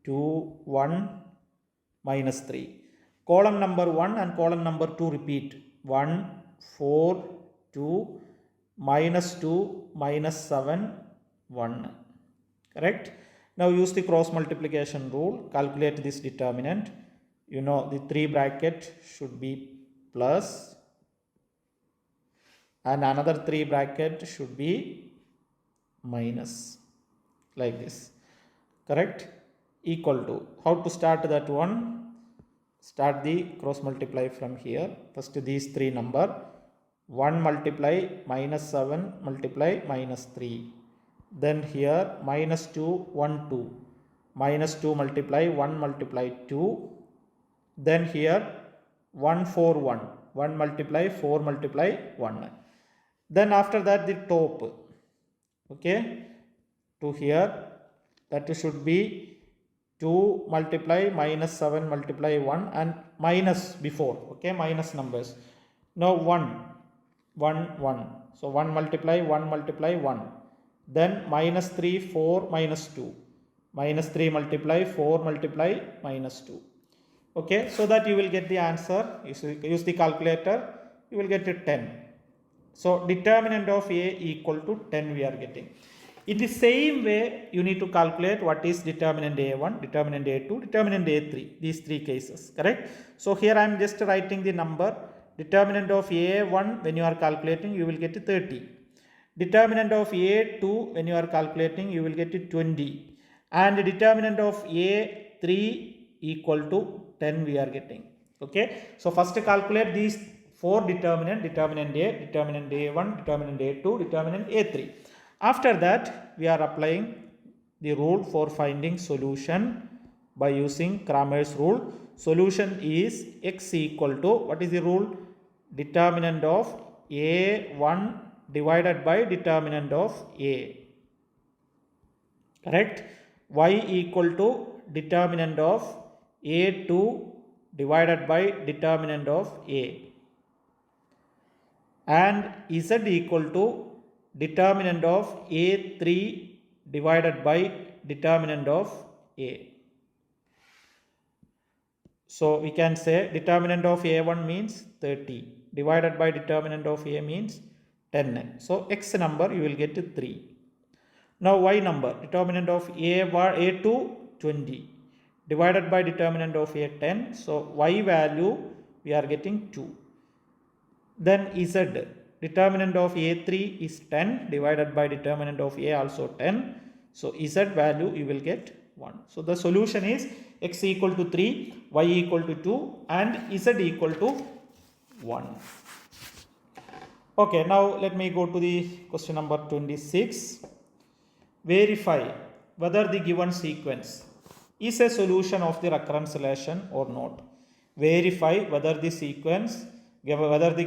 2, 1, -3. Column number 1 and column number 2 repeat, 1, 4, 2, -2, -7, 1. Correct? Now use the cross multiplication rule, calculate this determinant. You know the 3 bracket should be plus and another 3 bracket should be minus, like this. Correct? Equal to. How to start that one? Start the cross multiply from here. First these three number, 1 multiply -7 multiply -3. Then here -2, 1, 2. -2 multiply 1 multiply 2. Then here 1, 4, 1. 1 multiply 4 multiply 1. Then after that the top. Okay, to here that should be 2 multiply -7 multiply 1 and minus before. Okay, minus numbers. Now 1, 1, 1. So 1 multiply 1 multiply 1. Then -3, 4, -2. -3 multiply 4 multiply -2. Okay, so that you will get the answer. Use the calculator, you will get it 10. So determinant of A equal to 10 we are getting. In the same way, you need to calculate what is determinant A1, determinant A2, determinant A3, these three cases, correct? So here I am just writing the number. Determinant of A1, when you are calculating, you will get 30. Determinant of A2, when you are calculating, you will get 20. And the determinant of A3 equal to 10 we are getting. Okay, so first calculate these four determinant, determinant A, determinant A1, determinant A2, determinant A3. After that, we are applying the rule for finding solution by using Cramer's rule. Solution is x equal to, what is the rule? Determinant of A1 divided by determinant of A. Correct? Y equal to determinant of A2 divided by determinant of A. And Z equal to determinant of A3 divided by determinant of A. So we can say determinant of A1 means 30 divided by determinant of A means 10. So x number you will get 3. Now y number, determinant of A2 20 divided by determinant of A 10. So y value we are getting 2. Then Z, determinant of A3 is 10 divided by determinant of A also 10. So Z value you will get 1. So the solution is x equal to 3, y equal to 2 and Z equal to 1. Okay, now let me go to the question number 26. Verify whether the given sequence is a solution of the recurrence relation or not. Verify whether the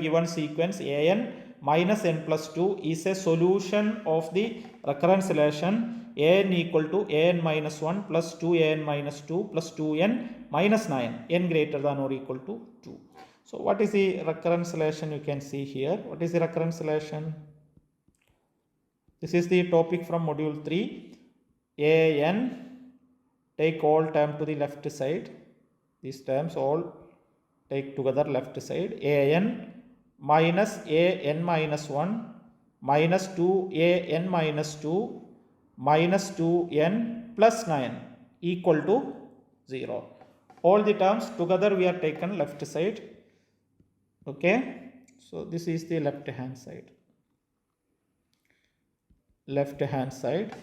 given sequence an minus n plus 2 is a solution of the recurrence relation an equal to an minus 1 plus 2an minus 2 plus 2n minus 9, n greater than or equal to 2. So what is the recurrence relation? You can see here. What is the recurrence relation? This is the topic from module 3. an, take all term to the left side. These terms all take together left side. an minus an minus 1 minus 2an minus 2 minus 2n plus 9 equal to 0. All the terms together we are taken left side. Okay. So this is the left hand side. Left hand side.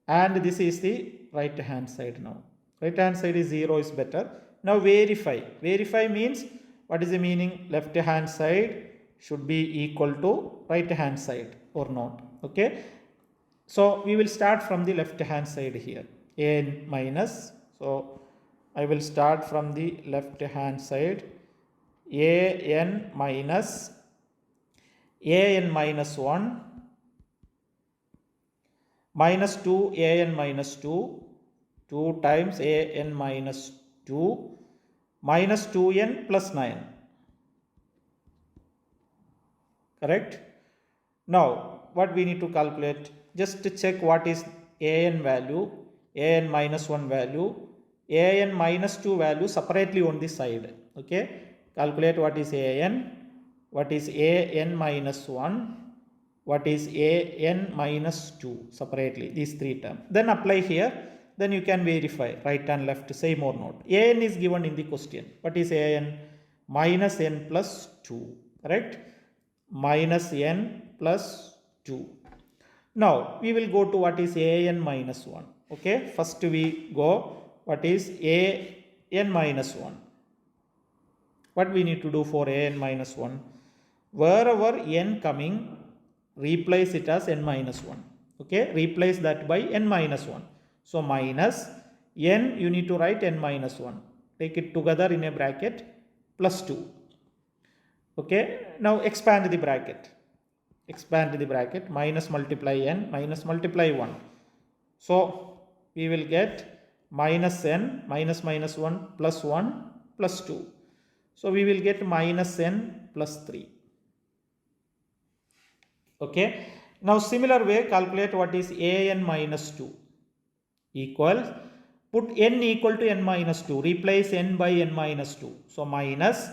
And this is the right hand side now. Right hand side is 0 is better. Now verify. Verify means, what is the meaning? Left hand side should be equal to right hand side or not. Okay. So we will start from the left hand side here. An minus. So I will start from the left hand side. An minus 1 minus 2an minus 2 times an minus 2 minus 2n plus 9. Correct? Now what we need to calculate? Just to check what is an value, an minus 1 value, an minus 2 value separately on the side. Okay? Calculate what is an, what is an minus 1, what is an minus 2 separately, these three terms. Then apply here. Then you can verify right and left, same or not. An is given in the question. What is an? Minus n plus 2. Correct? Minus n plus 2. Now we will go to what is an minus 1. Okay. First we go what is an minus 1. What we need to do for an minus 1? Wherever n coming, replace it as n minus 1. Okay. Replace that by n minus 1. So minus n, you need to write n minus 1. Take it together in a bracket plus 2. Okay. Now expand the bracket. Expand the bracket. Minus multiply n minus multiply 1. So we will get minus n minus minus 1 plus 1 plus 2. So we will get minus n plus 3. Okay. Now similar way, calculate what is an minus 2 equals, put n equal to n minus 2, replace n by n minus 2. So minus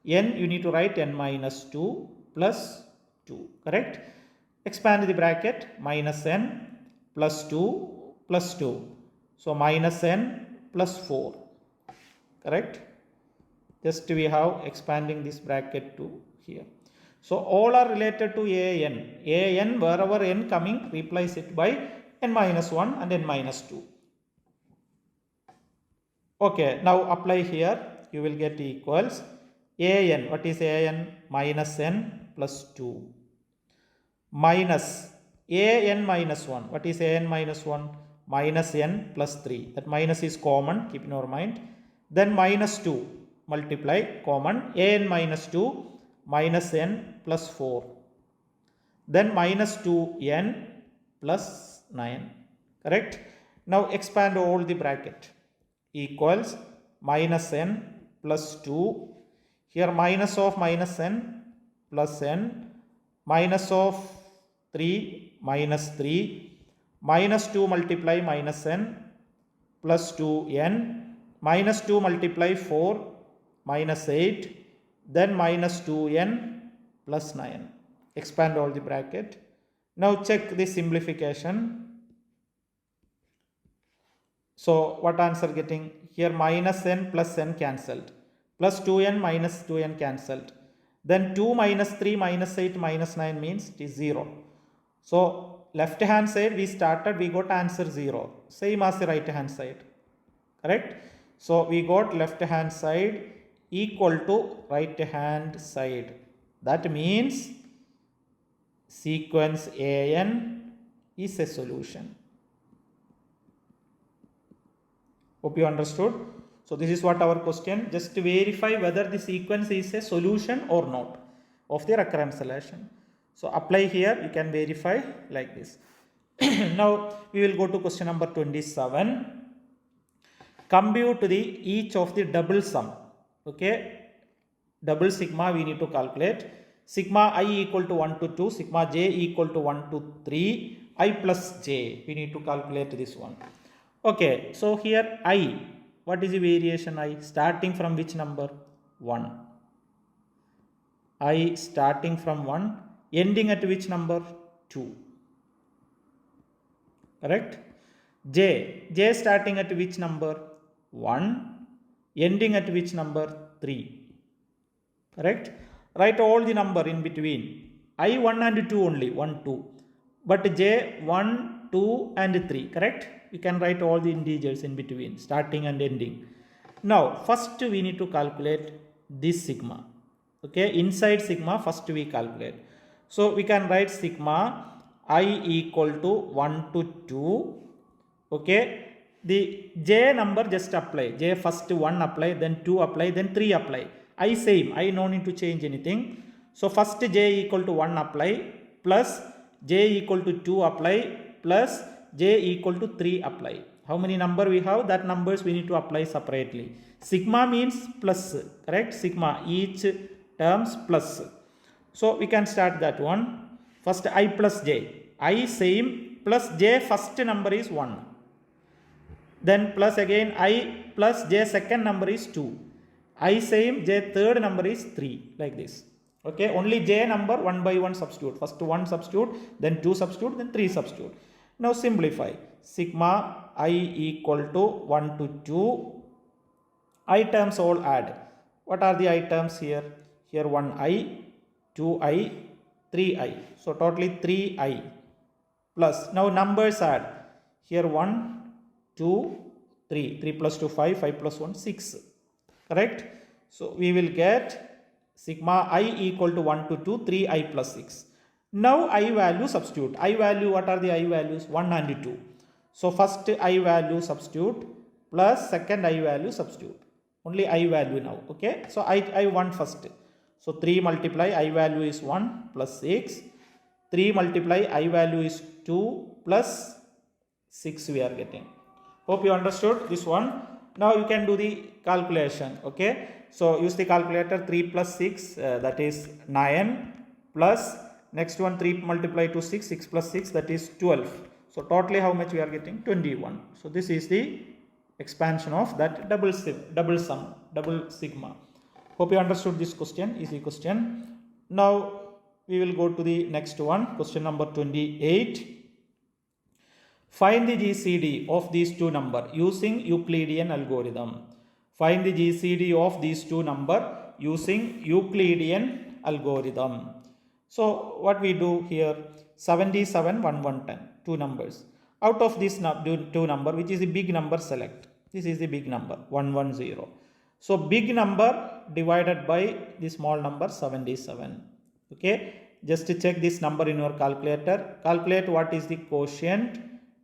n, you need to write n minus 2 plus 2. Correct? Expand the bracket, minus n plus 2 plus 2. So minus n plus 4. Correct? Just we have expanding this bracket to here. So all are related to an. An, wherever n coming, replace it by n minus 1 and n minus 2. Okay, now apply here. You will get equals an. What is an? Minus n plus 2. Minus an minus 1. What is an minus 1? Minus n plus 3. That minus is common. Keep in your mind. Then minus 2. Multiply common. An minus 2 minus n plus 4. Then minus 2n plus 9. Correct? Now expand all the bracket. Equals minus n plus 2. Here minus of minus n plus n. Minus of 3 minus 3. Minus 2 multiply minus n plus 2n. Minus 2 multiply 4 minus 8. Then minus 2n plus 9. Expand all the bracket. Now check the simplification. So what answer getting? Here minus n plus n cancelled. Plus 2n minus 2n cancelled. Then 2 minus 3 minus 8 minus 9 means it is 0. So left hand side we started, we got answer 0. Same as the right hand side. Correct? So we got left hand side equal to right hand side. That means sequence an is a solution. Hope you understood. So this is what our question, just to verify whether the sequence is a solution or not of the recurrence relation. So apply here, you can verify like this. Now we will go to question number 27. Compute each of the double sum. Okay, double sigma we need to calculate. Sigma I equal to 1 to 2, sigma j equal to 1 to 3, I plus j. We need to calculate this one. Okay, so here I, what is the variation I? Starting from which number? 1. I starting from 1, ending at which number? 2. Correct? J starting at which number? 1, ending at which number? 3. Correct? Write all the number in between. I 1 and 2 only, 1, 2. But J 1, 2 and 3. Correct? You can write all the integers in between, starting and ending. Now, first we need to calculate this sigma. Okay, inside sigma, first we calculate. So, we can write sigma I equal to 1 to 2. Okay, the J number just apply. J first 1 apply, then 2 apply, then 3 apply. I same, I no need to change anything. So, first J equal to 1 apply, plus J equal to 2 apply, plus J equal to 3 apply. How many number we have? That numbers we need to apply separately. Sigma means plus, correct? Sigma, each terms plus. So, we can start that one. First I plus J. I same, plus J first number is 1. Then plus again I plus J second number is 2. I same, J third number is 3, like this. Okay, only J number 1 by 1 substitute. First 1 substitute, then 2 substitute, then 3 substitute. Now simplify. Sigma I equal to 1 to 2. I terms all add. What are the I terms here? Here 1I, 2I, 3I. So totally 3I. Plus, now numbers add. Here 1, 2, 3. 3 plus 2, 5. 5 plus 1, 6. Correct? So we will get sigma I equal to 1 to 2, 3I plus 6. Now I value substitute. I value, what are the I values? 1 and 2. So first I value substitute, plus second I value substitute. Only I value now. Okay. So I want first. So 3 multiply I value is 1 plus 6. 3 multiply I value is 2 plus 6 we are getting. Hope you understood this one. Now you can do the calculation. Okay. So use the calculator. 3 plus 6 that is 9, plus next one 3 multiply to 6. 6 plus 6 that is 12. So totally how much we are getting? 21. So this is the expansion of that double sum, double sigma. Hope you understood this question, easy question. Now we will go to the next one, question number 28. Find the GCD of these two numbers using Euclidean algorithm. Find the GCD of these two numbers using Euclidean algorithm. So what we do here, 77, 1, 110, two numbers. Out of this two number, which is the big number, select. This is the big number, 110. So big number divided by the small number, 77. Okay, just to check this number in your calculator. Calculate what is the quotient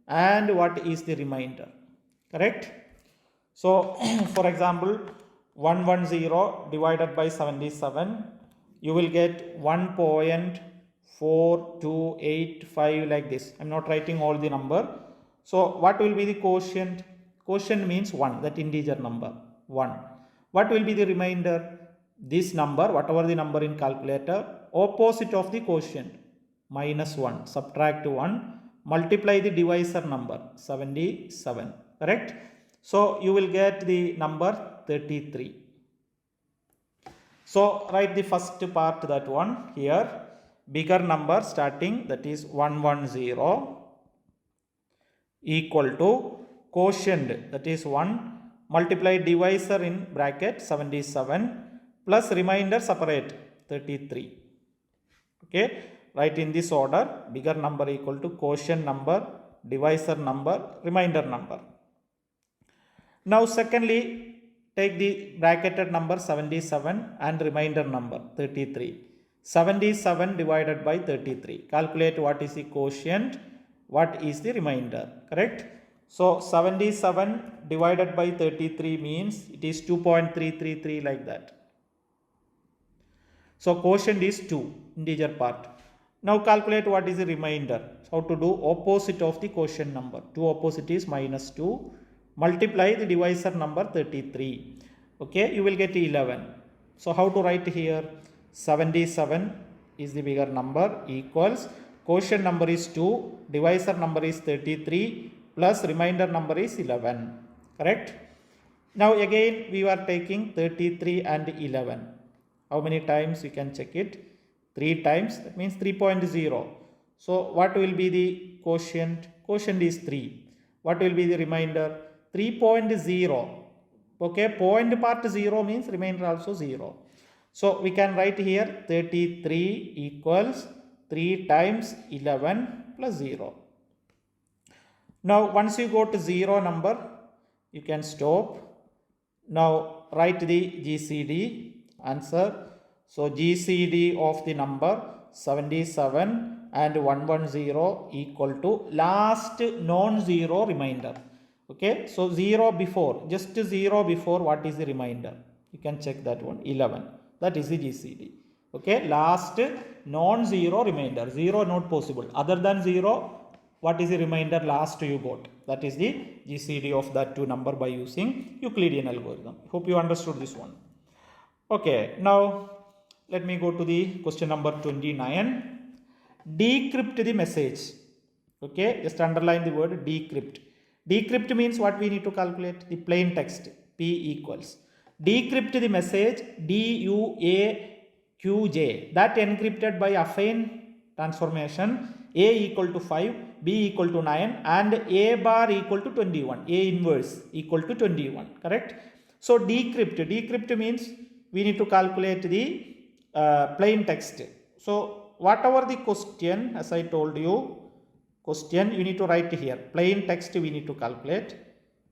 and what is the remainder. Correct? So for example, 110 divided by 77, you will get 1.4285 like this. I am not writing all the number. So what will be the quotient? Quotient means 1, that integer number, 1. What will be the remainder? This number, whatever the number in calculator, opposite of the quotient, minus 1, subtract 1, multiply the divisor number, 77. Correct? So you will get the number 33. So write the first part, that one here, bigger number starting, that is 110 equal to quotient, that is 1, multiply divisor in bracket 77 plus remainder separate 33. Okay, write in this order, bigger number equal to quotient number, divisor number, remainder number. Now secondly, take the bracketed number 77 and remainder number 33. 77 divided by 33. Calculate what is the quotient, what is the remainder. Correct? So 77 divided by 33 means it is 2.333 like that. So quotient is 2, integer part. Now calculate what is the remainder. How to do opposite of the quotient number. 2 opposite is minus 2. Multiply the divisor number 33. Okay, you will get 11. So how to write here? 77 is the bigger number equals quotient number is 2, divisor number is 33 plus remainder number is 11. Correct? Now again we are taking 33 and 11. How many times you can check it? 3 times, that means 3.0. So what will be the quotient? Quotient is 3. What will be the remainder? 3.0. Okay, point part 0 means remainder also 0. So we can write here 33 equals 3 times 11 plus 0. Now once you go to 0 number, you can stop. Now write the GCD answer. So GCD of the number 77 and 110 equal to last non-zero remainder. Okay, so 0 before, just 0 before, what is the remainder? You can check that one, 11. That is the GCD. Okay, last non-zero remainder, 0 not possible. Other than 0, what is the remainder last you got? That is the GCD of that two number by using Euclidean algorithm. Hope you understood this one. Okay, now let me go to the question number 29. Decrypt the message. Okay, just underline the word decrypt. Decrypt means what we need to calculate? The plain text. P equals. Decrypt the message DUAQJ. That encrypted by affine transformation. A equal to 5, B equal to 9 and A bar equal to 21. A inverse equal to 21. Correct? So decrypt. Decrypt means we need to calculate the plain text. So whatever the question, as I told you, question you need to write here. Plain text we need to calculate.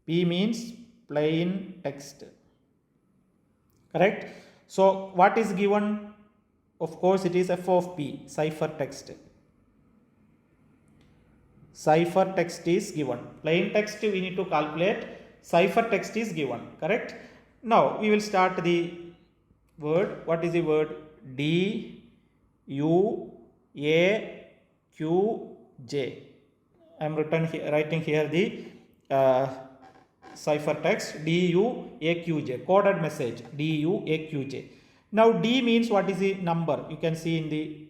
P means plain text. Correct? So what is given? Of course it is f of p, cipher text. Cipher text is given. Plain text we need to calculate. Cipher text is given. Correct? Now we will start the word. What is the word? D U A Q J. I am writing here the cipher text DUAQJ, coded message DUAQJ. Now D means what is the number? You can see in the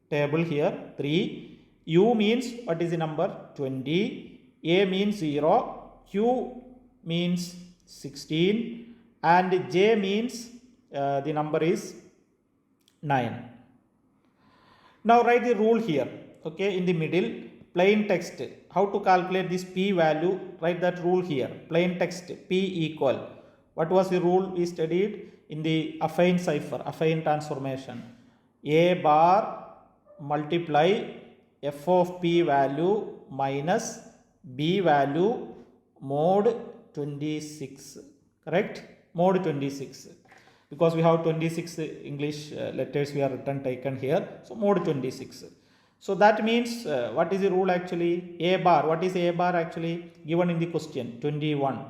table here 3. U means what is the number? 20. A means 0. Q means 16. And J means the number is 9. Now write the rule here. Okay, in the middle, plain text. How to calculate this P value? Write that rule here. Plain text P equal. What was the rule we studied in the affine cipher, affine transformation? A bar multiply f of P value minus B value mod 26. Correct? Mod 26. Because we have 26 English letters we are written taken here. So mod 26. So that means what is the rule actually? A bar. What is A bar actually? Given in the question 21.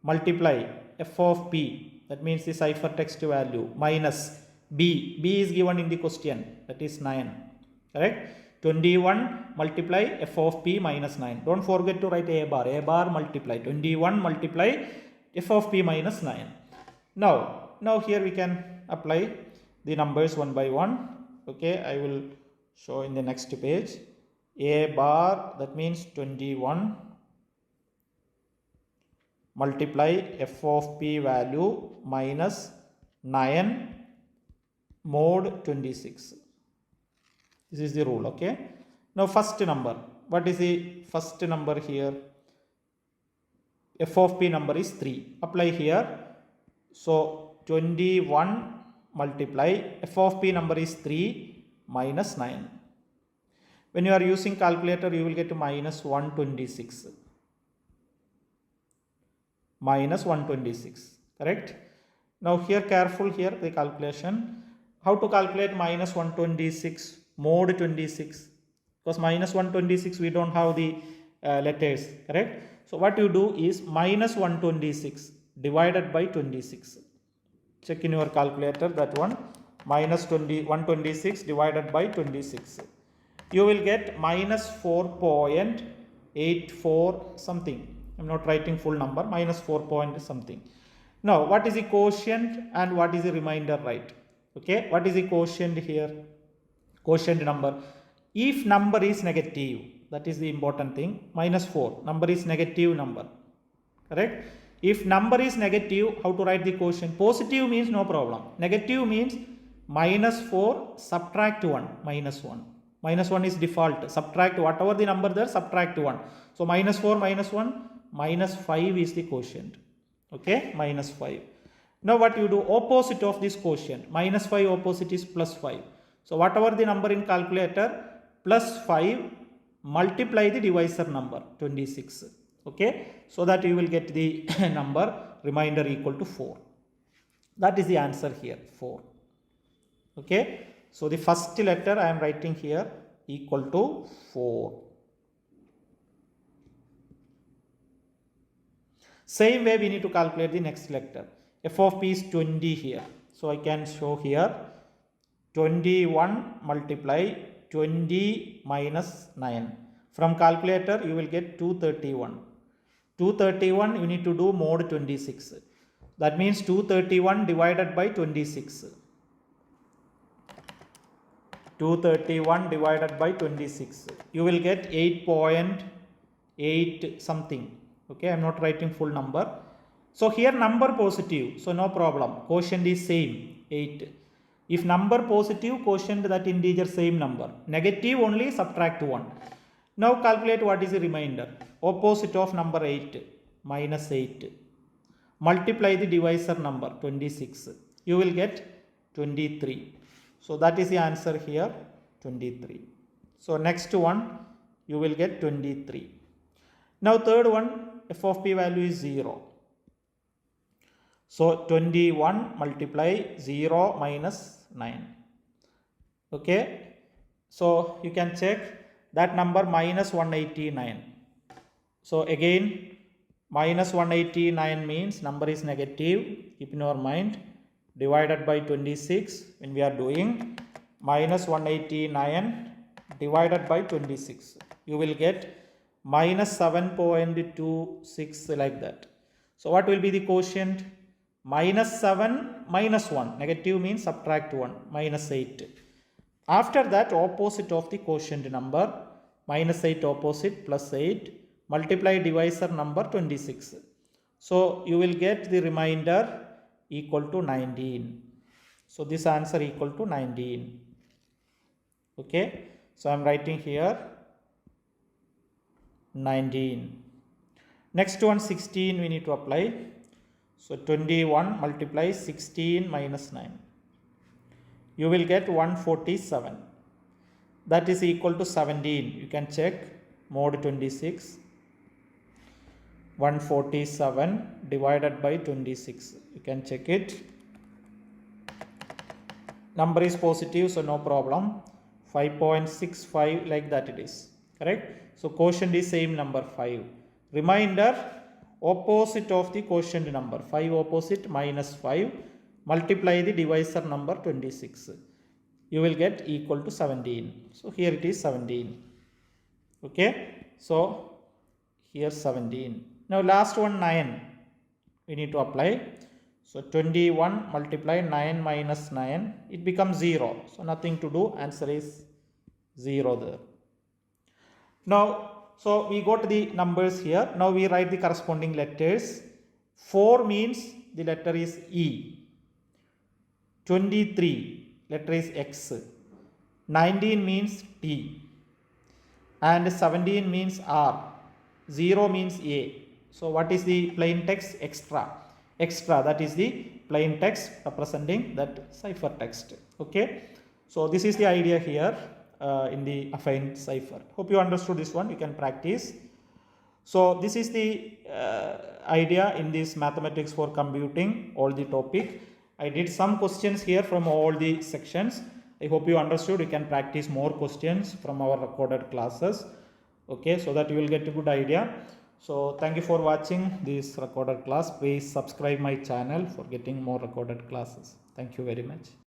Multiply f of p. That means the cipher text value minus b. B is given in the question. That is 9. Correct? 21 multiply f of p minus 9. Don't forget to write A bar. A bar multiply. 21 multiply f of p minus 9. Now here we can apply the numbers one by one. Okay, I will show in the next page. A bar, that means 21 multiply f of p value minus 9 mod 26. This is the rule. Okay. Now first number. What is the first number here? F of p number is 3. Apply here. So 21 multiply f of p number is 3 minus 9. When you are using calculator, you will get minus 126. Minus 126. Correct? Now here careful here the calculation. How to calculate minus 126 mod 26? Because minus 126 we don't have the letters. Correct? So what you do is minus 126 divided by 26. Check in your calculator that one. Minus 126 divided by 26. You will get minus 4.84 something. I am not writing full number, minus 4 point something. Now what is the quotient and what is the remainder, right? Okay, what is the quotient here? Quotient number. If number is negative, that is the important thing, minus 4, number is negative number, correct? If number is negative, how to write the quotient? Positive means no problem. Negative means minus 4 subtract 1, minus 1. Minus 1 is default. Subtract whatever the number there, subtract 1. So minus 4 minus 1, minus 5 is the quotient. Okay, minus 5. Now what you do? Opposite of this quotient. Minus 5 opposite is plus 5. So whatever the number in calculator, plus 5 multiply the divisor number 26. Okay, so that you will get the number remainder equal to 4. That is the answer here, 4. Okay, so the first letter I am writing here equal to 4. Same way we need to calculate the next letter. F of p is 20 here. So I can show here 21 multiply 20 minus 9. From calculator you will get 231. 231 you need to do mod 26. That means 231 divided by 26. 231 divided by 26. You will get 8.8 something. Okay, I am not writing full number. So here number positive, so no problem. Quotient is same, 8. If number positive, quotient that integer same number. Negative only subtract 1. Now calculate what is the remainder. Opposite of number 8, minus 8. Multiply the divisor number 26. You will get 23. So that is the answer here, 23. So next one you will get 23. Now third one, f of p value is 0. So 21 multiply 0 minus 9. Okay. So you can check that number minus 189. So again minus 189 means number is negative. Keep in your mind. Divided by 26 when we are doing minus 189 divided by 26. You will get minus 7.26 like that. So what will be the quotient? Minus 7 minus 1. Negative means subtract 1. Minus 8. After that opposite of the quotient number. Minus 8 opposite plus 8. Multiply divisor number 26. So you will get the remainder equal to 19. So this answer equal to 19. Okay. So I am writing here 19. Next one 16 we need to apply. So 21 multiply 16 minus 9. You will get 147. That is equal to 17. You can check mod 26. 147 divided by 26. You can check it. Number is positive, so no problem. 5.65 like that it is. Correct? So quotient is same number 5. Remainder opposite of the quotient number. 5 opposite minus 5. Multiply the divisor number 26. You will get equal to 17. So here it is 17. Okay? So here 17. Now last one 9 we need to apply. So 21 multiply 9 minus 9, it becomes 0. So nothing to do, answer is 0 there. Now so we got the numbers here. Now we write the corresponding letters. 4 means the letter is E. 23 letter is X. 19 means T. And 17 means R. 0 means A. So what is the plain text? Extra. Extra, that is the plain text representing that cipher text. Okay. So this is the idea here in the affine cipher. Hope you understood this one. You can practice. So this is the idea in this mathematics for computing, all the topic. I did some questions here from all the sections. I hope you understood. You can practice more questions from our recorded classes. Okay, so that you will get a good idea. So thank you for watching this recorded class. Please subscribe my channel for getting more recorded classes. Thank you very much.